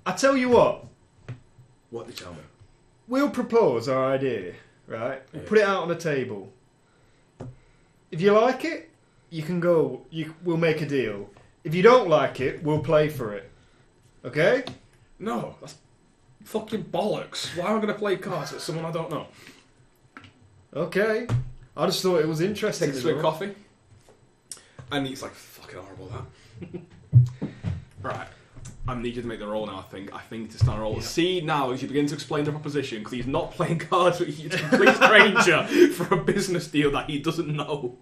I tell you what. What did you tell me? We'll propose our idea, right? We'll put it out on the table. If you like it, you can go. We'll make a deal. If you don't like it, we'll play for it. Okay? No, that's fucking bollocks. Why am I going to play cards with someone I don't know? Okay. I just thought it was interesting. Takes a swig of coffee. And he's like, fucking horrible that. Right. I need you to make the roll now, I think. I think to start a roll. Yeah. See now as you begin to explain the proposition, because he's not playing cards with you, a complete stranger for a business deal that he doesn't know.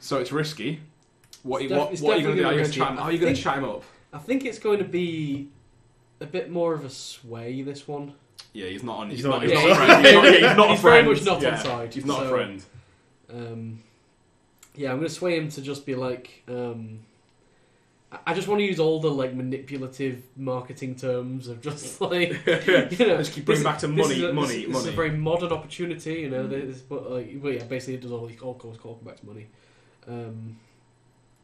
So it's risky. What are you going to do? How are you going to chat him up? I think it's going to be a bit more of a sway, this one. Yeah, he's not on. He's not a friend. He's not a friend. Very much not on side. He's not a friend. Yeah, I'm going to sway him to just be like. I just want to use all the like manipulative marketing terms of just like just keep bringing back to money. This is a very modern opportunity, but yeah, basically it does all call back to money.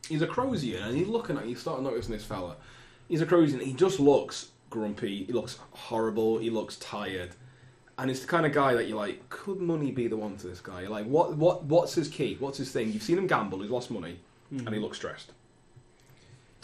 He's a Crozier, and he's looking at you. Start noticing this fella. He's a Crozier, and he just looks grumpy. He looks horrible. He looks tired, and it's the kind of guy that you're like, could money be the one to this guy? You're like, what's his key? What's his thing? You've seen him gamble. He's lost money, and he looks stressed.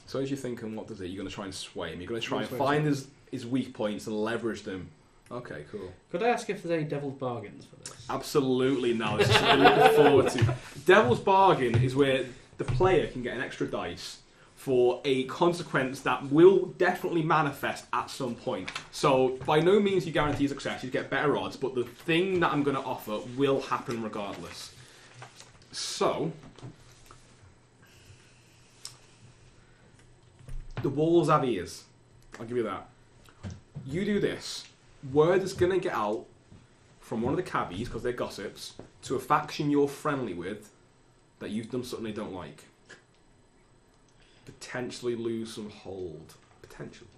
So as you're thinking, what does it? You're going to try and sway him. You're going to try and find his weak points and leverage them. Okay, cool. Could I ask if there's any devil's bargains for this? Absolutely, now. This is what I'm looking forward to. Devil's bargain is where the player can get an extra dice for a consequence that will definitely manifest at some point. So by no means you guarantee success. You get better odds, but the thing that I'm going to offer will happen regardless. So... the walls have ears. I'll give you that. You do this. Word is going to get out from one of the cabbies, because they're gossips, to a faction you're friendly with that you've done something they don't like. Potentially lose some hold. Potentially.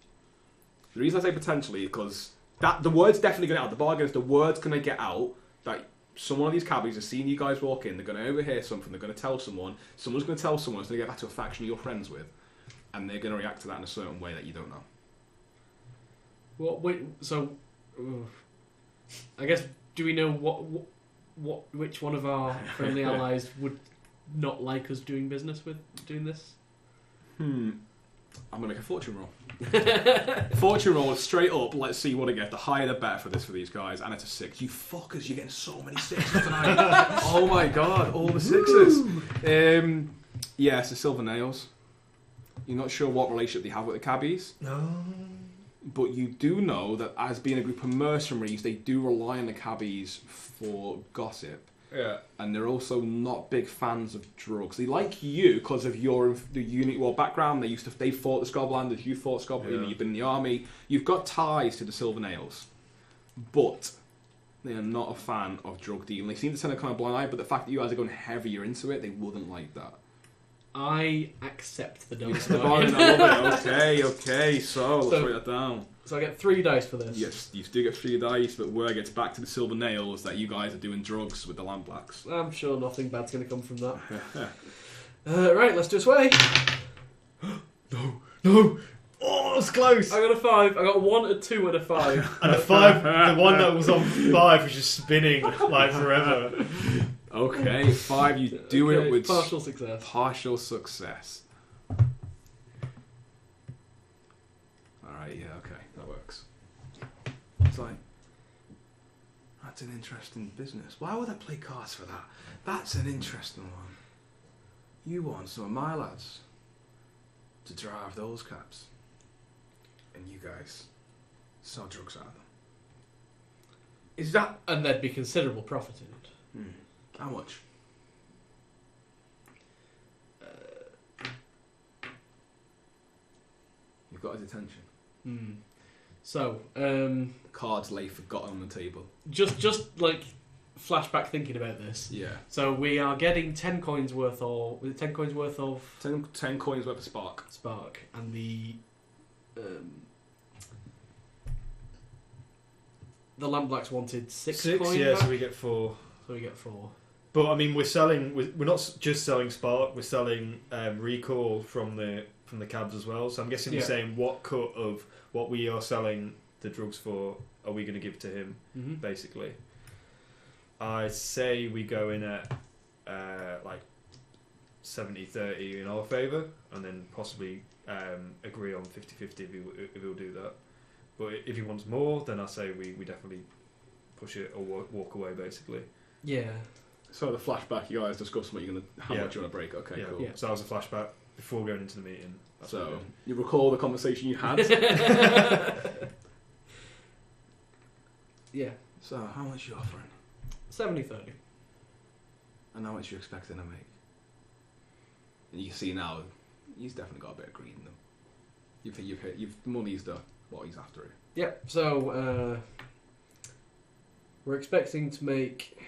The reason I say potentially is because the word's definitely going to get out. The bargain is the word's going to get out that someone of these cabbies has seen you guys walk in, they're going to overhear something, they're going to tell someone, someone's going to tell someone, it's going to get back to a faction you're friends with. And they're going to react to that in a certain way that you don't know. Well, I guess, do we know which one of our friendly allies would not like us doing business with doing this? I'm going to make a fortune roll. Fortune roll straight up. Let's see what I get. The higher the better for these guys. And it's a 6. You fuckers, you're getting so many 6s tonight. Oh my god, all the 6s. Yeah, it's the silver nails. You're not sure what relationship they have with the cabbies. No. But you do know that as being a group of mercenaries, they do rely on the cabbies for gossip. Yeah. And they're also not big fans of drugs. They like you because of the unit war background. They fought the Scotlanders, you fought Scotland, you've been in the army. You've got ties to the Silver Nails. But they are not a fan of drug dealing. They seem to turn a kind of blind eye, but the fact that you guys are going heavier into it, they wouldn't like that. I accept the dice. I love it. Okay, so let's write that down. So I get 3 dice for this. Yes, you do get 3 dice, but word gets back to the Silver Nails that you guys are doing drugs with the Lampblacks. I'm sure nothing bad's going to come from that. Right, let's do a sway. No! Oh, it's close! I got a 5. I got a 1, a 2, and a 5. And a 5, the one that was on 5 was just spinning like forever. Okay, 5, you do it with partial success. Partial success. Alright, yeah, okay, that works. It's like, that's an interesting business. Why would I play cards for that? That's an interesting one. You want some of my lads to drive those cabs, and you guys sell drugs out of them. Is that... And there'd be considerable profit in it. How much? You've got his attention. So, The cards lay forgotten on the table. just like flashback thinking about this. Yeah. So we are getting 10 coins worth of... Was it 10 coins worth of... 10 coins worth of spark. Spark. And the Lampblacks wanted 6 coins. Yeah, back. so we get 4. So we get 4. But I mean, we're not just selling spark. We're selling recall from the cabs as well. So I'm guessing you're saying what cut of what we are selling the drugs for are we going to give to him, basically. I say we go in at like 70-30 in our favour, and then possibly agree on 50-50 if he'll do that. But if he wants more, then I say we definitely push it or walk away, basically. Yeah. So the flashback, you guys discuss how much you want to break. Okay, cool. Yeah. So that was a flashback before going into the meeting. That's so you recall the conversation you had? Yeah. So how much are you offering? 70-30. And how much you expecting to make? And you can see now, he's definitely got a bit of greed in them. You've money's the what he's after. Yep. So we're expecting to make.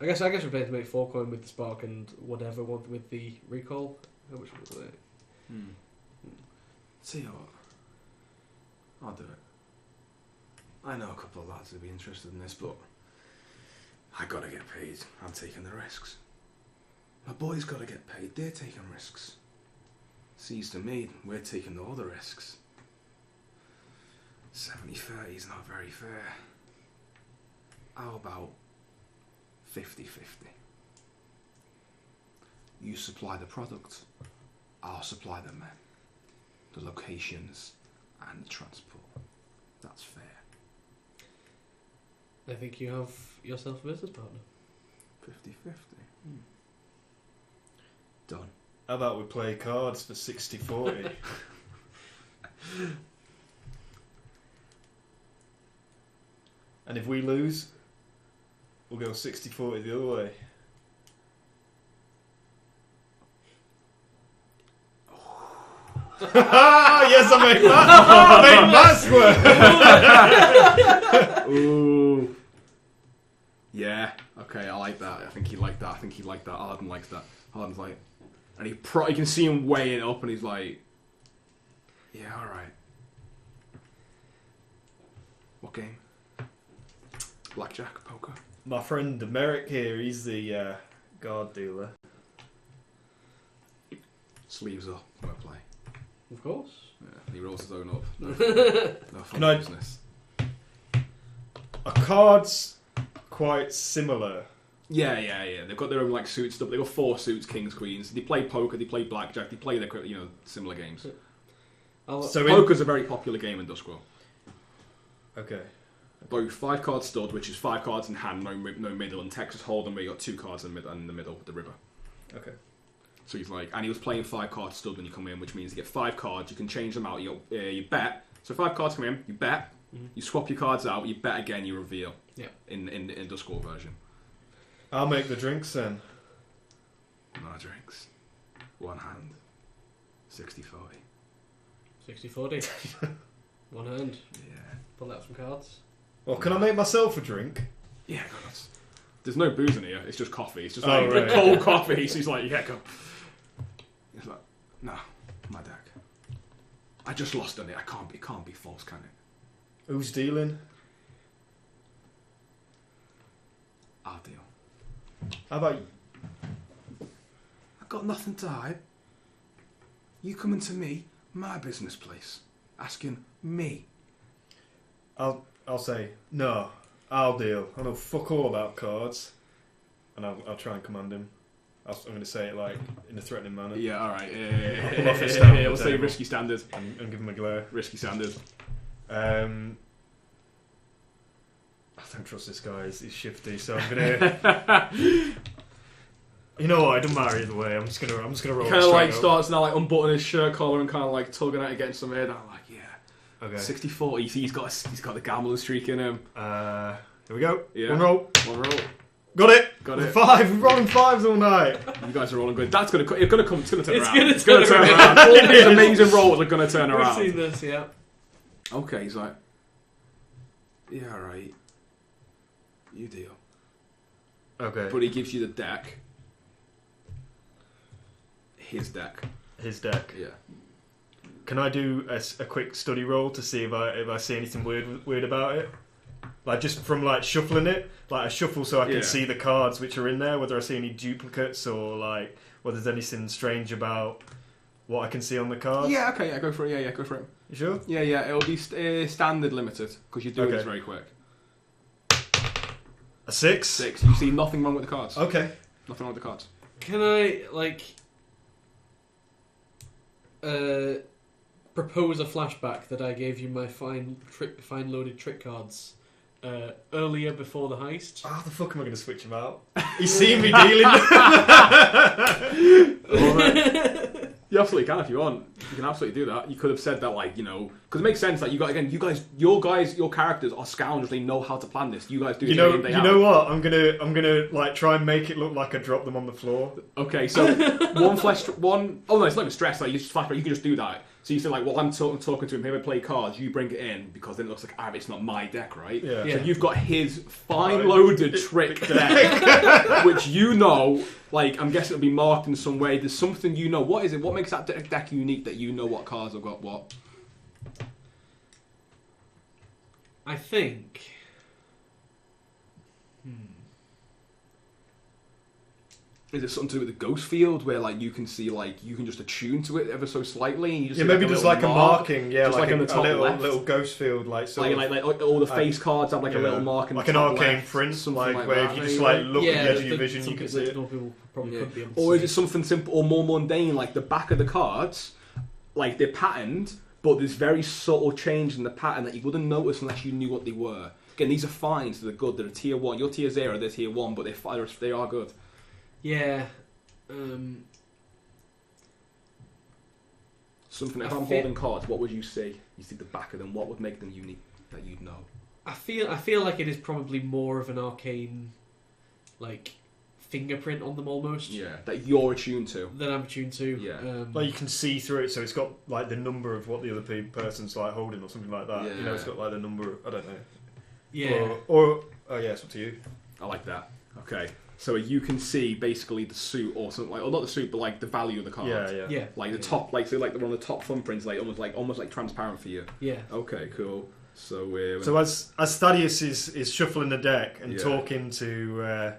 I guess we're planning to make 4 coin with the spark and whatever with the recall. How much was it? See what? I'll do it. I know a couple of lads who'd be interested in this, but I gotta get paid. I'm taking the risks. My boys gotta get paid. They're taking risks. Seems to me we're taking all the risks. 70-30 is not very fair. How about 50-50? You supply the product, I'll supply the men, the locations, and the transport. That's fair. I think you have yourself a business partner. 50-50. Done. How about we play cards for 60-40? And if we lose, we'll go 60-40 the other way. Yes, I made that. I made mask work. Ooh. Yeah. Okay, I like that. I think he liked that. Aladdin likes that. Aladdin's like, and you can see him weighing it up, and he's like, yeah, all right. What game? Blackjack, poker. My friend Merrick here, he's the guard dealer. Sleeves up, no play. Of course. Yeah, he rolls his own up. No fun Can I- business. Are cards quite similar Yeah. They've got their own like suit stuff. They've got 4 suits, kings, queens. They play poker. They play blackjack. They play their similar games. So Poker's a very popular game in Doskvol. Okay. Both 5 card stud, which is 5 cards in hand, no middle, and Texas Hold'em, where you got 2 cards in the middle, the river. Okay. So he's like, and he was playing 5 card stud when you come in, which means you get 5 cards. You can change them out. You bet. So 5 cards come in. You bet. Mm-hmm. You swap your cards out. You bet again. You reveal. Yeah. In Doskvol version. I'll make the drinks then. No drinks. 1 hand. 60-40. 60-40. 1 hand. Yeah. Pull out some cards. Well, can I make myself a drink? Yeah, God. There's no booze in here. It's just coffee. It's just Oh, like right. cold coffee. So he's like, yeah, go. He's like, no, my deck. I just lost on it. It can't be false, can it? Who's dealing? I'll deal. How about you? I've got nothing to hide. You coming to me, my business place, asking me. I'll say no. I'll deal. I know fuck all about cards, and I'll try and command him. I'm going to say it like in a threatening manner. Yeah, all right. Pull off his stand on the We'll say table. risky standard. And give him a glare. Risky standard. I don't trust this guy. He's shifty, so I'm gonna. You know what? It doesn't matter either way. I'm just gonna roll. Kind of like straight up. starts now, like unbuttoning his shirt collar and kind of like tugging at it, getting some air. And I'm like, yeah. Okay. 60-40. You see, he's got the gambling streak in him. Here we go. Yeah. One roll. One roll. Got it. Got it. 5. We're rolling 5s all night. You guys are rolling good. It's gonna turn around. It's gonna It's gonna turn turn around. All these amazing rolls are gonna turn We've around. seen this, yeah. Okay, he's like, yeah, all right. You deal. Okay. But he gives you the deck. His deck. His deck. Yeah. Can I do a quick study roll to see if I see anything weird about it? Like just from like shuffling it, like I shuffle so I can see the cards which are in there, whether I see any duplicates or like whether there's anything strange about what I can see on the cards. Yeah, okay, yeah, go for it. Yeah, go for it. You sure? Yeah, it'll be standard limited because you're doing this very quick. A 6? 6. You see nothing wrong with the cards. Okay. Nothing wrong with the cards. Can I, like, propose a flashback that I gave you my fine loaded trick cards earlier before the heist? How the fuck am I going to switch him out? He's seen me dealing. You absolutely can if you want. You can absolutely do that. You could have said that, like, because it makes sense that your characters are scoundrels. They know how to plan this. You guys do. You know what? I'm gonna like try and make it look like I dropped them on the floor. Okay, so one. Oh no, it's not even stress. Like you just flashback. You can just do that. So you say like, well, I'm talking to him. Here, I play cards. You bring it in because then it looks like it's not my deck, right? Yeah. So you've got his fine loaded trick deck, which like I'm guessing it'll be marked in some way. There's something What is it? What makes that deck unique that you know what cards have got what? I think. Is it something to do with the ghost field where like you can see you can just attune to it ever so slightly and you just see, maybe just like a marking, just like in the top left. little ghost field, like all the face cards have like a little mark in like the an top arcane left, print, something like where that, if you just like look at the edge of your vision, you can see it. People probably could be able to Or is see. it something simple or more mundane, like the back of the cards, like they're patterned, but there's very subtle change in the pattern that you wouldn't notice unless you knew what they were. Again, these are fine, so they're good. They're a tier 1. You're tier 0, they're tier 1, but they are good. Yeah. Something. If I'm holding cards, what would you see? You see the back of them. What would make them unique that you'd know? I feel like it is probably more of an arcane, like, fingerprint on them almost. Yeah, that you're attuned to. That I'm attuned to. Yeah. Like you can see through it, so it's got like the number of what the other person's like holding or something like that. Yeah. It's got like the number. I don't know. Yeah. Or oh yeah, it's up to you. I like that. Okay. So you can see basically the suit or something or not the suit, but like the value of the card. Yeah. Like the top, like so, like one of the top thumbprints, like almost like transparent for you. Yeah. Okay, cool. So So as Thadeus is shuffling the deck and talking to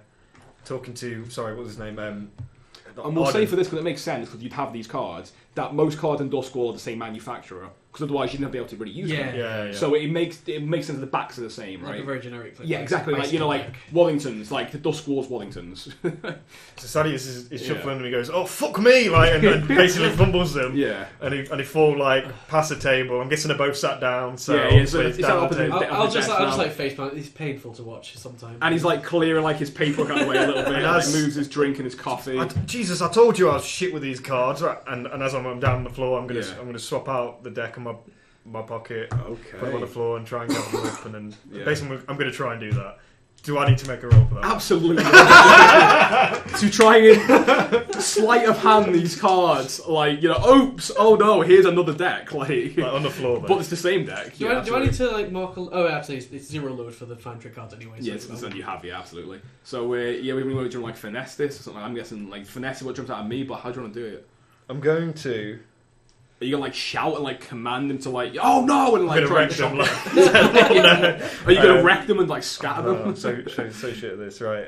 sorry, what was his name? and we'll say for this because it makes sense because you'd have these cards. that most cards in Doskvol are the same manufacturer, because otherwise you'd never be able to really use them. Yeah. So it makes sense that the backs are the same, Like right? a very generic. Like, Yeah, exactly. Like like Wallingtons, like the Duskvol's Wallingtons. So Thaddeus is shuffling and he goes, "Oh fuck me!" Like and basically fumbles them. Yeah. And he fall like past the table. I'm guessing they both sat down. So So it's down up the table. I'll just like face plant. It's painful to watch sometimes. And he's like clearing like his paperwork out of the way a little bit. And Like, moves his drink and his coffee. Jesus, I told you I was shit with these cards. Right? And as I'm down on the floor, I'm gonna swap out the deck in my pocket, put them on the floor, and try and gather them up. And then basically, I'm gonna try and do that. Do I need to make a roll for that? Absolutely. To try and sleight of hand these cards, like, you know, oops, oh no, here's another deck, like on the floor. But it's the same deck. Do I need to like mark? Oh, actually, it's 0 load for the fine trick cards anyway. So Yes, then you have, absolutely. So we want to like finesse this or something. I'm guessing like finesse is what jumps out of me, but how do you want to do it? I'm going to. Are you gonna like shout and like command them to like, oh no, and like try and them? like, Are you gonna wreck them and like scatter them? So shit at this, right?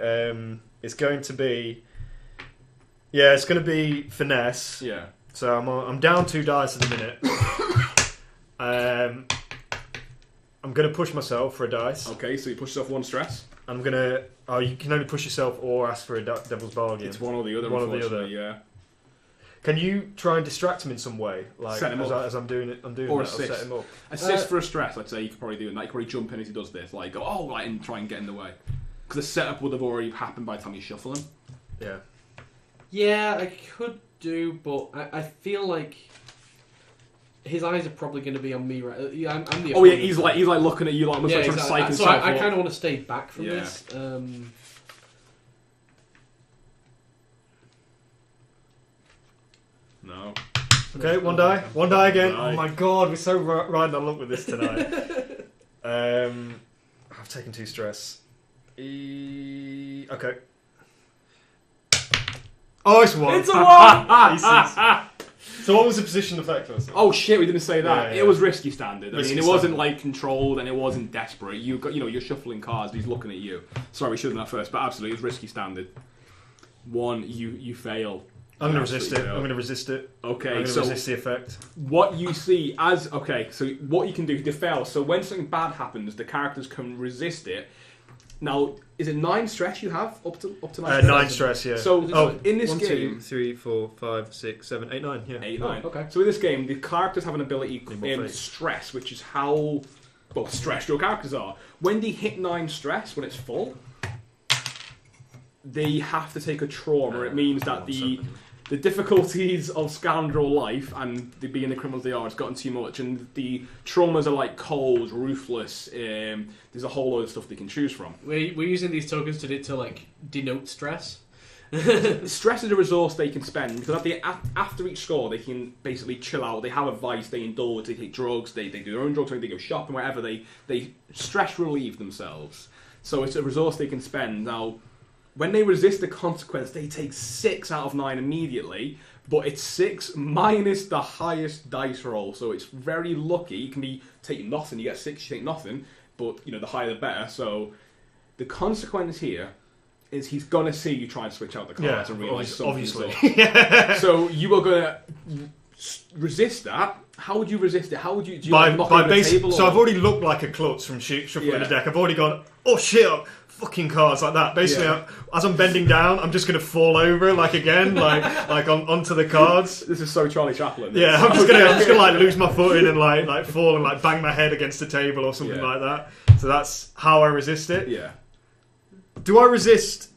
It's going to be. Yeah, it's going to be finesse. Yeah. So I'm down 2 dice at the minute. I'm going to push myself for a dice. Okay, so you push yourself 1 stress. I'm going to. Oh, you can only push yourself or ask for a devil's bargain. It's one or the other. One or the other. Yeah. Can you try and distract him in some way, like set him up. as I'm doing it? I'm doing or that. I'll set him up. Assist for a stress. I'd say you could probably do it. Like, you could probably jump in as he does this, like go, oh, like, and try and get in the way. Because the setup would have already happened by the time you shuffle him. Yeah. Yeah, I could do, but I feel like his eyes are probably going to be on me, right? I'm the Oh yeah, he's like looking at you, like almost like trying to psych So himself I up. kind of want to stay back from this. No. Okay, 1 die. 1 die again. Die. Oh my god, we're so riding on luck with this tonight. I've taken 2 stress. Okay. Oh, it's 1. It's a 1. So what was the position effect? Oh shit, we didn't say that. Yeah. It was risky standard. Risky it wasn't standard. like controlled and it wasn't desperate. You got, you're shuffling cards. He's looking at you. Sorry, we should have done that first, but absolutely, it was risky standard. 1, you fail. I'm going to resist it. I'm going to resist it. Okay, I'm going to so resist the effect. what you see as so what you can do to fail. So when something bad happens, the characters can resist it. Now, is it 9 stress you have up to 9? Stress? 9 stress, yeah. So in this 1, game, 2, 3, 4, 5, 6, 7, 8, 9. Yeah. 8, 9. Okay. So in this game, the characters have an ability more in faith. stress, which is how stressed your characters are. When they hit 9 stress, when it's full, they have to take a trauma. It means that the difficulties of scoundrel life and being the criminals they are has gotten too much, and the traumas are like cold, ruthless. There's a whole load of stuff they can choose from. We're using these tokens to like denote stress. Stress is a resource they can spend because after each score they can basically chill out. They have a vice, they indulge, they take drugs, they do their own drugs, they go shopping, whatever. They stress relieve themselves. So it's a resource they can spend. Now, when they resist the consequence, they take 6 out of 9 immediately, but it's 6 minus the highest dice roll, so it's very lucky. You can be taking nothing, you get 6, you take nothing, but the higher the better. So the consequence here is he's gonna see you try and switch out the cards and realise something's obviously. up. So you are gonna resist that. How would you resist it? How would you by knock it on the table? So I've already looked like a klutz from shuffling the deck. I've already gone, oh shit, fucking cards like that. Basically, as I'm bending down, I'm just going to fall over onto the cards. This is so Charlie Chaplin. Yeah, I'm just gonna like lose my footing and like fall and like bang my head against the table or something like that. So that's how I resist it. Yeah. Do I resist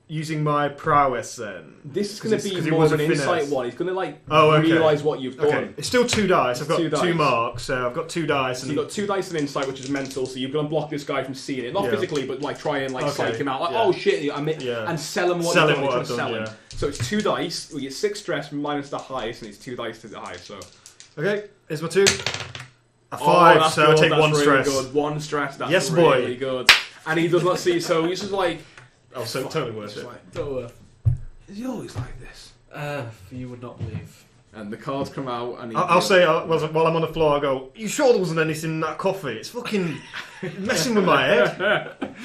using my prowess then? This is going to be more of an insight one. He's going to realise what you've done. Okay. It's still 2 dice. I've got 2 dice. 2 marks, so I've got 2 dice. So you've got 2 dice in insight, which is mental, so you're going to block this guy from seeing it. Not physically, but like try and psych him out. Like, oh shit, and sell him what you've done. So it's 2 dice, we get 6 stress minus the highest, and it's 2 dice to the highest. So okay, here's my 2. A 5, so I take 1 really stress. Good. 1 stress, that's yes, really boy. good. And he does not see, so he's just like... Oh, so totally worth it. Is he always like this? You would not believe. And the cards come out, and I'll say, while I'm on the floor, I go, you sure there wasn't anything in that coffee? It's fucking messing with my head.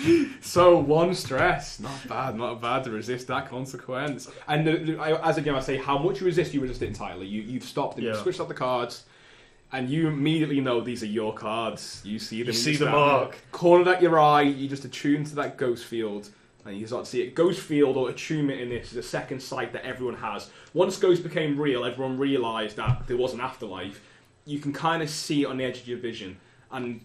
So, 1 stress. Not bad to resist that consequence. And as again, I say, how much you resist it entirely. You've stopped and you've switched off the cards, and you immediately know these are your cards. You see them. You see the mark. Cornered at your eye, you just attune to that ghost field. And you start to see it. Ghost field or attunement in this is a second sight that everyone has. Once ghosts became real, everyone realised that there was an afterlife. You can kind of see it on the edge of your vision. And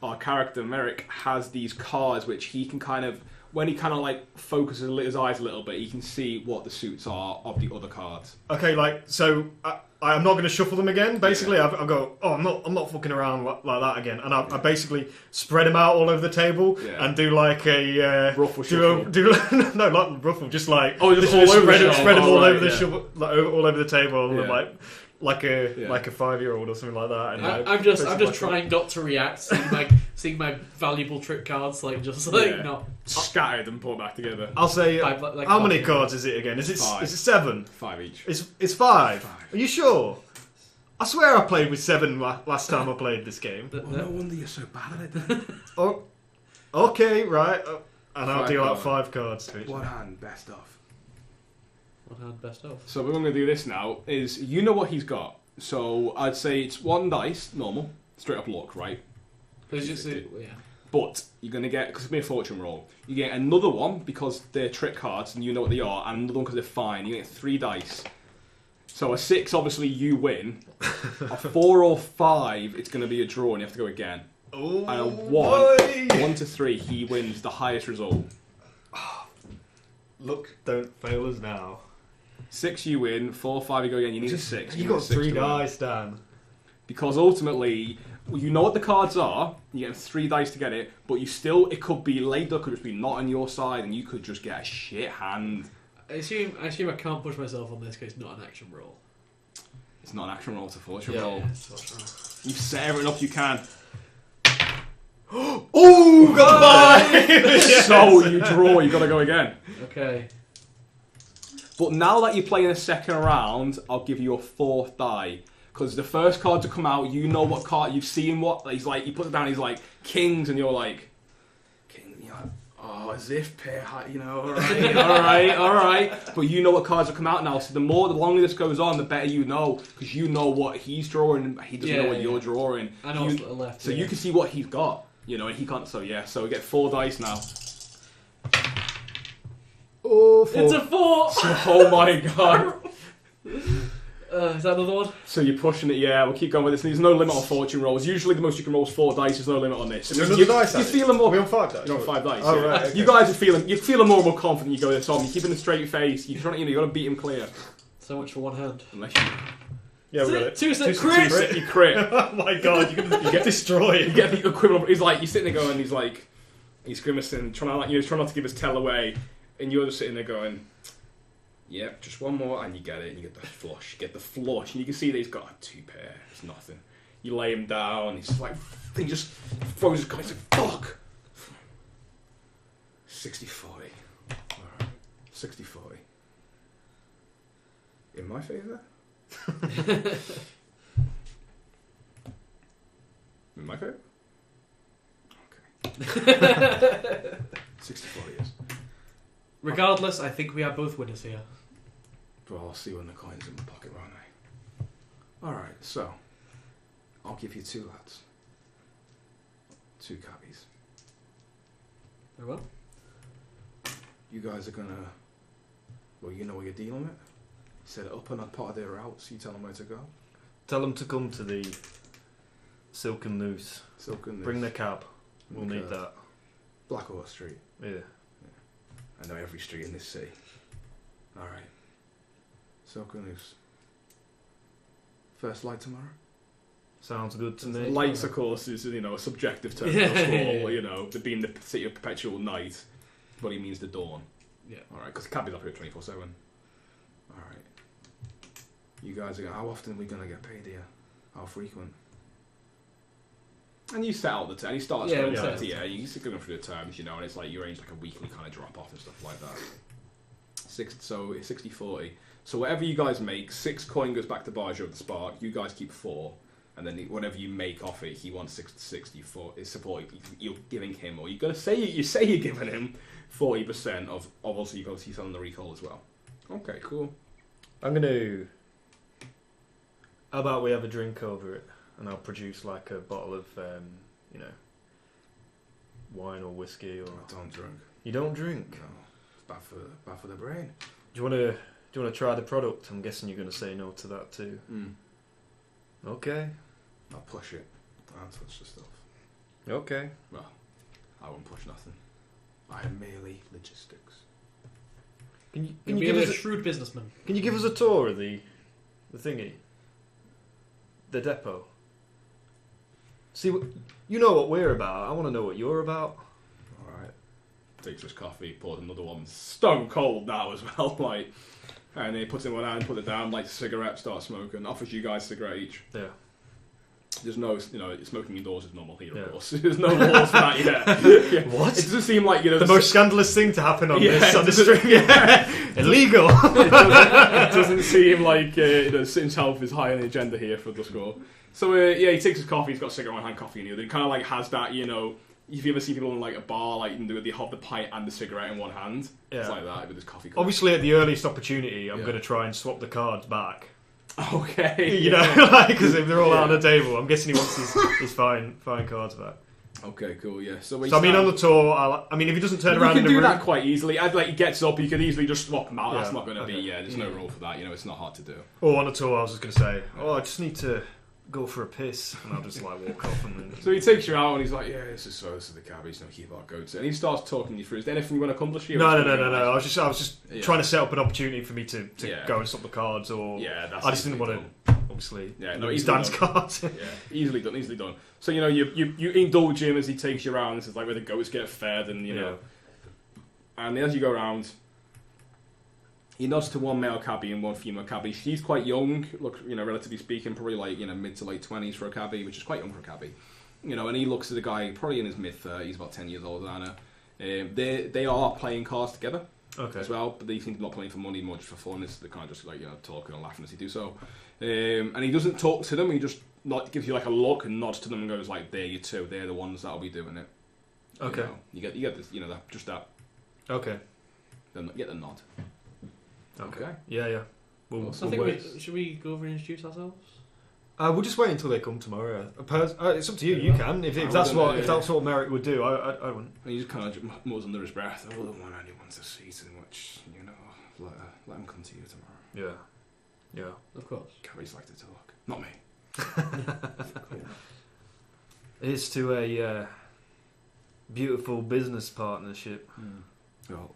our character, Merrick, has these cards which he can kind of... When he kind of like focuses his eyes a little bit, he can see what the suits are of the other cards. Okay, so I'm not going to shuffle them again. Basically, I go, I'm not fucking around like that again, and I basically spread them out all over the table and do like a ruffle shuffle. No, not ruffle, just like just all over spread them all over the shuffle, all over the table, like a 5-year-old or something like that. And I'm just trying not to react, seeing my valuable trick cards not scattered and put back together. I'll say how many cards is it again? Is it 5. Is it 7? 5 each. It's 5. Are you sure? I swear I played with 7 last time I played this game. No wonder you're so bad at it then. Oh, okay, right. And I'll deal out 5 cards to each. One hand, best of. One hand, best of. So we're going to do this now, is you know what he's got. So I'd say it's 1 dice, normal, straight up luck, right? But you're going to get, because it's going to be a fortune roll, you get another one because they're trick cards and you know what they are, and another one because they're fine. You get 3 dice. So a 6, obviously, you win. A 4 or 5, it's going to be a draw and you have to go again. Oh, and a 1 to 3, he wins the highest result. Look, don't fail us now. 6, you win. 4, 5, you go again. You need a 6. You got 3 dice, Dan. Because ultimately... you know what the cards are, you get 3 dice to get it, but it could be later, it could just be not on your side, and you could just get a shit hand. I assume I can't push myself on this because it's not an action roll. It's not an action roll, it's a fortune roll. You've set everything up you can. Oh, goodbye! So you draw, you gotta go again. Okay. But now that you're playing a second round, I'll give you a 4th die. Because the first card to come out, you know what card, you've seen what, he's like, he puts it down, he's like, kings, and you're like, king, you're like, oh, as if pair, alright. But you know what cards will come out now, so the longer this goes on, the better you know, because you know what he's drawing, and he doesn't know what you're drawing. I know what's left. So you can see what he's got, and he can't, so we get 4 dice now. Oh, 4. It's a 4! Oh my god. Is that another one? So you're pushing it, we'll keep going with this. There's no limit on fortune rolls. Usually the most you can roll is 4 dice, there's no limit on this. Is there dice? You're feeling more... Are we on 5 dice? You're on 5 dice. Oh, right, okay. You guys are you're feeling more and more confident you go this on. You're keeping a straight face. You're trying to, you got to beat him clear. So much for 1 hand. Unless you... Yeah, we got it. 2 crit! You crit. Oh my god, you get destroyed. You get the equivalent. He's like, you're sitting there going, he's grimacing, trying not to give his tail away, and you're just sitting there going... Yep, just 1 more, and you get it, and you get the flush. And you can see that he's got a 2 pair. It's nothing. You lay him down, he's just like, he just throws his cards, he's like, fuck! 60-40. Alright. 60-40. In my favour? In my favour? Okay. 60-40 is. Regardless, I think we are both winners here. Well, I'll see when the coin's in my pocket, won't I? Alright, so I'll give you 2 lads. 2 cabbies. Very well. You guys are gonna... Well, you know what you're dealing with. Set it up on a part of their routes, you tell them where to go. Tell them to come to the Silken Noose. Bring the cab. We'll need that. Blackwater Street. Yeah. I know every street in this city. Alright. Silken Noose. First light tomorrow? Sounds good to me. Lights, of course, is a subjective term. Being the city of perpetual night, but he means the dawn. Yeah. Alright, because the cab is up here 24/7. Alright. You guys are how often are we going to get paid here? How frequent? And you set out the term. You start going you going through the terms, and it's like you arrange like a weekly kind of drop off and stuff like that. So it's 60-40. So whatever you guys make, 6 coin goes back to Barjo of the Spark. You guys keep 4, and then whatever you make off it, he wants 60 for his support. You're giving him, or you say you're giving him 40% of also you got he's on the recall as well. Okay, cool. I'm gonna. How about we have a drink over it, and I'll produce like a bottle of, wine or whiskey or. I don't drink. You don't drink? No, it's bad for the brain. Do you want to try the product? I'm guessing you're going to say no to that too. Okay. I'll push it. I'll touch the stuff. Okay. Well, I won't push nothing. I am merely logistics. Can you give us a shrewd businessman? Can you give us a tour of the thingy? The depot. See, you know what we're about. I want to know what you're about. Alright. Takes his coffee, pours another one. Stone cold now as well, like. And he puts it in one hand, put it down, lights a cigarette, starts smoking. Offers you guys a cigarette each. Yeah. There's no, smoking indoors is normal here, yeah. of course. There's no laws for that yet. Yeah. What? It doesn't seem like, the most scandalous thing to happen on the stream. Yeah. Illegal. It doesn't seem like Sin's health is high on the agenda here for Doskvol. So he takes his coffee. He's got a cigarette in one hand, coffee in the other. He kind of like has that, if you ever see people in like a bar, like they have the pint and the cigarette in one hand, it's like that with his coffee cup. Obviously, at the earliest opportunity, I'm going to try and swap the cards back. Okay. Because if they're all out on the table, I'm guessing he wants his fine cards back. Okay, cool, yeah. So on the tour, if he doesn't turn around in the room... You can do that quite easily. He gets up, you can easily just swap them out. That's not going to be... there's no rule for that. It's not hard to do. Or on the tour, I was just going to say, I just need to go for a piss, and I'll just walk off. And then... So he takes you out, and he's like, this is the cab. He's going to keep our goats. And he starts talking you through. Is there anything you want to accomplish here? No. I was just trying to set up an opportunity for me to go and swap the cards, or... I just didn't want to... Obviously, Dan's cards. Easily done. So you indulge him as he takes you around. This is like where the goats get fed, and And as you go around, he nods to one male cabbie and one female cabbie. She's quite young, relatively speaking, probably like mid to late 20s for a cabbie, which is quite young for a cabbie. And he looks at the guy probably in his mid 30s, about 10 years older than her. They are playing cards together. Okay. As well, but they seem to not playing for money, more just for fun. They're kind of just talking and laughing as they do so. And he doesn't talk to them. He just gives you like a look and nods to them and goes like, "They're you two. They're the ones that'll be doing it." Okay. You get this. Just that. Okay. Then get the nod. Okay. Yeah. Should we go over and introduce ourselves? We'll just wait until they come tomorrow. It's up to you. You can if that's what Merrick would do. I wouldn't. And he just kind of mows under his breath. I wouldn't want anyone to see too much. Let him come to you tomorrow. Yeah. Of course. Cabbies like to talk. Not me. Here's to a beautiful business partnership. Well,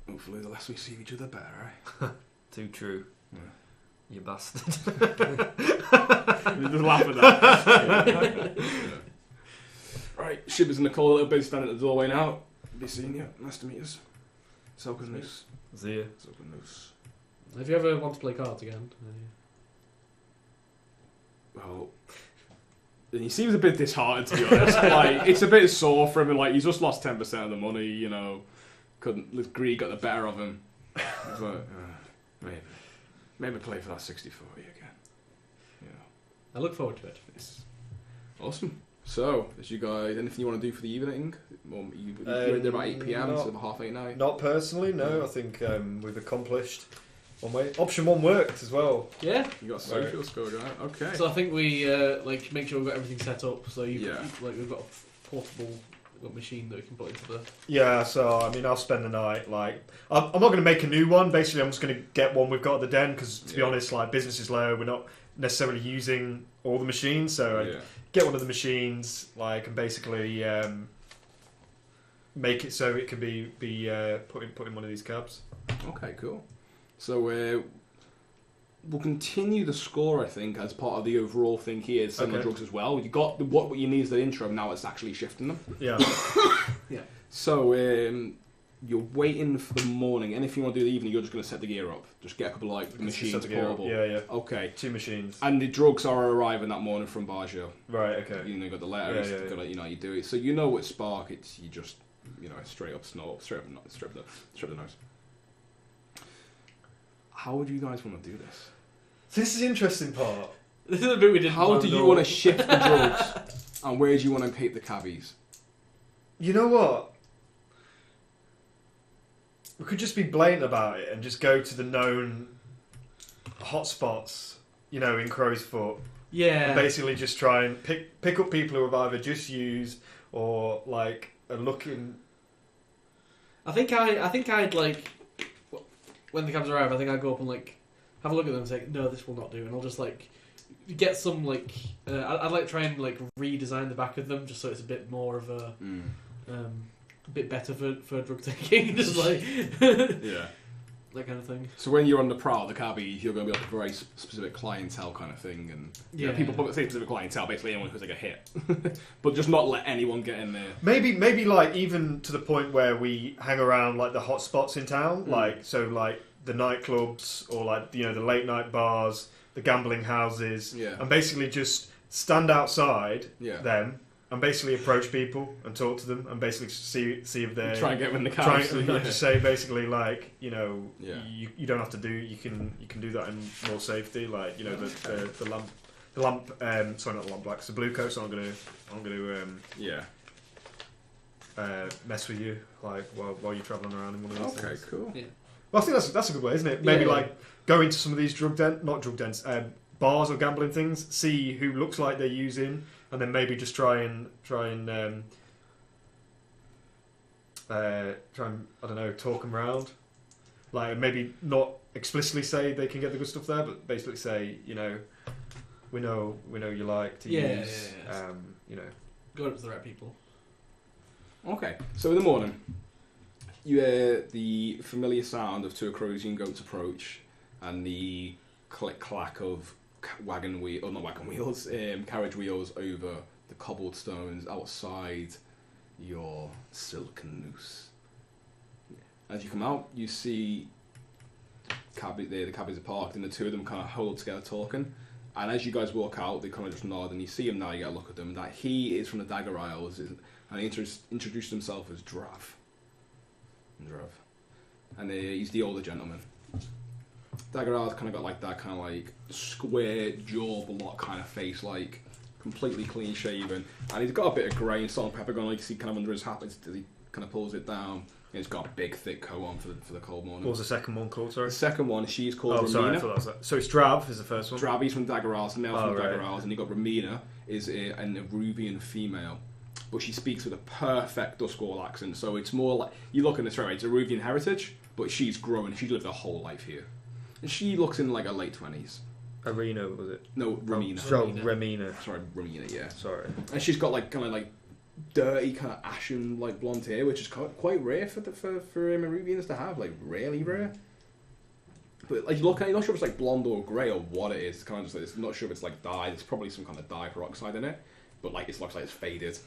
hopefully the less we see each other, better, eh? Too true. Yeah. You bastard. Just laugh at that. Right, Shivers and Nicole a little bit standing at the doorway now. Be seeing you. Nice to meet us. Soaking loose. See you. Soaking loose. If you ever want to play cards again... Well... He seems a bit disheartened, to be honest. It's a bit sore for him. He's just lost 10% of the money, Greed got the better of him. But, maybe play for that 60-40 again. I look forward to it. It's awesome. So, as you guys, anything you want to do for the evening? You're in there about 8 PM, so half 8 night? Not personally, no. I think we've accomplished one way. Option 1 worked as well. Yeah. You got socials going on. Okay. So I think we make sure we've got everything set up. So we've got a portable machine that we can put into the... Yeah, so I'll spend the night I'm not going to make a new one. Basically, I'm just going to get one we've got at the den because, to be honest, business is low. We're not necessarily using all the machines, so I get one of the machines and basically make it so it can be put in one of these cabs. Okay, cool. So we'll continue the score, I think, as part of the overall thing here. Similar drugs as well. You got what you need is the intro. Now it's actually shifting them. Yeah. Yeah. So you're waiting for the morning, and if you want to do the evening, you're just going to set the gear up. Just get a couple of machines portable. Yeah. Okay. 2 machines. And the drugs are arriving that morning from Barjo. Right. Okay. You got the letter. You do it. So with Spark, it's you just straight up the nose. how would you guys want to do this? This is the interesting part. This is a bit we didn't. How do you want to shift the drugs, and where do you want to keep the cabbies? You know what? We could just be blatant about it and just go to the known hotspots, you know, in Crow's Foot. Yeah. And basically just try and pick up people who have either just used or like are looking. I think I'd like when the cabs arrive. I think I'd go up and like have a look at them and say, no, this will not do, and I'll just like get some like I'd like try and like redesign the back of them just so it's a bit more of a bit better for drug taking, just like Yeah. that kind of thing. So when you're on the prowl, the cabbie, you're going to be like a very specific clientele kind of thing, and you know, people say specific clientele, basically anyone who's like a hit, but just not let anyone get in there. Maybe like even to the point where we hang around like the hot spots in town, like so like the nightclubs or like the late night bars, the gambling houses, and basically just stand outside them. And basically approach people and talk to them and basically see if they're... Try and get them in the car. Just say basically like, you don't have to do... You can do that in more safety. Like, the lamp... sorry, not the lamp blacks. The blue coats aren't going to... mess with you like while you're travelling around in one of those things. Okay, cool. Yeah. Well, I think that's a good way, isn't it? Maybe like go into some of these bars or gambling things, see who looks like they're using... And then maybe just try and I don't know, talk them around. Like maybe not explicitly say they can get the good stuff there, but basically say, we know you like to use. Go up to the right people. Okay, so in the morning, you hear the familiar sound of two Crozian goats approach, and the click clack of carriage wheels over the cobbled stones outside your silken noose. As you come out, you see the cabbies are parked, and the two of them kind of hold together talking. And as you guys walk out, they kind of just nod, and you see him now. You get a look at them. That he is from the Dagger Isles, and he introduced himself as Drav. And he's the older gentleman. Dagger Isles kind of got like that kind of like square jaw block kind of face, like completely clean shaven, and he's got a bit of grey and salt and pepper going, like you see kind of under his hat as he kind of pulls it down. And he's got a big thick coat on for the cold morning. What was the second one called? Sorry. The second one, she's called Ramina. Sorry, I thought that was so it's Drav is the first one. Drav, he's from Dagger Isles, and now from Dagger Isles, and you got Ramina is an Eruvian female, but she speaks with a perfect Doskvol accent. So it's more like you look in this right, it's Eruvian heritage, but she's grown. She's lived her whole life here. And she looks in like her late 20s. Arena, was it? No, Ramina. Remina. Sorry, Ramina, yeah. Sorry. And she's got like kind of like dirty, kind of ashen, like blonde hair, which is quite rare for Eruvians to have, like really rare. But like, you're not sure if it's like blonde or grey or what it is. It's kind of just like, it's not sure if it's like dyed. It's probably some kind of dyed peroxide in it, but like it looks like it's faded.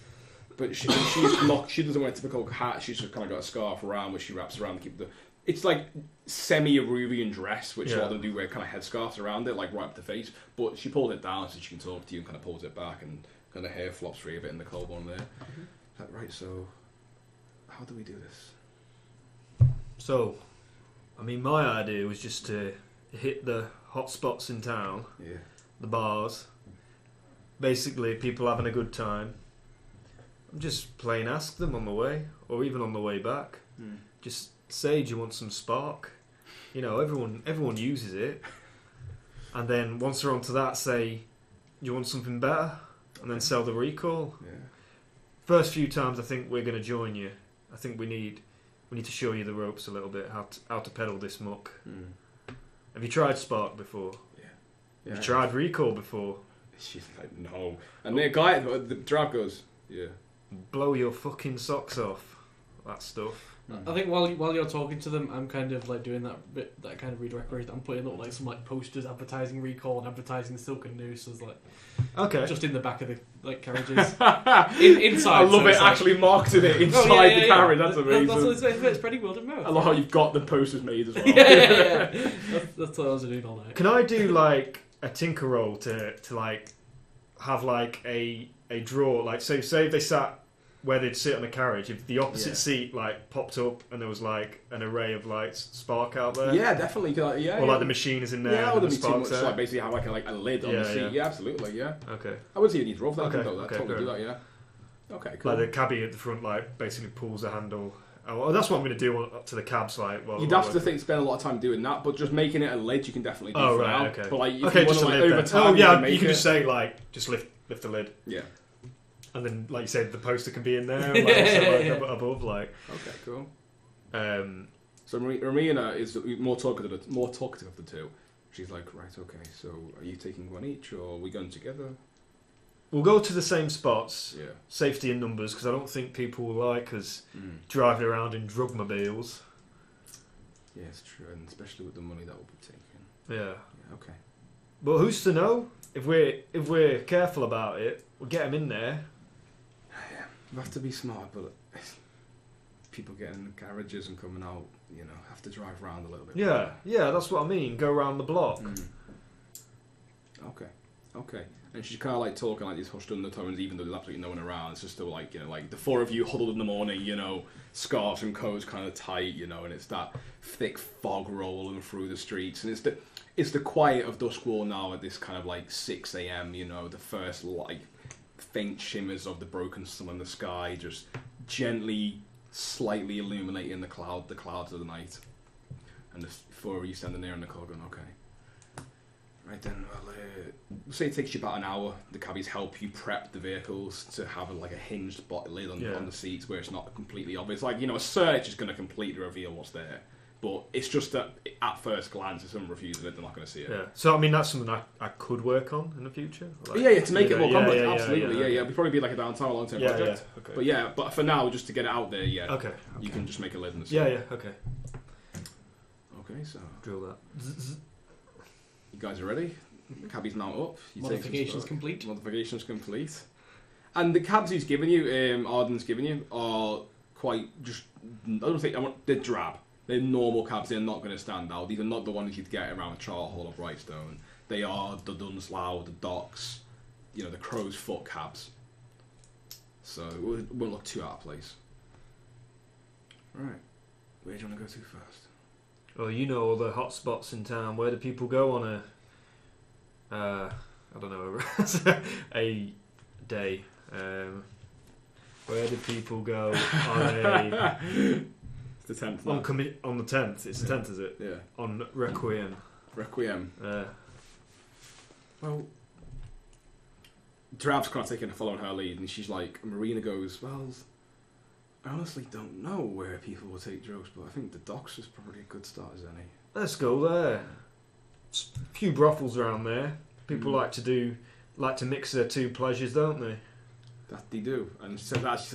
But she doesn't wear a typical hat. She's just kind of got a scarf around, which she wraps around to keep the. It's like semi-Eruvian dress, which a lot of them do wear kind of headscarves around it, like right up the face. But she pulls it down so she can talk to you and kind of pulls it back, and kind of hair flops free a bit in the cold one there. Mm-hmm. Like, right, so how do we do this? So, I mean, my idea was just to hit the hot spots in town, the bars, basically people having a good time. I'm just plain ask them on the way, or even on the way back. Just say, do you want some spark? Everyone uses it. And then once they're onto that, say, do you want something better? And then sell the recall. Yeah. First few times, I think we're going to join you. I think we need to show you the ropes a little bit, how to pedal this muck. Have you tried spark before? Yeah. Have you tried recall before? She's like, no. And the guy, the Drav goes, yeah. Blow your fucking socks off. That stuff. I think while you're talking to them, I'm kind of like doing that kind of redirect. I'm putting up like some like posters advertising recall and advertising the silken noose as like just in the back of the like carriages inside. I love it. Actually marketing it inside the carriage. That's amazing. That's what it's spreading word of mouth. I love how you've got the posters made as well. That's what I was doing all night. Can I do like a tinker roll to like have like a draw? Like say if they sat where they'd sit on a carriage, if the opposite Yeah. seat like popped up and there was like an array of lights spark out there. Yeah, definitely. Or like the machine is in there. Yeah, and or there'd the be too much. sparks there. Like basically have like a lid on the seat. Yeah, absolutely. Yeah. Okay. I would say you need rough that. Okay, Though. okay, Totally fair do that. Yeah. Okay. Cool. Like the cabbie at the front, like basically pulls the handle. Oh, that's what I'm going to do up to the cabs. Like, well, You'd have to spend a lot of time doing that, but just making it a lid, you can definitely do. Oh for right, now. okay. But like, if okay, you just want a to, like, lid. over Then. time, Oh yeah, you can it. just say like, just lift the lid. Yeah. And then, like you said, the poster can be in there, and, like, also, above. Like, okay, cool. So Romina is more talkative of the two. She's like, right, okay. So, are you taking one each, or are we going together? we'll go to the same spots. Yeah. Safety in numbers, because I don't think people will like us driving around in drugmobiles. Yeah, it's true, and especially with the money that we'll be taking. Yeah. Yeah. Okay. But who's to know? If we're careful about it, we'll get them in there. Yeah, we have to be smart, but people getting in the garages and coming out, have to drive around a little bit. Yeah, that's what I mean. Go around the block. Okay. And she's kind of like talking like these hushed undertones, even though there's absolutely no one around. It's just still like, like the four of you huddled in the morning, scarves and coats kind of tight, and it's that thick fog rolling through the streets. And it's the quiet of Doskvol now at this kind of like 6 a.m., the first like faint shimmers of the broken sun in the sky just gently, slightly illuminating the clouds of the night. And the four of you standing there in the car going, okay. Right then, well, say it takes you about an hour. The cabbies help you prep the vehicles to have a hinged lid on the seats where it's not completely obvious. Like, a search is going to completely reveal what's there. But it's just that at first glance, if someone refuses it, they're not going to see it. Yeah. So, I mean, that's something I could work on in the future. Like, yeah, to make it more complex. Yeah, absolutely, okay. It'd probably be like a downtown, long-term project. Yeah, okay. But for now, just to get it out there, Okay. You can just make a lid in the seat. Yeah, okay. Okay, so... Drill that. You guys are ready? The cabbie's now up. Modifications complete. Modifications complete. And the cabs he's given you, Arden's given you, are quite just... they're drab. They're normal cabs. They're not going to stand out. These are not the ones you'd get around Charlehall or Brightstone. They are the Dunslow, the Docks, the Crow's Foot cabs. So it won't look too out of place. Right. Where do you want to go to first? Well, all the hot spots in town. Where do people go on I don't know, a day? Where do people go on a... The 10th. On the 10th. It's the 10th, is it? Yeah. On Requiem. Well, Drab's kind of following her lead, and she's like, Marina goes, well, I honestly don't know where people will take drugs, but I think the Docks is probably a good start as any. Let's go there. A few brothels around there. People like to mix their two pleasures, don't they? That they do. And she said that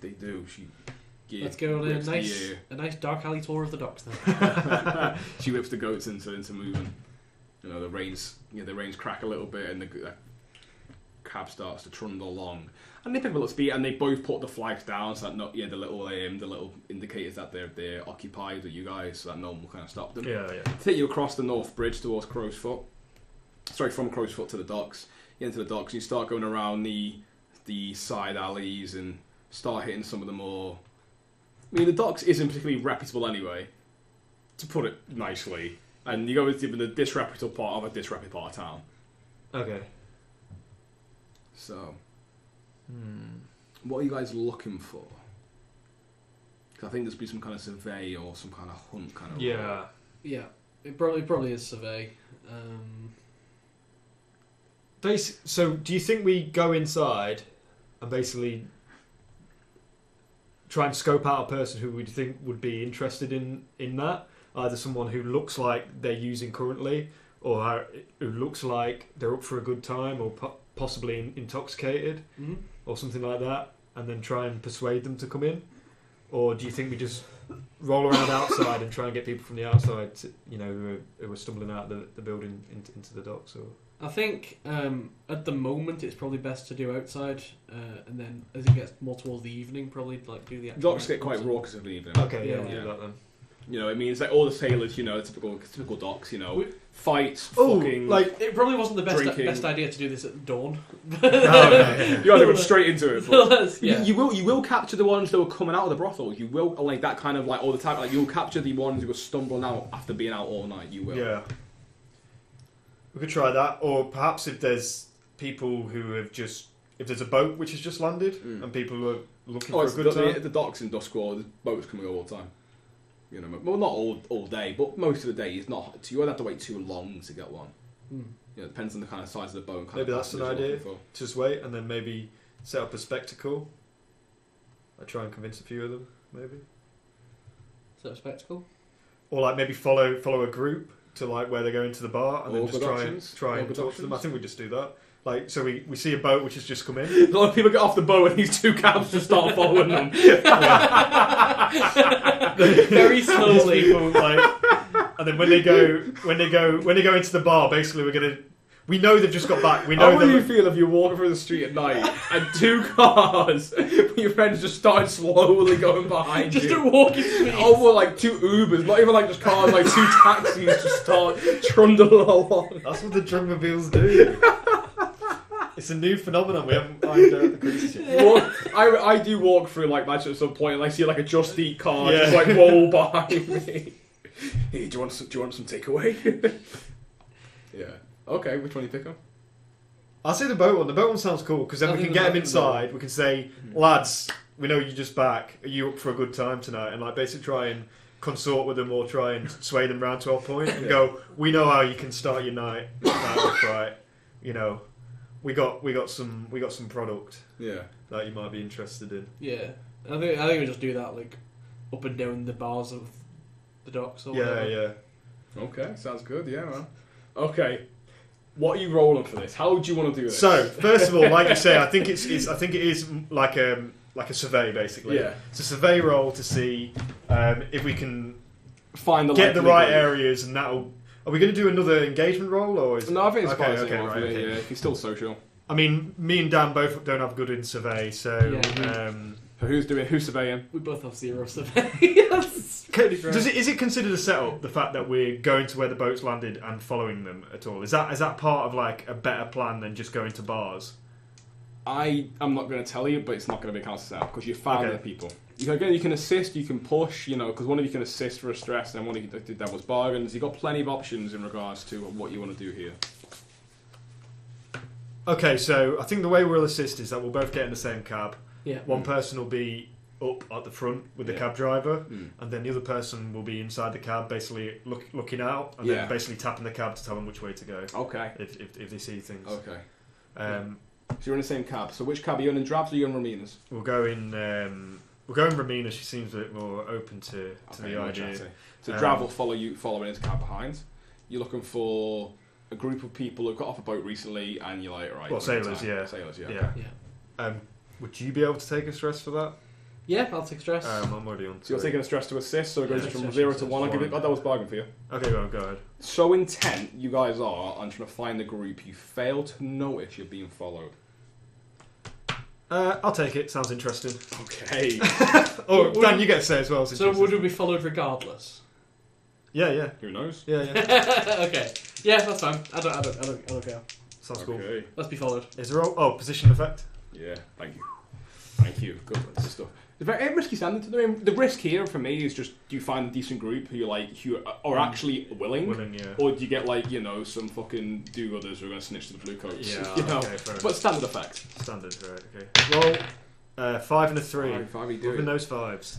they do. Let's go on a nice dark alley tour of the Docks then. She whips the goats into moving. The reins crack a little bit, and the cab starts to trundle along. And they pick up a little speed, and they both put the flags down, so that the little indicators that they're occupied with you guys, so that no one will kind of stop them. Yeah. Take you across the North Bridge towards Crow's Foot. Sorry, from Crow's Foot to the Docks. You enter the Docks, and you start going around the side alleys and start hitting some of the more... I mean, the Docks isn't particularly reputable anyway, to put it nicely. And you go into the disreputable part of a disreputable part of town. Okay. So, what are you guys looking for? Because I think there's be some kind of survey or some kind of hunt kind of... Yeah. It probably is survey. So, do you think we go inside and basically try and scope out a person who we think would be interested in that? Either someone who looks like they're using currently, or who looks like they're up for a good time, or possibly intoxicated, or something like that, and then try and persuade them to come in? Or do you think we just roll around outside and try and get people from the outside, who are stumbling out the building into the Docks? Or I think at the moment it's probably best to do outside, and then as it gets more towards the evening, probably do the actual... Docks get quite raucous of the evening. Okay, yeah, we'll do that then. You know, I mean, it's like all the sailors, you know, typical docks, you know, fights, fucking... like it probably wasn't the drinking. best idea to do this at dawn. You had to go straight into it. But Yeah. you will capture the ones that were coming out of the brothel. You will, like, that kind of, like, all the time. Like, you'll capture the ones who were stumbling out after being out all night. You will. Yeah. We could try that, or perhaps if there's people who have just... If there's a boat which has just landed, and people who are looking for a good time... The docks in Doskvol, there's boats coming all the time. You know, well, not all day, but most of the day is not. So you won't have to wait too long to get one. You know, it depends on the kind of size of the boat. And kind Maybe of that's an idea. Just wait, and then maybe set up a spectacle. I try and convince a few of them, maybe. Is that a spectacle? Or like maybe follow a group to like where they're going to the bar, and then just try and talk to them. I think we just do that. Like, so we see a boat which has just come in. A lot of people get off the boat and these two cabs just start following them. Very slowly. People, like, and then when they go into the bar, basically we know they've just got back. We know How would you feel if you're walking through the street at night and two cars, your friends just started slowly going behind you? Just a walking speed. Oh, well, like two Ubers, not even like just cars, like two taxis just start trundling along. That's what the drugmobiles do. It's a new phenomenon. We haven't ironed out the creature. I do walk through like Manchester at some point and I see like a Just Eat car just like roll behind me. Hey, do you want some takeaway? Yeah. Okay, which one do you pick up? I'll say the boat one. The boat one sounds cool because then we can get them inside. We can say, lads, we know you're just back. Are you up for a good time tonight? And like basically try and consort with them or try and sway them round to our point and go, we know how you can start your night off right. You know, we got some product. Yeah. That you might be interested in. Yeah, I think we just do that like up and down the bars of the docks. Or whatever. Yeah. Okay, sounds good. Yeah, man. Okay, what are you rolling for this? How do you want to do this? So first of all, like you say, I think it is like a survey basically. Yeah. It's a survey roll to see if we can find get the right areas, and that'll. Are we going to do another engagement roll, or is No, I think it's fine. okay, right, okay. Yeah, he's still social. I mean, me and Dan both don't have good in survey, so. So who's surveying? We both have 0 survey. Yes. Is it considered a setup, the fact that we're going to where the boats landed and following them at all? Is that part of like a better plan than just going to bars? I'm not going to tell you, but it's not going to be kind of setup because you found the people. You can assist, you can push, you know, because one of you can assist for a stress, and one of you did devil's bargains. You've got plenty of options in regards to what you want to do here. Okay, so I think the way we'll assist is that we'll both get in the same cab. Yeah. One person will be up at the front with the cab driver, and then the other person will be inside the cab, basically looking out, and then basically tapping the cab to tell them which way to go. Okay. If they see things. Okay. So you're in the same cab. So which cab are you in Drabs or are you in Romina's? We'll go in Romina. She seems a bit more open to the idea. So Drav will following his cab behind. You're looking for a group of people who've got off a boat recently, and you're like, right. Well, sailors, yeah. Sailors, yeah. Yeah. Would you be able to take a stress for that? Yeah, I'll take stress. I'm already on. So you're taking a stress to assist, so it goes from 0 to 1. I'll give it. That was bargain for you. Okay, go ahead. So intent you guys are on trying to find the group. You fail to notice you're being followed. I'll take it. Sounds interesting. Okay. Dan, you get to say as well. So would we be followed regardless? Yeah. Who knows? Yeah. Okay. Yeah, that's fine. I don't care. Sounds cool. Let's be followed. Is there position effect? Yeah. Thank you. Good stuff. It's very risky standing to them. The risk here for me is just: do you find a decent group who are actually willing, or do you get some fucking do-gooders who are going to snitch to the blue coats? Yeah, okay, but standard effect. Standard, right? Okay. Roll 5 and a 3. 5 you do. Moving those 5s.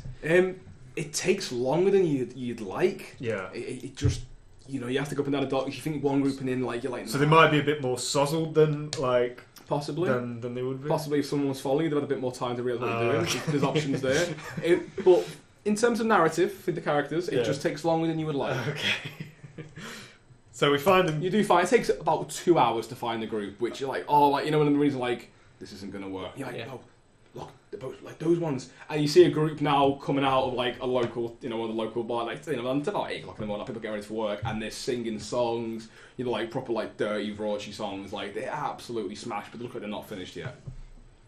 It takes longer than you'd like. Yeah. It just you have to go up and down a dock. You think one group and then you're like. Nah. So they might be a bit more sozzled than Possibly. Than they would be. Possibly if someone was following you, they'd have a bit more time to realise what you're doing. There's options there. But in terms of narrative for the characters, it just takes longer than you would like. Okay. So we find them. You do find it takes about 2 hours to find the group, which you're like, one of the reasons this isn't going to work. You're like, oh, look, they're both like those ones, and you see a group now coming out of a local, one of the local bar, until about 8 o'clock in the morning. People get ready for work, and they're singing songs, proper dirty, raunchy songs. They're absolutely smashed, but they look like they're not finished yet.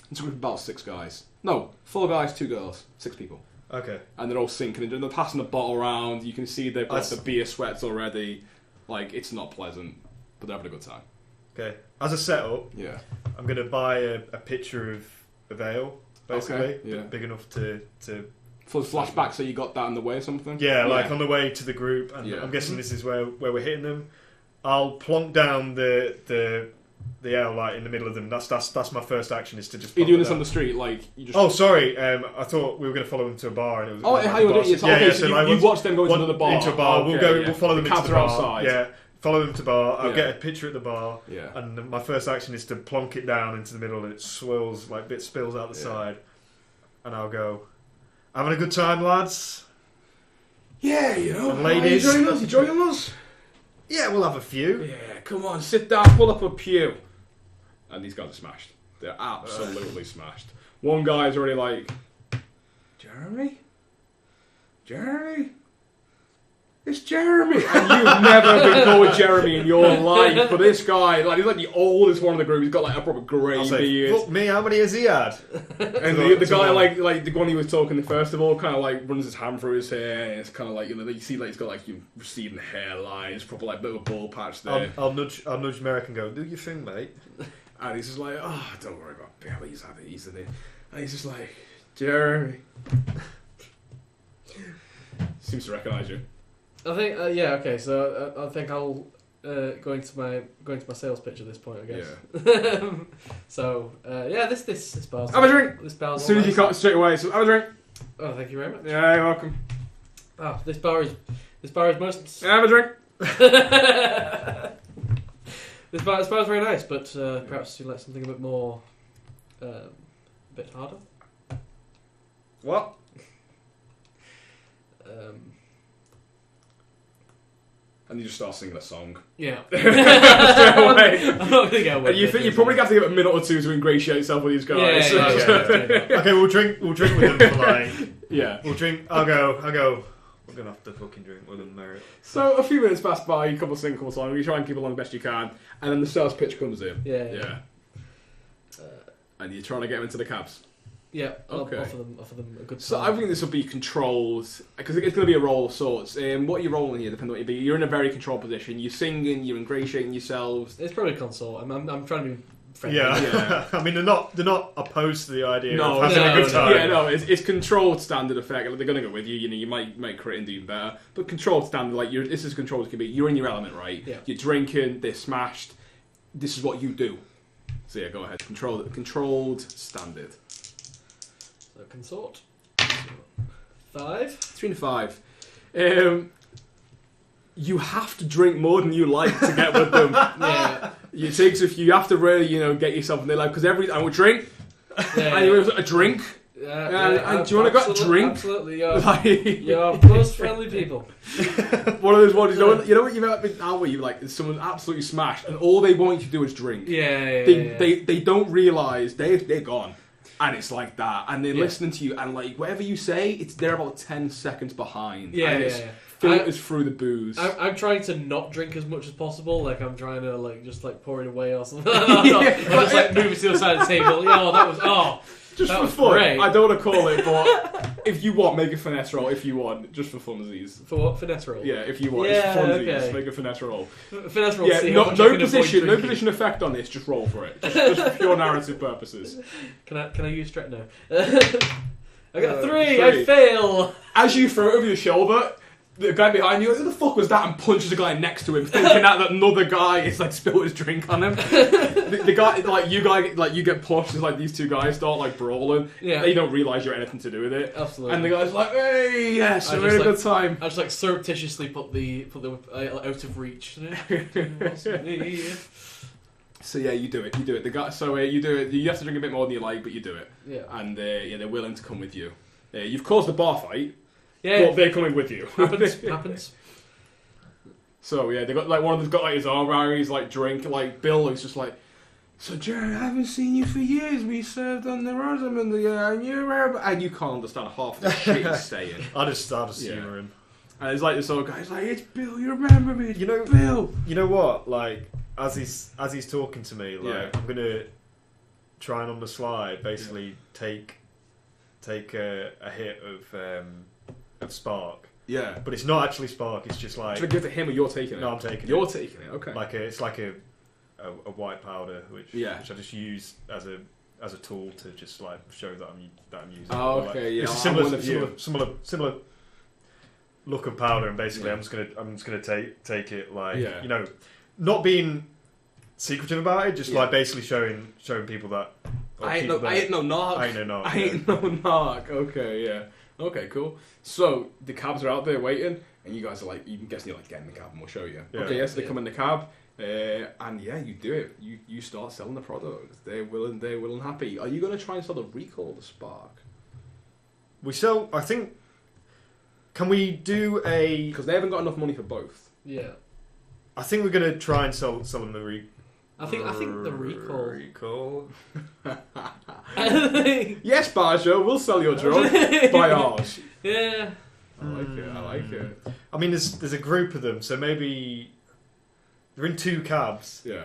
It's a group of about 6 guys. No, 4 guys, 2 girls, 6 people. Okay. And they're all sinking and they're passing the bottle around. You can see they've got the beer sweats already. Like, it's not pleasant, but they're having a good time. Okay. As a setup, I'm going to buy a picture of ale, basically. Okay, big enough to for the flashback, so you got that in the way or something? Yeah, like on the way to the group, and I'm guessing this is where we're hitting them. I'll plonk down the ale like in the middle of them. That's my first action, is to just. You're doing this on the street, like you just. Oh, sorry. I thought we were going to follow them to a bar, and it was. How you were doing it? Okay, so you watch them go into the bar. Into a bar. We'll follow them into the bar. Outside. Yeah. Follow them to bar. I'll get a picture at the bar. Yeah. And my first action is to plonk it down into the middle, and it swirls like bit spills out the side, and I'll go. Having a good time, lads? Yeah, you know. And ladies. You joining us? Yeah, we'll have a few. Yeah, come on, sit down, pull up a pew. And these guys are smashed. They're absolutely smashed. One guy's already like, Jeremy? It's Jeremy! And you've never been called Jeremy in your life. But this guy, like, he's like the oldest one of the group. He's got like a proper grey beard. Fuck me, how many has he had? And the guy, like the one he was talking to first of all, kind of like runs his hand through his hair. And it's kind of like, you know, you see like he's got like you receding hairline. It's proper like bit of a ball patch there. I'll nudge Merrick and go, do your thing, mate. And he's just like, oh, don't worry about it. He's had it easily. And he's just like, Jeremy. Seems to recognise you. I think okay. So I think I'll go into my sales pitch at this point, I guess. Yeah. So this bar's have a drink. This bar's as soon as you cut straight away. So have a drink. Oh, thank you very much. Yeah, you're welcome. Oh, this bar is most. Yeah, have a drink. This bar is very nice, but perhaps you like something a bit more, a bit harder. What? And you just start singing a song. Yeah. Straight away. I'm not going to go with it. You probably have to give it a minute or two to ingratiate yourself with these guys. Yeah. Okay, we'll drink with them for like. Yeah. We'll drink. I'll go. We're gonna have to fucking drink with them, Merrick. So a few minutes pass by, you couple sing a couple songs, you try and keep along the best you can, and then the sales pitch comes in. Yeah. And you're trying to get them into the cabs. Yeah, I'll okay. offer them a good time. So I think this will be controlled, because it's going to be a roll of sorts. What you're rolling here, depending on what you be, you're in a very controlled position. You're singing, you're ingratiating yourselves. It's probably consort. I'm trying to be friendly. Yeah. I mean, they're not opposed to the idea of having a good no. time. Yeah, no, it's controlled standard effect. Like, they're going to go with you. You know, you might crit and do better, but controlled standard. Like this is controlled as can be. You're in your element, right? Yeah. You're drinking. They're smashed. This is what you do. So yeah, go ahead. Controlled standard. So consort. 5. 3 and 5. You have to drink more than you like to get with them. Yeah. It takes you have to really, get yourself in their life, because I will drink. Yeah. And you a drink. And do you want to go drink? Absolutely, yeah. You're most friendly people. One of those ones, you know what you've been out where you like someone absolutely smashed, and all they want you to do is drink. Yeah. They don't realise they're gone, and it's like that, and they're listening to you, and like whatever you say, they're about 10 seconds behind. Yeah. Filters through the booze. I'm trying to not drink as much as possible. Like I'm trying to just pour it away or something. Just move it to the side of the table. Just that for was fun. great. I don't want to call it, but if you want, make a finesse roll. If you want, just for funsies. For what? Finesse roll? Yeah, if you want. Yeah, it's funsies. okay. Make a finesse roll. Finesse roll. Yeah, See no how much I can position, avoid no drinking. position effect on this. Just roll for it, just for pure narrative purposes. Can I use stretch now? I got 3. 3. I fail. As you throw it over your shoulder, the guy behind you, who the fuck was that? And punches the guy next to him, thinking that another guy is spilled his drink on him. the guy, you get pushed. As these two guys start brawling. Yeah. They don't realise you're anything to do with it. Absolutely. And the guy's like, "Hey, yes, we're having a good time." I just surreptitiously put the out of reach. So yeah, you do it. The guy. So you do it. You have to drink a bit more than you like, but you do it. Yeah. And they're willing to come with you. You've caused the bar fight. Yeah. But they're coming with you. Happens. So yeah, they got one of them's got his arm around. He's drink. Bill is just like, so Jerry, I haven't seen you for years. We served on the Rosamund, and you can't understand half the shit he's saying. I'll just humour him. And it's this old guy. He's like, it's Bill. You remember me? Bill. You know what? As he's talking to me, I'm gonna try and on the slide basically take take a hit of spark. Yeah. But it's not actually spark. It's just like. Should I give it to him or you're taking it? No, I'm taking it. You're taking it. Okay. It's like a white powder, which I just use as a tool to just like show that I'm using. Oh, okay. Like, yeah. It's a similar look of powder, and basically I'm just gonna take it like not being secretive about it, just like basically showing people that I ain't no narc. I ain't no narc. I ain't no narc. Okay, yeah. Okay, cool. So the cabs are out there waiting, and you guys are like, you can guess you're like, get in the cab and we'll show you. Yeah. Okay, yes, they come in the cab, and you do it. You start selling the product. They're willing and happy. Are you going to try and sell the recall, the spark? We sell. I think. Can we do a? Because they haven't got enough money for both. Yeah. I think we're going to try and sell them the recall. I think the recall. Recall. Yes, Barjo, we'll sell your drug. Buy ours. Yeah. I like it. I mean, there's a group of them, so maybe they're in 2 cabs. Yeah.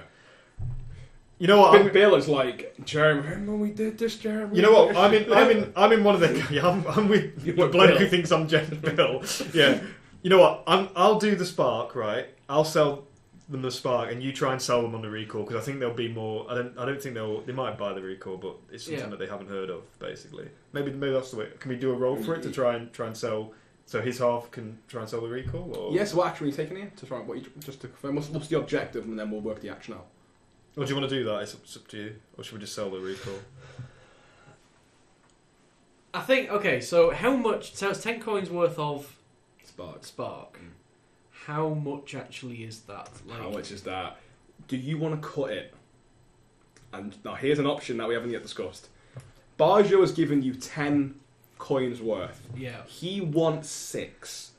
You know what? Bill is like, Jeremy, remember when we did this, Jeremy? You know what? I'm in one of the. Yeah, I'm with the bloke who thinks I'm Bill. Yeah. You know what? I'll do the spark, right? I'll sell them the spark, and you try and sell them on the recall, because I think there'll be more. I don't think they might buy the recall, but it's something that they haven't heard of, basically. Maybe that's the way. Can we do a roll for it to try and sell? So his half can try and sell the recall, or yes. What action are you taking here to try? Just to confirm, what's the objective, and then we'll work the action out. Or do you want to do that? It's up to you. Or should we just sell the recall? I think, okay, so how much... So it's 10 coins worth of... Spark. How much actually is that? Like, how much is that? Do you want to cut it? And now here's an option that we haven't yet discussed. Barjo has given you 10 coins worth. Yeah. He wants 6.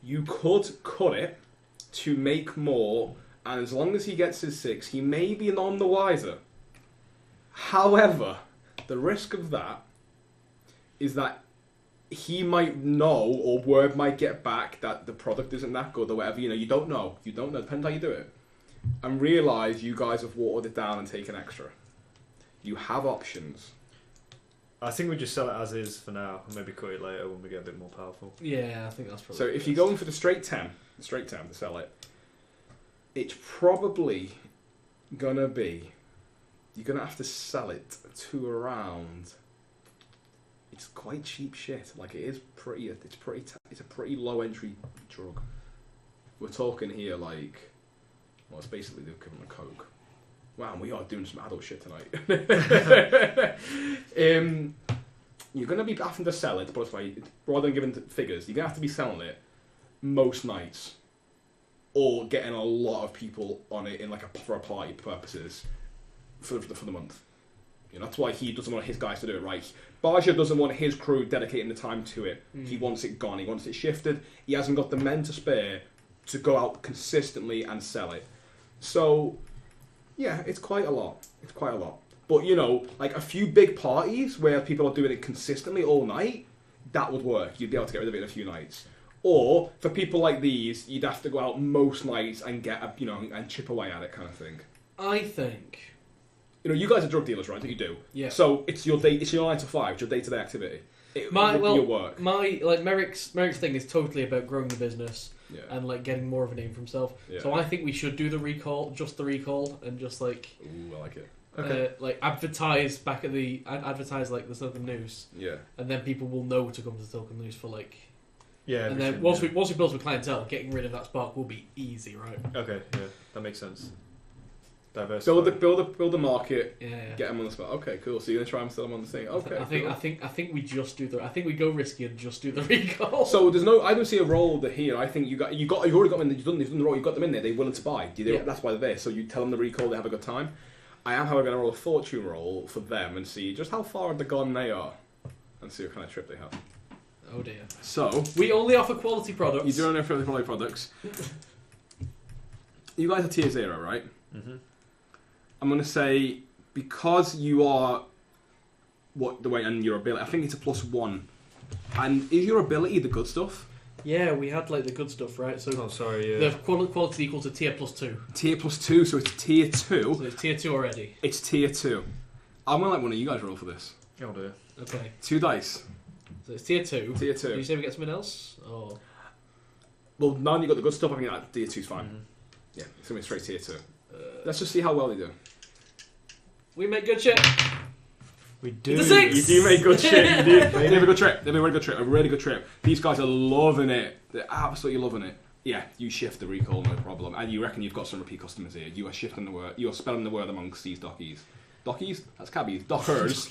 You could cut it to make more... And as long as he gets his 6, he may be none the wiser. However, the risk of that is that he might know, or word might get back that the product isn't that good or whatever. You don't know. Depends how you do it. And realise you guys have watered it down and taken extra. You have options. I think we just sell it as is for now, and maybe cut it later when we get a bit more powerful. Yeah, I think that's probably... So if you're going for the straight 10 to sell it, it's probably gonna be, you're gonna have to sell it to around. It's quite cheap shit. Like it's a pretty low entry drug. We're talking here like, well, it's basically the equivalent of coke. Wow, we are doing some adult shit tonight. You're gonna be having to sell it, but rather than giving figures, you're gonna have to be selling it most nights. Or getting a lot of people on it in for a party purposes for the month. That's why he doesn't want his guys to do it right. Barja doesn't want his crew dedicating the time to it. He wants it gone. He wants it shifted. He hasn't got the men to spare to go out consistently and sell it. So, yeah, it's quite a lot. But, like a few big parties where people are doing it consistently all night, that would work. You'd be able to get rid of it in a few nights. Or for people like these, you'd have to go out most nights and get and chip away at it, kind of thing. I think. You guys are drug dealers, right? That you do. Yeah. So it's your day. It's your 9 to 5. It's your day-to-day activity. Your work. Merrick's thing is totally about growing the business and like getting more of a name for himself. Yeah. So I think we should do the recall, and just like. Ooh, I like it. Okay. Advertise back at the like the Silken News. Yeah. And then people will know to come to the Silken News for like. Yeah, and then once we build some clientele, getting rid of that spark will be easy, right? Okay, yeah, that makes sense. Diversify. Build a market. Yeah. Get them on the spot. Okay, cool. So you're gonna try and sell them on the thing. Okay. I think we just do I think we go risky and just do the recall. So there's no. I don't see a role here. I think you've already got them in. You've done the role. You've got them in there. They're willing to buy. That's why they're there. So you tell them the recall. They have a good time. I am, however, going to roll a fortune roll for them and see just how far the gone they are, and see what kind of trip they have. Oh dear. So we only offer quality products. You do only offer quality products. You guys are tier 0, right? Mm-hmm. I'm going to say because you are and your ability. I think it's a +1. And is your ability the good stuff? Yeah, we had like the good stuff, right? So the quality equal to tier +2. Tier +2, so it's tier 2. So it's tier 2 already. It's tier 2. I'm going to let one of you guys roll for this. Oh dear. Okay. 2 dice. So it's tier 2. Tier Do 2. you say we get something else? Or Well, now you've got the good stuff, I think that tier 2's fine. Yeah, it's going to be straight tier 2. Let's just see how well they do. we make good shit. We do. It's a 6! You do make good shit. You do. They have a good trip. They have a really good trip. A really good trip. These guys are loving it. They're absolutely loving it. Yeah, you shift the recall, no problem. And you reckon you've got some repeat customers here. You are shifting the word. You are spelling the word amongst these dockies. Dockies? That's cabbies. Dockers.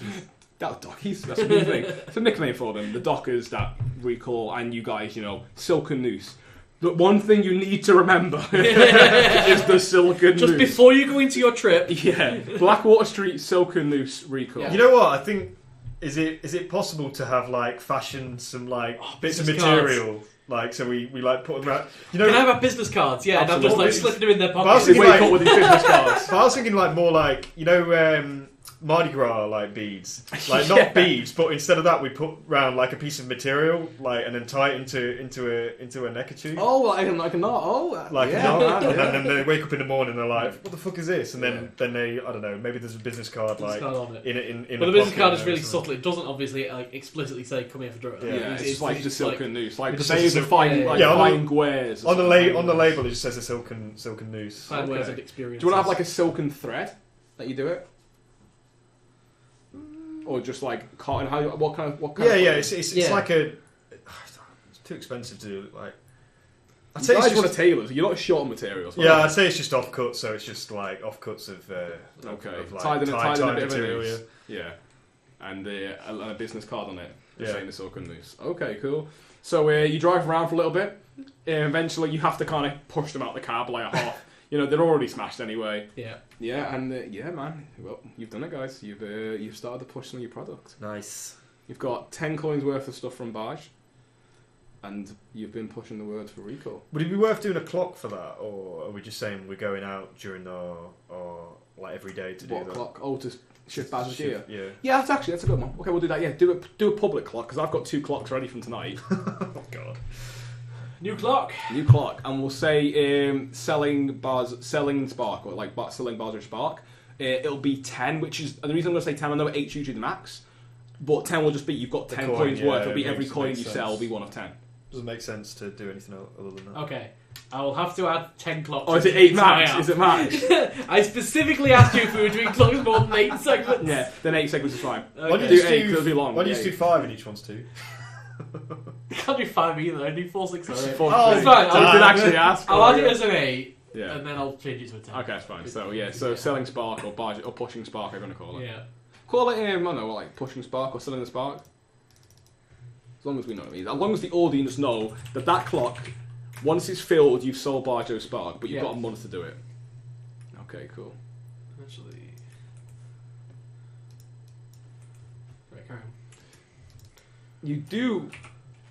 That's dockies. That's a new thing. It's a nickname for them. The dockers that recall, and you guys, silken noose. The one thing you need to remember is the silken Just noose. before you go into your trip. Yeah, Blackwater Street silken noose recall. Yeah. You know what? I think is it possible to have fashion some bits of business material so we put them around. Can I have our business cards? Yeah, and I'm just Absolutely. slipping them in their But I was pockets. thinking, Wake up with these business cards. But I was thinking more Mardi Gras beads, not Yeah. beads, but instead of that we put round a piece of material and then tie it into a neckerchief. Oh, like a knot. Oh, Yeah. And then they wake up in the morning and they're like, what the fuck is this? And then they, I don't know, maybe there's a business card Business card on it. in But a the business pocket card is there or really something. subtle. It doesn't obviously explicitly say "come here for drugs." Yeah, it's like the silken noose. Like It's they just use a fine, silken- like yeah, fine wares. on the label it just says a silken noose. Fine ways Okay. and experiences. Do you want to have a silken thread that you do it, or just cotton? What kind of? Yeah, it's Yeah. like a. It's too expensive to do. I'd You say it's guys want just, to tailor. You're not short on materials. yeah, I'd say it's just offcuts. So it's just offcuts of Okay. of, Tied in a bit of a material. noose. Yeah, and a business card on it. Yeah. Saying the silken noose. Okay, cool. So you drive around for a little bit. Eventually, you have to kind of push them out the cab like a half. They're already smashed anyway. Yeah. Yeah, and yeah, man. Well, you've done it, guys. You've started to push some of your product. Nice. You've got 10 coins worth of stuff from Baj, and you've been pushing the word for recall. Would it be worth doing a clock for that, or are we just saying we're going out during our every day to do What that? clock? Oh, to shift Baj's gear. Yeah. Yeah, that's a good one. Okay, we'll do that. Yeah, do a public clock because I've got 2 clocks ready from tonight. Oh God. New clock. New clock, and we'll say selling spark or selling bars or spark. It'll be 10, which is and the reason I'm going to say 10. I know 8's usually the max, but 10 will just be you've got 10 coin, coins yeah, worth. It'll be it every makes coin you sense. sell will be 1 of 10. Doesn't make sense to do anything other than that. Okay. I will have to add 10 clocks. Oh, is it 8 to my max? app. Is it max? I specifically asked you if we were doing clocks more than 8 segments. Yeah, then 8 segments is fine. Okay. Why don't Do you just 8 'cause it'll be long. Why don't you Yeah, just do 5 and each one's 2? I can't do 5 either. I do 4, 6, or 8. Oh, it's fine. I did actually ask. I'll add it as an 8, Yeah. and then I'll change it to a 10. Okay, that's fine. So yeah, selling spark or pushing spark, I'm going to call it. Yeah. Call it I don't know, pushing spark or selling the spark. As long as we know what it means. As long as the audience know that clock, once it's filled, you've sold Barjo Spark, but you've got a month to do it. Okay, cool. Actually. Right, carry on. You do.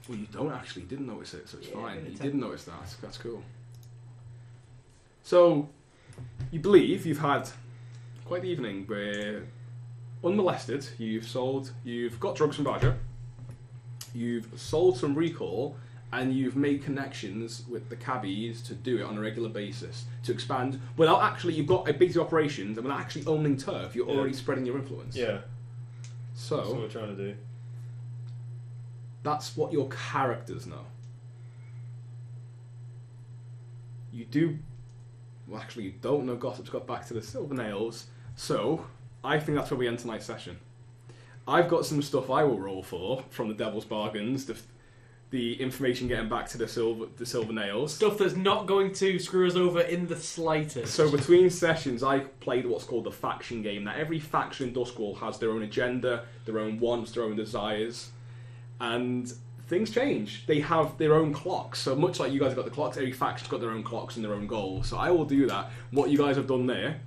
Well, you don't actually. You didn't notice it, so it's Yeah, fine. but You it's didn't notice that. That's cool. So, you believe you've had quite the evening where, unmolested, you've got drugs from Barjo, you've sold some recall, and you've made connections with the cabbies to do it on a regular basis, to expand, without actually, you've got a big operations, and without actually owning turf, you're already spreading your influence. Yeah. So, That's what we're trying to do. that's what your characters know. You do... Well, actually, you don't know Gossip's got back to the Silver Nails, so I think that's where we end tonight's session. I've got some stuff I will roll for from the Devil's Bargains, the information getting back to the Silver Nails. Stuff that's not going to screw us over in the slightest. So between sessions, I played what's called the faction game. Now, every faction in Doskvol has their own agenda, their own wants, their own desires, and things change. They have their own clocks. So much like you guys have got the clocks, every faction's got their own clocks and their own goals. So I will do that. What you guys have done there,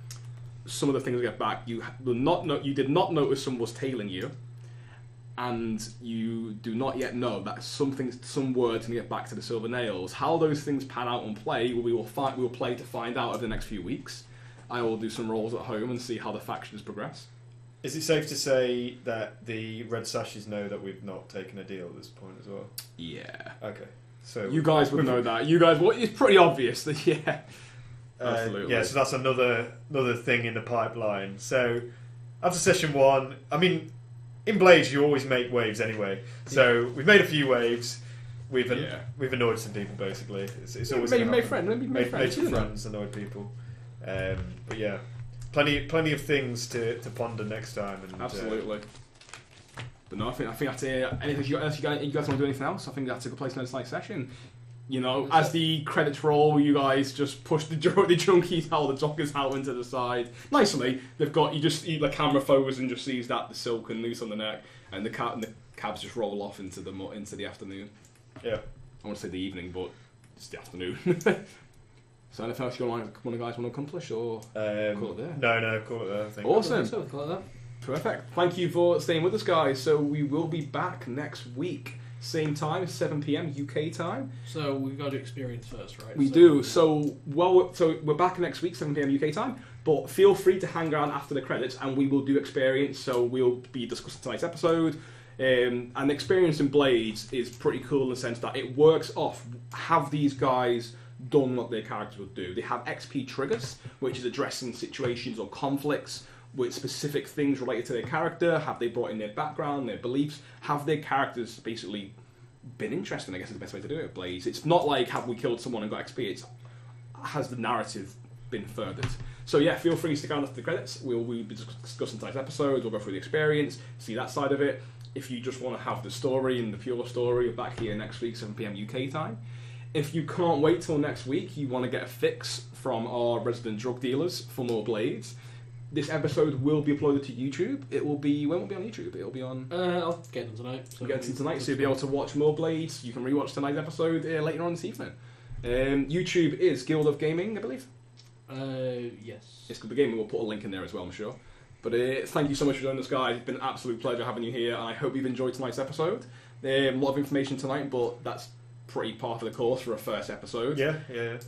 some of the things I get back, you did not notice someone was tailing you, and you do not yet know that some words can get back to the Silver Nails. How those things pan out and play, we will play to find out over the next few weeks. I will do some rolls at home and see how the factions progress. Is it safe to say that the Red Sashes know that we've not taken a deal at this point as well? Yeah. Okay. So You guys would know that. You guys, it's pretty obvious that, yeah. Absolutely. Yeah, so that's another thing in the pipeline. So after session 1, I mean, in Blades you always make waves anyway. So we've made a few waves. We've annoyed some people basically. It's always made friends, annoyed people. But yeah, plenty of things to ponder next time. And, absolutely. But no, I think that's it. Anything you guys want to do anything else? I think that's a good place to end tonight's session. You know, as the credits roll, you guys just push the junkies out, the joggers out into the side. Nicely, the camera focuses and just sees that the silk and noose on the neck, and the cabs just roll off into the afternoon. Yeah, I want to say the evening, but it's the afternoon. So anything else you guys want to accomplish, or call it there? No, call it there. I think. Awesome. So call it that. Perfect. Thank you for staying with us, guys. So we will be back next week. Same time, 7 PM UK time. So we've got to experience first, right? We do. So we're back next week, 7 PM UK time. But feel free to hang around after the credits, and we will do experience. So we'll be discussing tonight's episode. And the experience in Blades is pretty cool in the sense that it works off. Have these guys done what their characters would do? They have XP triggers, which is addressing situations or conflicts with specific things related to their character. Have they brought in their background, their beliefs? Have their characters basically been interesting, I guess is the best way to do it, Blaze. It's not like, have we killed someone and got XP? It's, has the narrative been furthered? So yeah, feel free to stick around after the credits. We'll be discussing tonight's episodes, we'll go through the experience, see that side of it. If you just want to have the story and the pure story, we're back here next week, 7 PM UK time. If you can't wait till next week, you want to get a fix from our resident drug dealers for more Blades, this episode will be uploaded to YouTube. When will it be on YouTube? It'll be on... I'll get them tonight. We'll get them tonight, so you'll be able to watch more Blades. You can rewatch tonight's episode later on this evening. YouTube is Guild of Gaming, I believe. Yes. It's Guild of Gaming. We'll put a link in there as well, I'm sure. But thank you so much for joining us, guys. It's been an absolute pleasure having you here, and I hope you've enjoyed tonight's episode. A lot of information tonight, but that's pretty part of the course for a first episode. Yeah.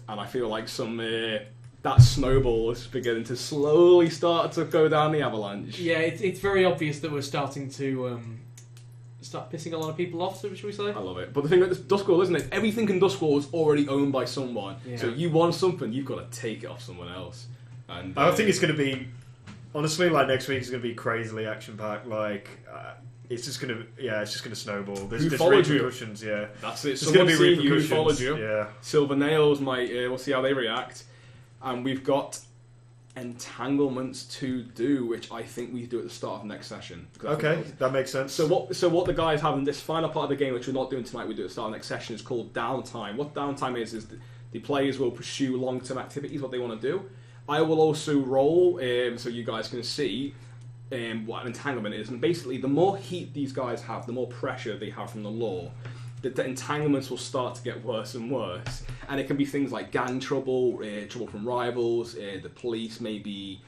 And I feel like that snowball is beginning to slowly start to go down the avalanche. Yeah, it's very obvious that we're starting to start pissing a lot of people off, should we say? I love it. But the thing with Doskvol, isn't it? Everything in Doskvol is already owned by someone. Yeah. So you want something, you've got to take it off someone else. And I think it's going to be, honestly, like next week is going to be crazily action-packed. Like, it's just going to snowball. There's followed you? repercussions, yeah. That's it. Someone's seen you who followed you. Yeah. Silver Nails might, we'll see how they react. And we've got entanglements to do, which I think we do at the start of next session. Okay, that makes sense. So what the guys have in this final part of the game, which we're not doing tonight, we do at the start of next session, is called downtime. What downtime is the players will pursue long-term activities, what they want to do. I will also roll, so you guys can see what an entanglement is. And basically, the more heat these guys have, the more pressure they have from the law, the entanglements will start to get worse and worse. And it can be things like gang trouble, trouble from rivals, the police, maybe,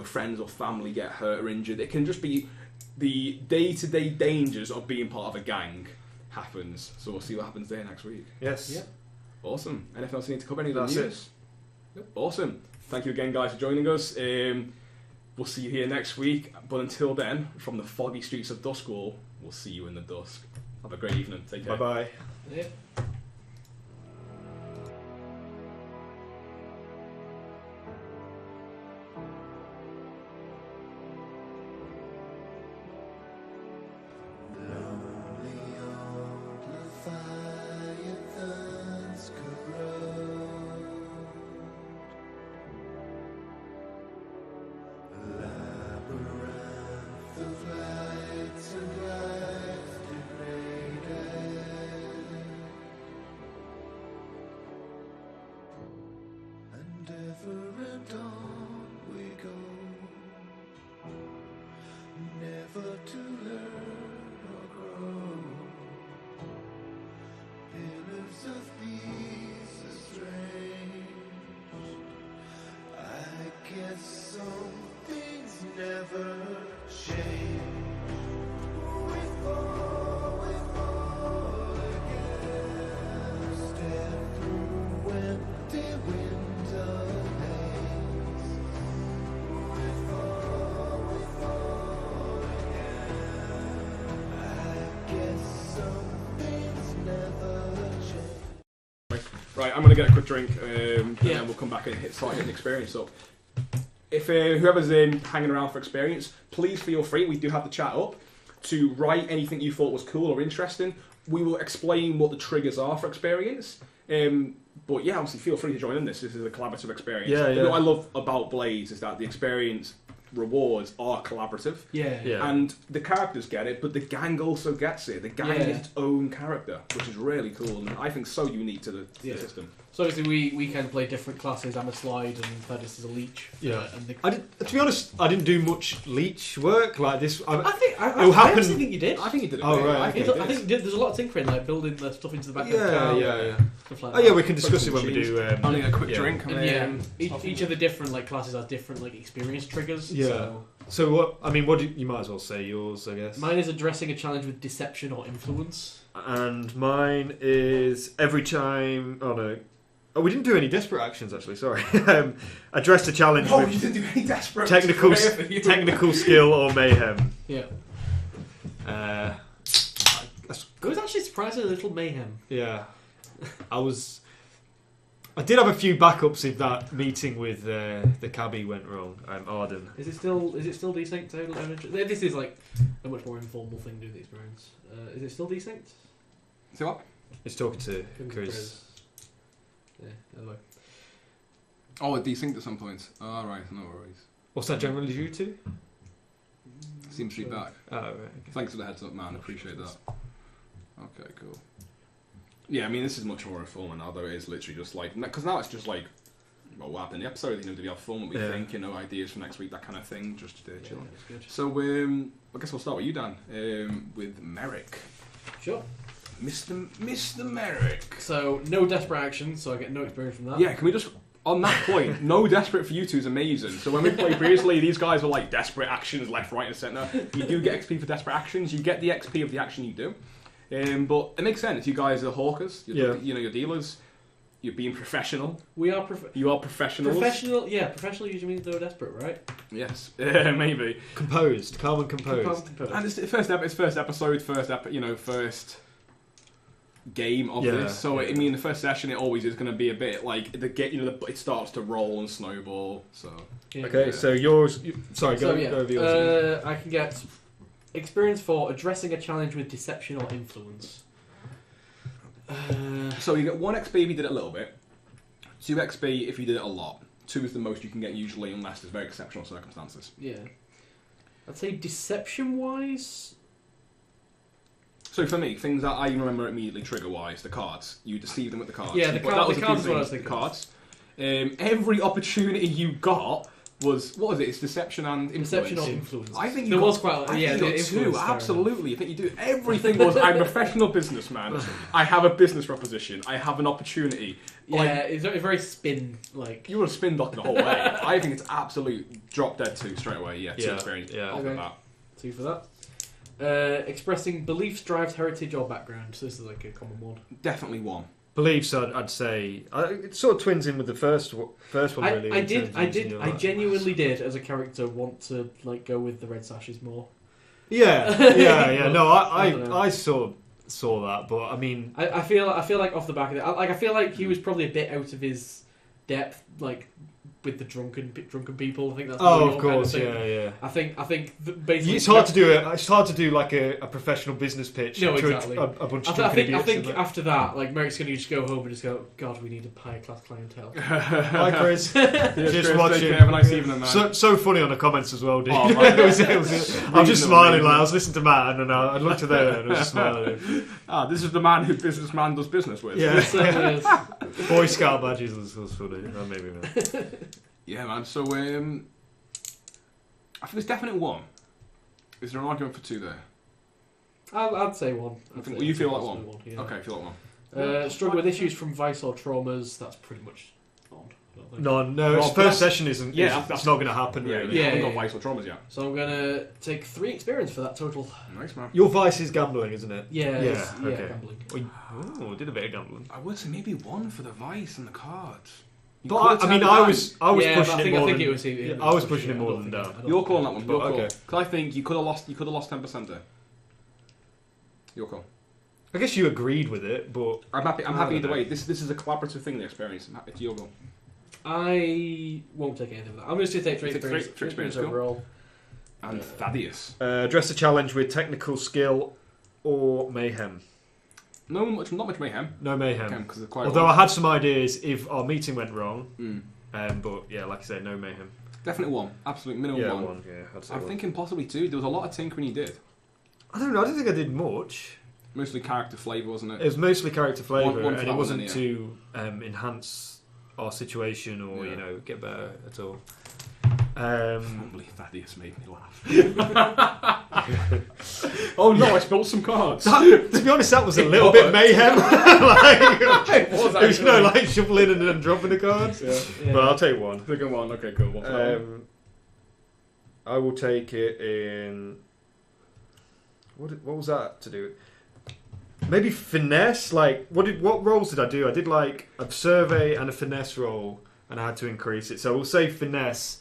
friends or family get hurt or injured. It can just be the day-to-day dangers of being part of a gang happens. So we'll see what happens there next week. Yes. Yeah. Awesome. Anything else you need to cover? Any of the news? That's it. Yep. Awesome. Thank you again, guys, for joining us. We'll see you here next week. But until then, from the foggy streets of Doskvol, we'll see you in the dusk. Have a great evening. Take care. Bye-bye. Yeah. Right, I'm going to get a quick drink, and then we'll come back and start hitting experience up. If whoever's hanging around for experience, please feel free, we do have the chat up, to write anything you thought was cool or interesting. We will explain what the triggers are for experience. But yeah, obviously feel free to join in this. This is a collaborative experience. Yeah. What I love about Blades is that the experience rewards are collaborative. Yeah. And the characters get it, but the gang also gets it. The gang is its own character, which is really cool, and I think so unique to the system. So obviously we can play different classes. I'm a slide and Thadeus is a leech. Yeah. And to be honest, I didn't do much leech work like this. I actually think you did. I think you did it. Oh, right. I think you did. There's a lot of tinkering, like building the stuff into the back of the car. Yeah. Stuff like Oh that. yeah, we can discuss it when we do. Only a quick drink. And each of the different like classes has different like experience triggers. Yeah. So what? I mean, what do you might as well say yours, I guess. Mine is addressing a challenge with deception or influence. And mine is every time. Oh no. Oh, we didn't do any desperate actions actually. Sorry. Address a challenge Oh, with you didn't do any desperate. technical skill or mayhem. Yeah. It was actually surprisingly little mayhem. Yeah. I did have a few backups if that meeting with the cabbie went wrong. Arden. Is it still desynced? This is like a much more informal thing to do with the experience. Is it still desynced? See what? It's talking to Chris. Yeah, anyway. Oh, it desynced at some point. All right, no worries. What's that generally due to? Seems to be back. Oh, right. Okay. Thanks for the heads up, man. Appreciate that. Okay, cool. Yeah, I mean, this is much more informal now, though. It is literally just like, because now it's just like, well, what happened in the episode? Do we have fun? What we think? Ideas for next week, that kind of thing. Just chilling. Good. So, I guess we'll start with you, Dan. With Merrick. Sure. Mr. Merrick. So no desperate action, so I get no experience from that. Yeah, can we just on that point? No desperate for you two is amazing. So when we played previously, these guys were like desperate actions, left, right, and centre. You do get XP for desperate actions. You get the XP of the action you do. But it makes sense. You guys are hawkers. You're dealers. You're being professional. We are. You are professionals. Professional. Yeah, professional usually means they're desperate, right? Yes, maybe. Composed, calm and composed. And it's the first episode, first game of this. So I mean, the first session, it always is going to be a bit like it starts to roll and snowball. So okay, so yours. Go over yours. I can get experience for addressing a challenge with deception or influence. So you get 1 XP if you did it a little bit, 2 XP if you did it a lot. 2 is the most you can get usually, unless there's very exceptional circumstances. Yeah, I'd say deception-wise. So for me, things that I remember immediately trigger-wise, the cards. You deceive them with the cards. Yeah, the cards is what I was thinking. Cards. Every opportunity you got was, what was it? It's deception and influence. Deception or influence. I think there was quite. You got 2. Absolutely. I think you do. Everything was. I'm a professional businessman. I have a business proposition. I have an opportunity. Yeah, it's very spin like. You were a spin doctor the whole way. I think it's absolute drop dead 2 straight away. Yeah, 2 experience. Yeah. Off the bat. 2 for that. Expressing beliefs, drives, heritage, or background. So this is like a common one. Definitely 1. Beliefs, I'd say. It sort of twins in with the first one. Really. I genuinely did, as a character, want to like go with the red sashes more. Yeah. No, I saw that, but I mean, I feel like off the back of it, I feel like he was probably a bit out of his depth, like with the drunken people. I think that's. Of course, kind of yeah. I think basically it's hard to do it. It's hard to do like a professional business pitch. No, exactly. A bunch of I think after that, like Merrick's going to just go home and just go, God, we need a higher class clientele. Hi, Chris. Just Chris, watching. Have a nice evening, man. So funny on the comments as well, dude. Oh, right. I was just smiling. Like I was listening to Matt, and I looked at there and I was just smiling. This is the man who businessman does business with. Yeah. Boy Scout badges was funny. Maybe not. Yeah, man. So, I think there's definitely 1. Is there an argument for 2 there? I'd say 1. You feel like 1? Yeah. Okay, I feel like 1. Struggle with issues from vice or traumas. That's pretty much none. No, its first session isn't. Yeah, that's not going to happen. Really. You haven't got vice or traumas yet. So I'm going to take 3 experience for that total. Nice, man. Your vice is gambling, isn't it? Yeah. Okay. Gambling. Oh, did a bit of gambling. I would say maybe 1 for the vice and the cards. But I was pushing it more. I was pushing it more than down. You're calling that one. You're cool. Okay. Because I think you could have lost 10% there. You're cool. I guess you agreed with it, but I'm happy either way. This is a collaborative thing. The experience. It's your goal. I won't take anything of that. I'm just going to take 3 experience experience overall. And Thadeus. Address a challenge with technical skill or mayhem. Not much mayhem. No mayhem. Cause they're quite Although I had some ideas if our meeting went wrong. Mm. But yeah, like I said, no mayhem. Definitely one. Absolute minimum one. Yeah, I'd say I'm one. thinking possibly two. There was a lot of tinkering you did. I don't know. I don't think I did much. Mostly character flavour, wasn't it? It was mostly character flavour, One for and that it wasn't one, to enhance our situation or get better at all. I can't believe Thaddeus made me laugh. Oh no, I spilled some cards. To be honest, that was a little bit mayhem. It was It was shuffling and then dropping the cards. Yeah. But I'll take one. Second one, okay, cool. One for that one. I will take it in. What was that to do? Maybe finesse. Like what roles did I do? I did like a survey and a finesse roll, and I had to increase it. So we'll say finesse.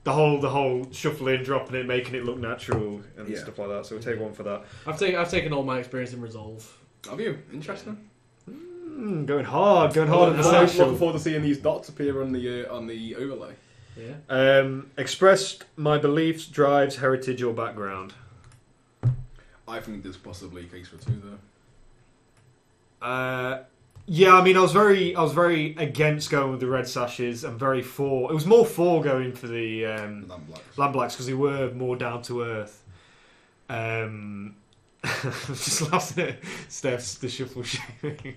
The whole shuffling, dropping it, making it look natural and stuff like that. So we'll take one for that. I've taken all my experience in Resolve. Have you? Interesting. Going hard on the social. Looking forward to seeing these dots appear on the overlay. Yeah. Expressed my beliefs, drives, heritage, or background. I think there's possibly a case for two there. Yeah, I mean, I was very against going with the red sashes and very for. It was more for going for the Lamb Blacks because they were more down to earth. Just laughing at Steph's the shuffle shaming.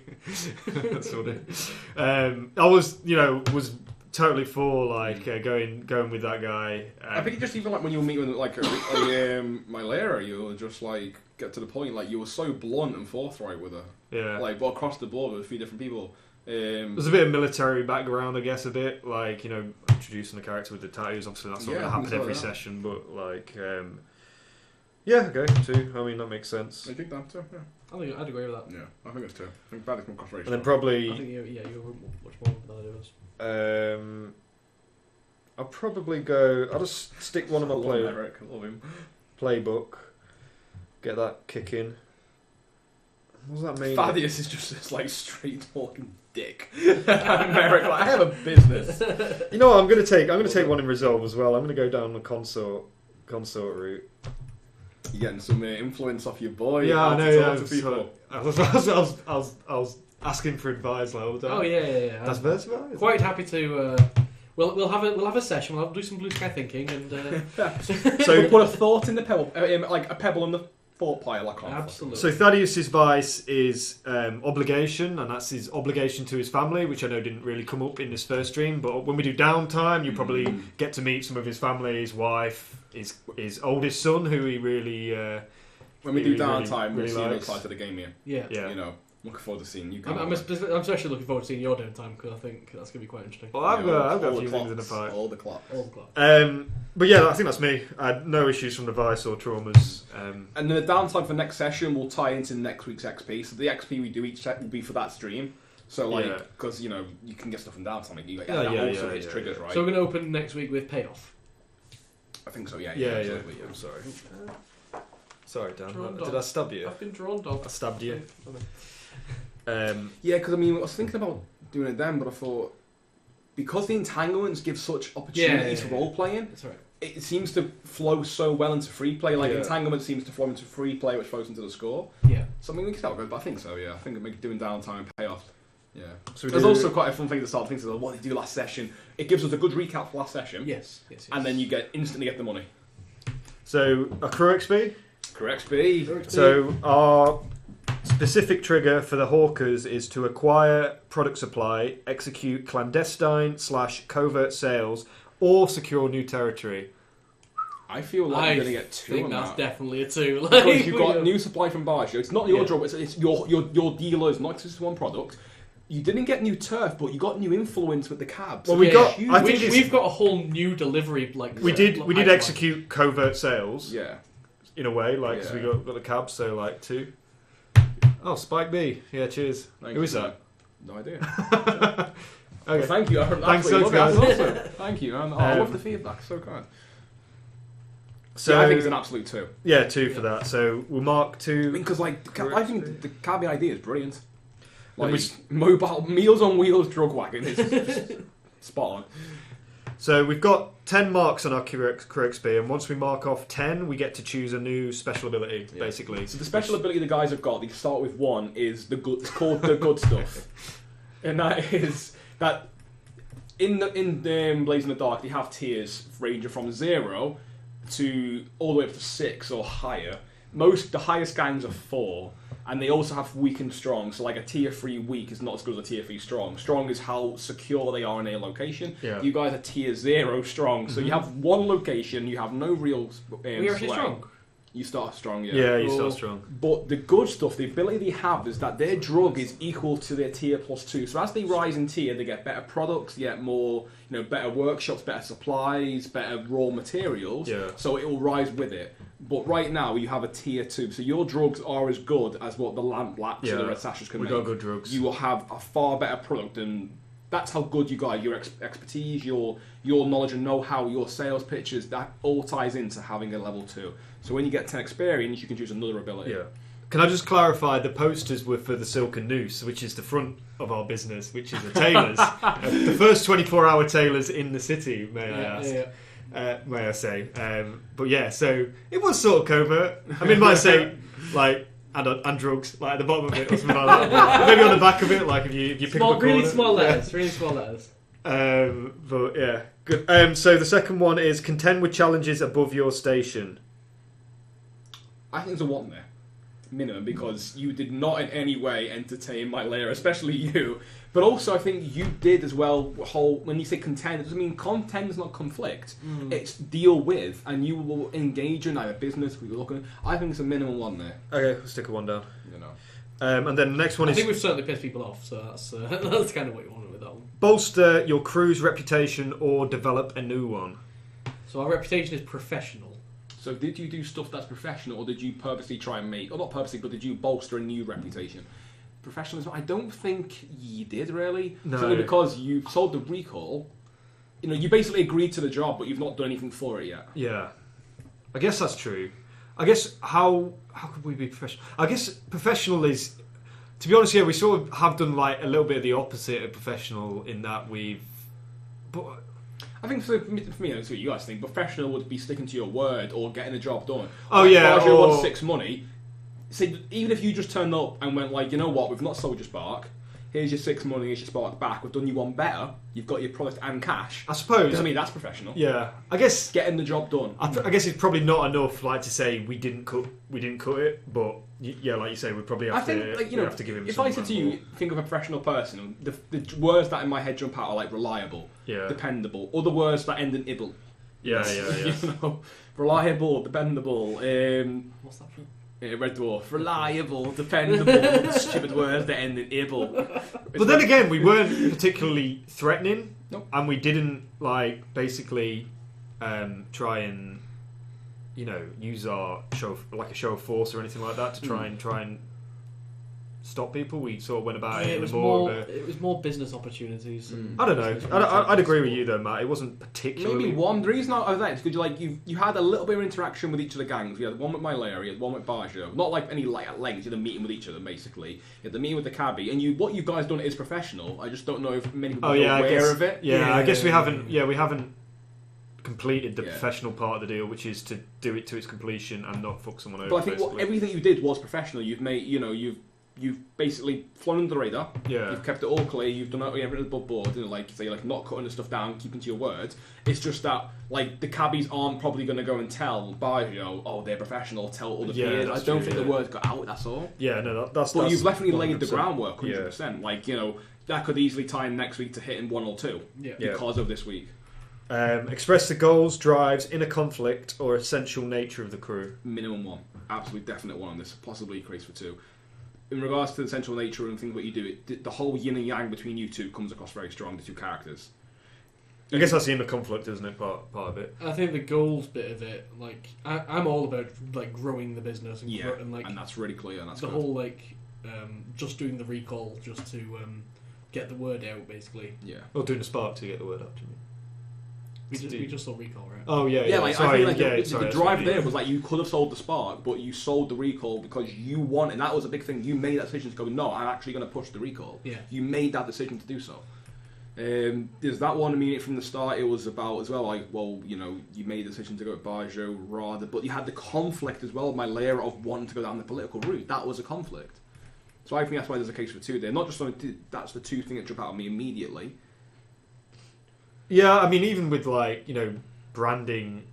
That's what it is. I was totally for going with that guy. I think just even like when you were meeting with my Lara, you were just like get to the point. Like you were so blunt and forthright with her. Yeah. Like, but across the board with a few different people. There's a bit of military background, I guess, a bit like introducing the character with the tattoos. Obviously, that's not going to happen every session, but okay, two. I mean, that makes sense. I think that too. Yeah. I think I'd agree with that. Yeah, I think it's two. I think that is more cross racial. And then probably. I think you were much more than I was. I'll probably go. I'll just stick one of my Merrick, I love him. Playbook. Get that kick in. What does that mean? Thadeus is just this like straight talking dick. Merrick, I have a business. You know what? I'm gonna take one in Resolve as well. I'm gonna go down the consort route. You're getting some influence off your boy. Yeah, I know. Yeah, people. I was asking for advice like all the time. Oh yeah. That's versatile. Quite happy to. We'll have a session. We'll do some blue sky thinking and. So we put a thought in the pebble, like a pebble in the thought pile. I can't. Absolutely. So Thaddeus's vice is obligation, and that's his obligation to his family, which I know didn't really come up in this first stream. But when we do downtime, you probably get to meet some of his family, his wife, his oldest son, who he really. When we do downtime, really we'll see likes. the side of the game here. Yeah. You know, looking forward to seeing you guys. I'm especially looking forward to seeing your downtime because I think that's going to be quite interesting. Well, I've got a few things in the pipe. All the clock. But yeah, I think that's me. I had no issues from the vice or traumas. And the downtime for next session will tie into next week's XP. So the XP we do each set will be for that stream. So because you can get stuff from downtime. Also hits triggers, right? So we're going to open next week with payoff. I think so. Yeah. Absolutely. I'm sorry. Sorry, Dan. Did I stab you? I've been drawn, dog. I stabbed you. Because I was thinking about doing it then, but I thought because the entanglements give such opportunities for role playing, that's right. It seems to flow so well into free play. Like entanglement seems to flow into free play, which flows into the score. Yeah. So I mean, we can start with, but I think so. Yeah, I think doing downtime payoff. Yeah. So there's also quite a fun thing to start thinking of what did you do last session. It gives us a good recap for last session. Yes. And then you instantly get the money. So a crew XP. Correct XP. So our specific trigger for the Hawkers is to acquire product supply, execute clandestine/covert sales, or secure new territory. I feel like you're going to get two. I think that's definitely a two. Because you've got new supply from Barge. It's not your job. It's your dealers, not just one product. You didn't get new turf, but you got new influence with the cabs. Well, we've got a whole new delivery. We did execute covert sales. Yeah. In a way, because we got the cabs, so two. Oh, Spike B. Yeah, cheers. Who is that? No idea. Okay. Well, thank you. Thanks so much, guys. Awesome. Thank you. I love the feedback. So kind. So I think it's an absolute 2. Yeah, 2 for that. So we'll mark 2. Because I think the cabby idea is brilliant. Mobile meals on wheels drug wagon is spot So we've got 10 marks on our XP, and once we mark off 10, we get to choose a new special ability, basically. So the special ability the guys have got, they start with one, is the good. It's called the good stuff, and that is that in Blaze in the Dark, they have tiers ranging from 0 to all the way up to 6 or higher. The highest gangs are 4. And they also have weak and strong. So like a tier 3 weak is not as good as a tier 3 strong. Strong is how secure they are in their location. Yeah. You guys are tier 0 strong. So you have one location, you have no real You're actually strong. You start strong, yeah. Yeah, you start strong. But the good stuff, the ability they have is that their drug is equal to their tier +2. So as they rise in tier, they get better products, they get more, better workshops, better supplies, better raw materials. Yeah. So it will rise with it. But right now you have a tier 2, so your drugs are as good as what the Lamp Blacks or the Red Sashes can make. We got good drugs. You will have a far better product, and that's how good you got. Your expertise, your knowledge and know-how, your sales pitches, that all ties into having a level 2. So when you get 10 experience, you can choose another ability. Yeah. Can I just clarify, the posters were for the Silken Noose, which is the front of our business, which is the tailors. The first 24-hour tailors in the city, may I ask. Yeah. May I say. But yeah, so it was sort of covert. I mean, might say, like, and drugs, like at the bottom of it or something like that. Maybe on the back of it, like if you pick up a really small letters, really small letters. But yeah, good. So the second one is contend with challenges above your station. I think there's a 1 there. Minimum, because you did not in any way entertain my lair, especially you. But also, I think you did as well. When you say contend, it doesn't mean contend is not conflict. It's deal with, and you will engage in either business. We were looking. I think it's a minimum 1 there. Okay, we'll stick a 1 down. And then the next one I think we've certainly pissed people off, so that's kind of what you wanted with that one. Bolster your crew's reputation or develop a new one. So our reputation is professional. So did you do stuff that's professional, or did you purposely try and make, or not purposely, but did you bolster a new reputation? Professionalism, I don't think you did really. No. Simply because you sold the recall, you basically agreed to the job, but you've not done anything for it yet. Yeah, I guess that's true. I guess how could we be professional? I guess professional is, to be honest, we sort of have done like a little bit of the opposite of professional in that but I think for me, that's what you guys think. Professional would be sticking to your word or getting the job done. Oh yeah, or wants 6 money. So even if you just turned up and went like, you know what, we've not sold your spark. Here's your 6 money. Here's your spark back. We've done you one better. You've got your product and cash. I suppose. I mean, that's professional. Yeah, I guess getting the job done. I guess it's probably not enough, like to say we didn't cut it, but yeah, like you say, we probably have to. Like, have to give him. If I said to you, think of a professional person, the words that in my head jump out are like reliable, dependable. Other words that end in ibble. Yeah. Reliable, dependable. What's that from? Red Dwarf. Reliable, dependable, stupid words that end in able. But then again, we weren't particularly threatening, nope. And we didn't basically try and use our show of force or anything like that to try and stop people. We sort of went about it. It was more business opportunities. I don't know. I'd agree with you though, Matt. It wasn't particularly. Maybe one. The reason I was that is because you had a little bit of interaction with each of the gangs. You had one with Mylaria, you had one with Barjo. Not like any at length. You had a meeting with each of them basically. You had the meeting with the cabbie, and what you guys done is professional. I just don't know if many people are aware of it. Yeah, I guess we haven't. Yeah, we haven't completed the professional part of the deal, which is to do it to its completion and not fuck someone over. But I think everything you did was professional. You've made You've basically flown under the radar. Yeah. You've kept it all clear. You've done everything above board. Like not cutting the stuff down, keeping to your words. It's just that the cabbies aren't probably going to go and tell Barjo, oh, they're professional. Tell other peers. I don't think the word got out. That's all. Yeah, no, that's. But you've definitely laid the groundwork, 100%. Yeah. That could easily tie in next week to hitting 1 or 2 because of this week. Express the goals, drives, inner conflict, or essential nature of the crew. Minimum 1, absolutely definite 1 on this. Possibly increase for 2. In regards to the central nature and things what you do, the whole yin and yang between you two comes across very strong, the two characters. I guess that's the inner conflict, isn't it? Part of it. I think the goals bit of it, I'm all about growing the business and and that's really clear. And that's the good. Whole just doing the recall just to get the word out, basically. Yeah. Or doing the spark to get the word out. Do you mean? We just saw recall, right? Oh yeah. I feel the drive there was you could have sold the spark, but you sold the recall because you won, and that was a big thing. You made that decision to go, no, I'm actually going to push the recall. Yeah. You made that decision to do so. There's that one. I mean, from the start, it was about as well. Like, well, you know, you made a decision to go with Barjo rather, but you had the conflict as well. My layer of wanting to go down the political route. That was a conflict. So I think that's why there's a case for two there. Not just that's the two things that jump out at me immediately. Yeah, I mean, even with like, you know, branding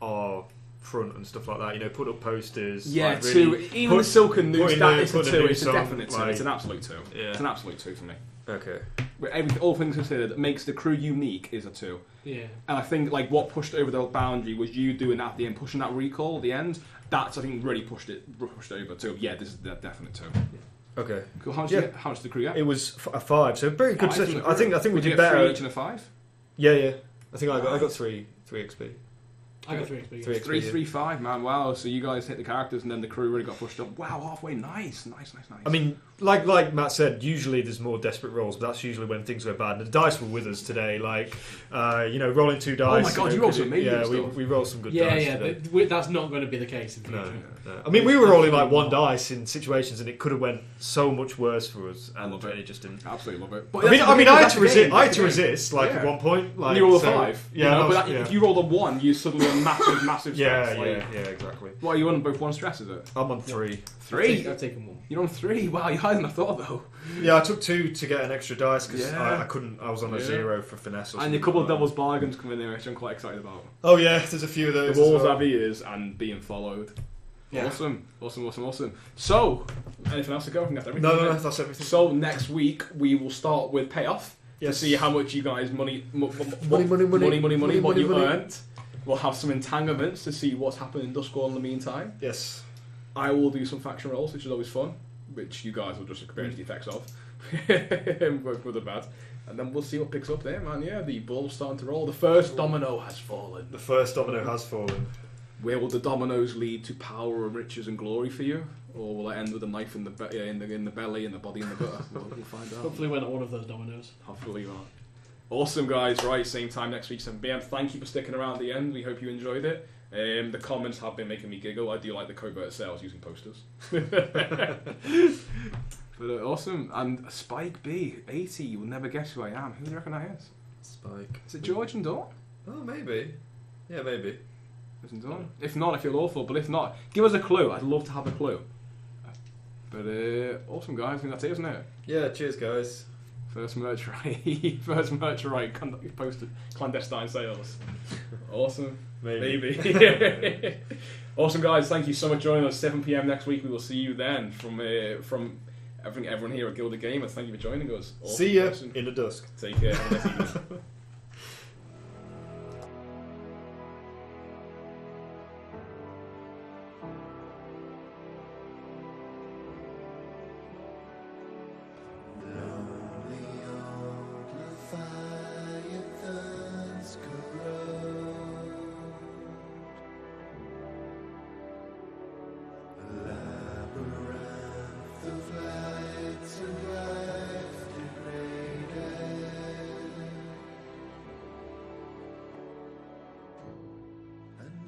our front and stuff like that, you know, put up posters. Yeah, like, really two. Even the Silken Noose, that is a put two. a It's a song, definite two. like- It's an absolute two. Yeah. It's an absolute two for me. Okay. All things considered, that makes the crew unique is a two. Yeah. And I think like what pushed over the boundary was you doing that at the end, pushing that recall at the end. That's I think really pushed over too. Yeah, this is the definite two. Okay. Cool. How much did the crew get? It was a 5, so very good Five session. from the crew. I think we Would you did get better. Three each and a 5. Yeah. I think I got 3 XP. I got 3 XP. 3 XP. 3, 3, 5, man. Wow. So you guys hit the characters, and then the crew really got pushed up. Wow, halfway. Nice. I mean, like Matt said, usually there's more desperate rolls, but that's usually when things go bad. And the dice were with us today, like, you know, rolling 2 dice. Oh my god, know, you rolled some amazing Yeah, stuff. we rolled some good Yeah, dice yeah. today. That's not going to be the case in future. No. I mean, we were rolling like 1 dice in situations, and it could have went so much worse for us, and love it. it just didn't. Absolutely love it. I mean, I had to resist. I had to resist, like Yeah. at one point. Like, you roll a so- 5. Yeah, you know, but but if you roll a 1, you suddenly a massive stress. yeah, exactly. What are you on both 1 stress? Is it I'm on 3. 3? I've taken 1. You're on 3. Wow, you're higher than I thought though. Yeah, I took 2 to get an extra dice because Yeah. I couldn't. I was on a Yeah. 0 for finesse. Or And a something couple of like that. devil's bargains coming in, which I'm quite excited about. Oh yeah, there's a few of The those. walls as well. have ears and being followed. Yeah. Awesome. So, anything else to go? I think that's everything. No, isn't it? that's everything. So next week we will start with payoff to Yes. see how much you guys money Money, what you money. earned. We'll have some entanglements to see what's happening in Doskvol in the meantime. Yes. I will do some faction rolls, which is always fun, which you guys will just experience the effects of, both good and bad. And then we'll see what picks up there, man. Yeah, the ball's starting to roll. The first domino has fallen. The first domino has fallen. Where will the dominoes lead to power and riches and glory for you, or will it end with a knife in the in the belly and the body in the gutter? We'll find out. Hopefully, we're not one of those dominoes. Hopefully not. Awesome, guys. Right, same time next week, 7 PM. Thank you for sticking around at the end. We hope you enjoyed it. The comments have been making me giggle. I do like the covert sales using posters. But awesome. And Spike B, 80. You will never guess who I am. Who do you reckon I is? Spike. Is it George and Dawn? Oh, maybe. Yeah, maybe. Isn't Dawn? If not, I feel awful. But if not, give us a clue. I'd love to have a clue. But awesome, guys. I think that's it, isn't it? Yeah. Cheers, guys. First merch right. Posted clandestine sales. Awesome. Maybe. Awesome, guys. Thank you so much for joining us. 7 PM next week. We will see you then. From everyone here at Gilded Gamers, thank you for joining us. Awesome. See ya Awesome. in the dusk. Take care. Have a nice evening.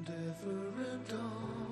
Ever and on.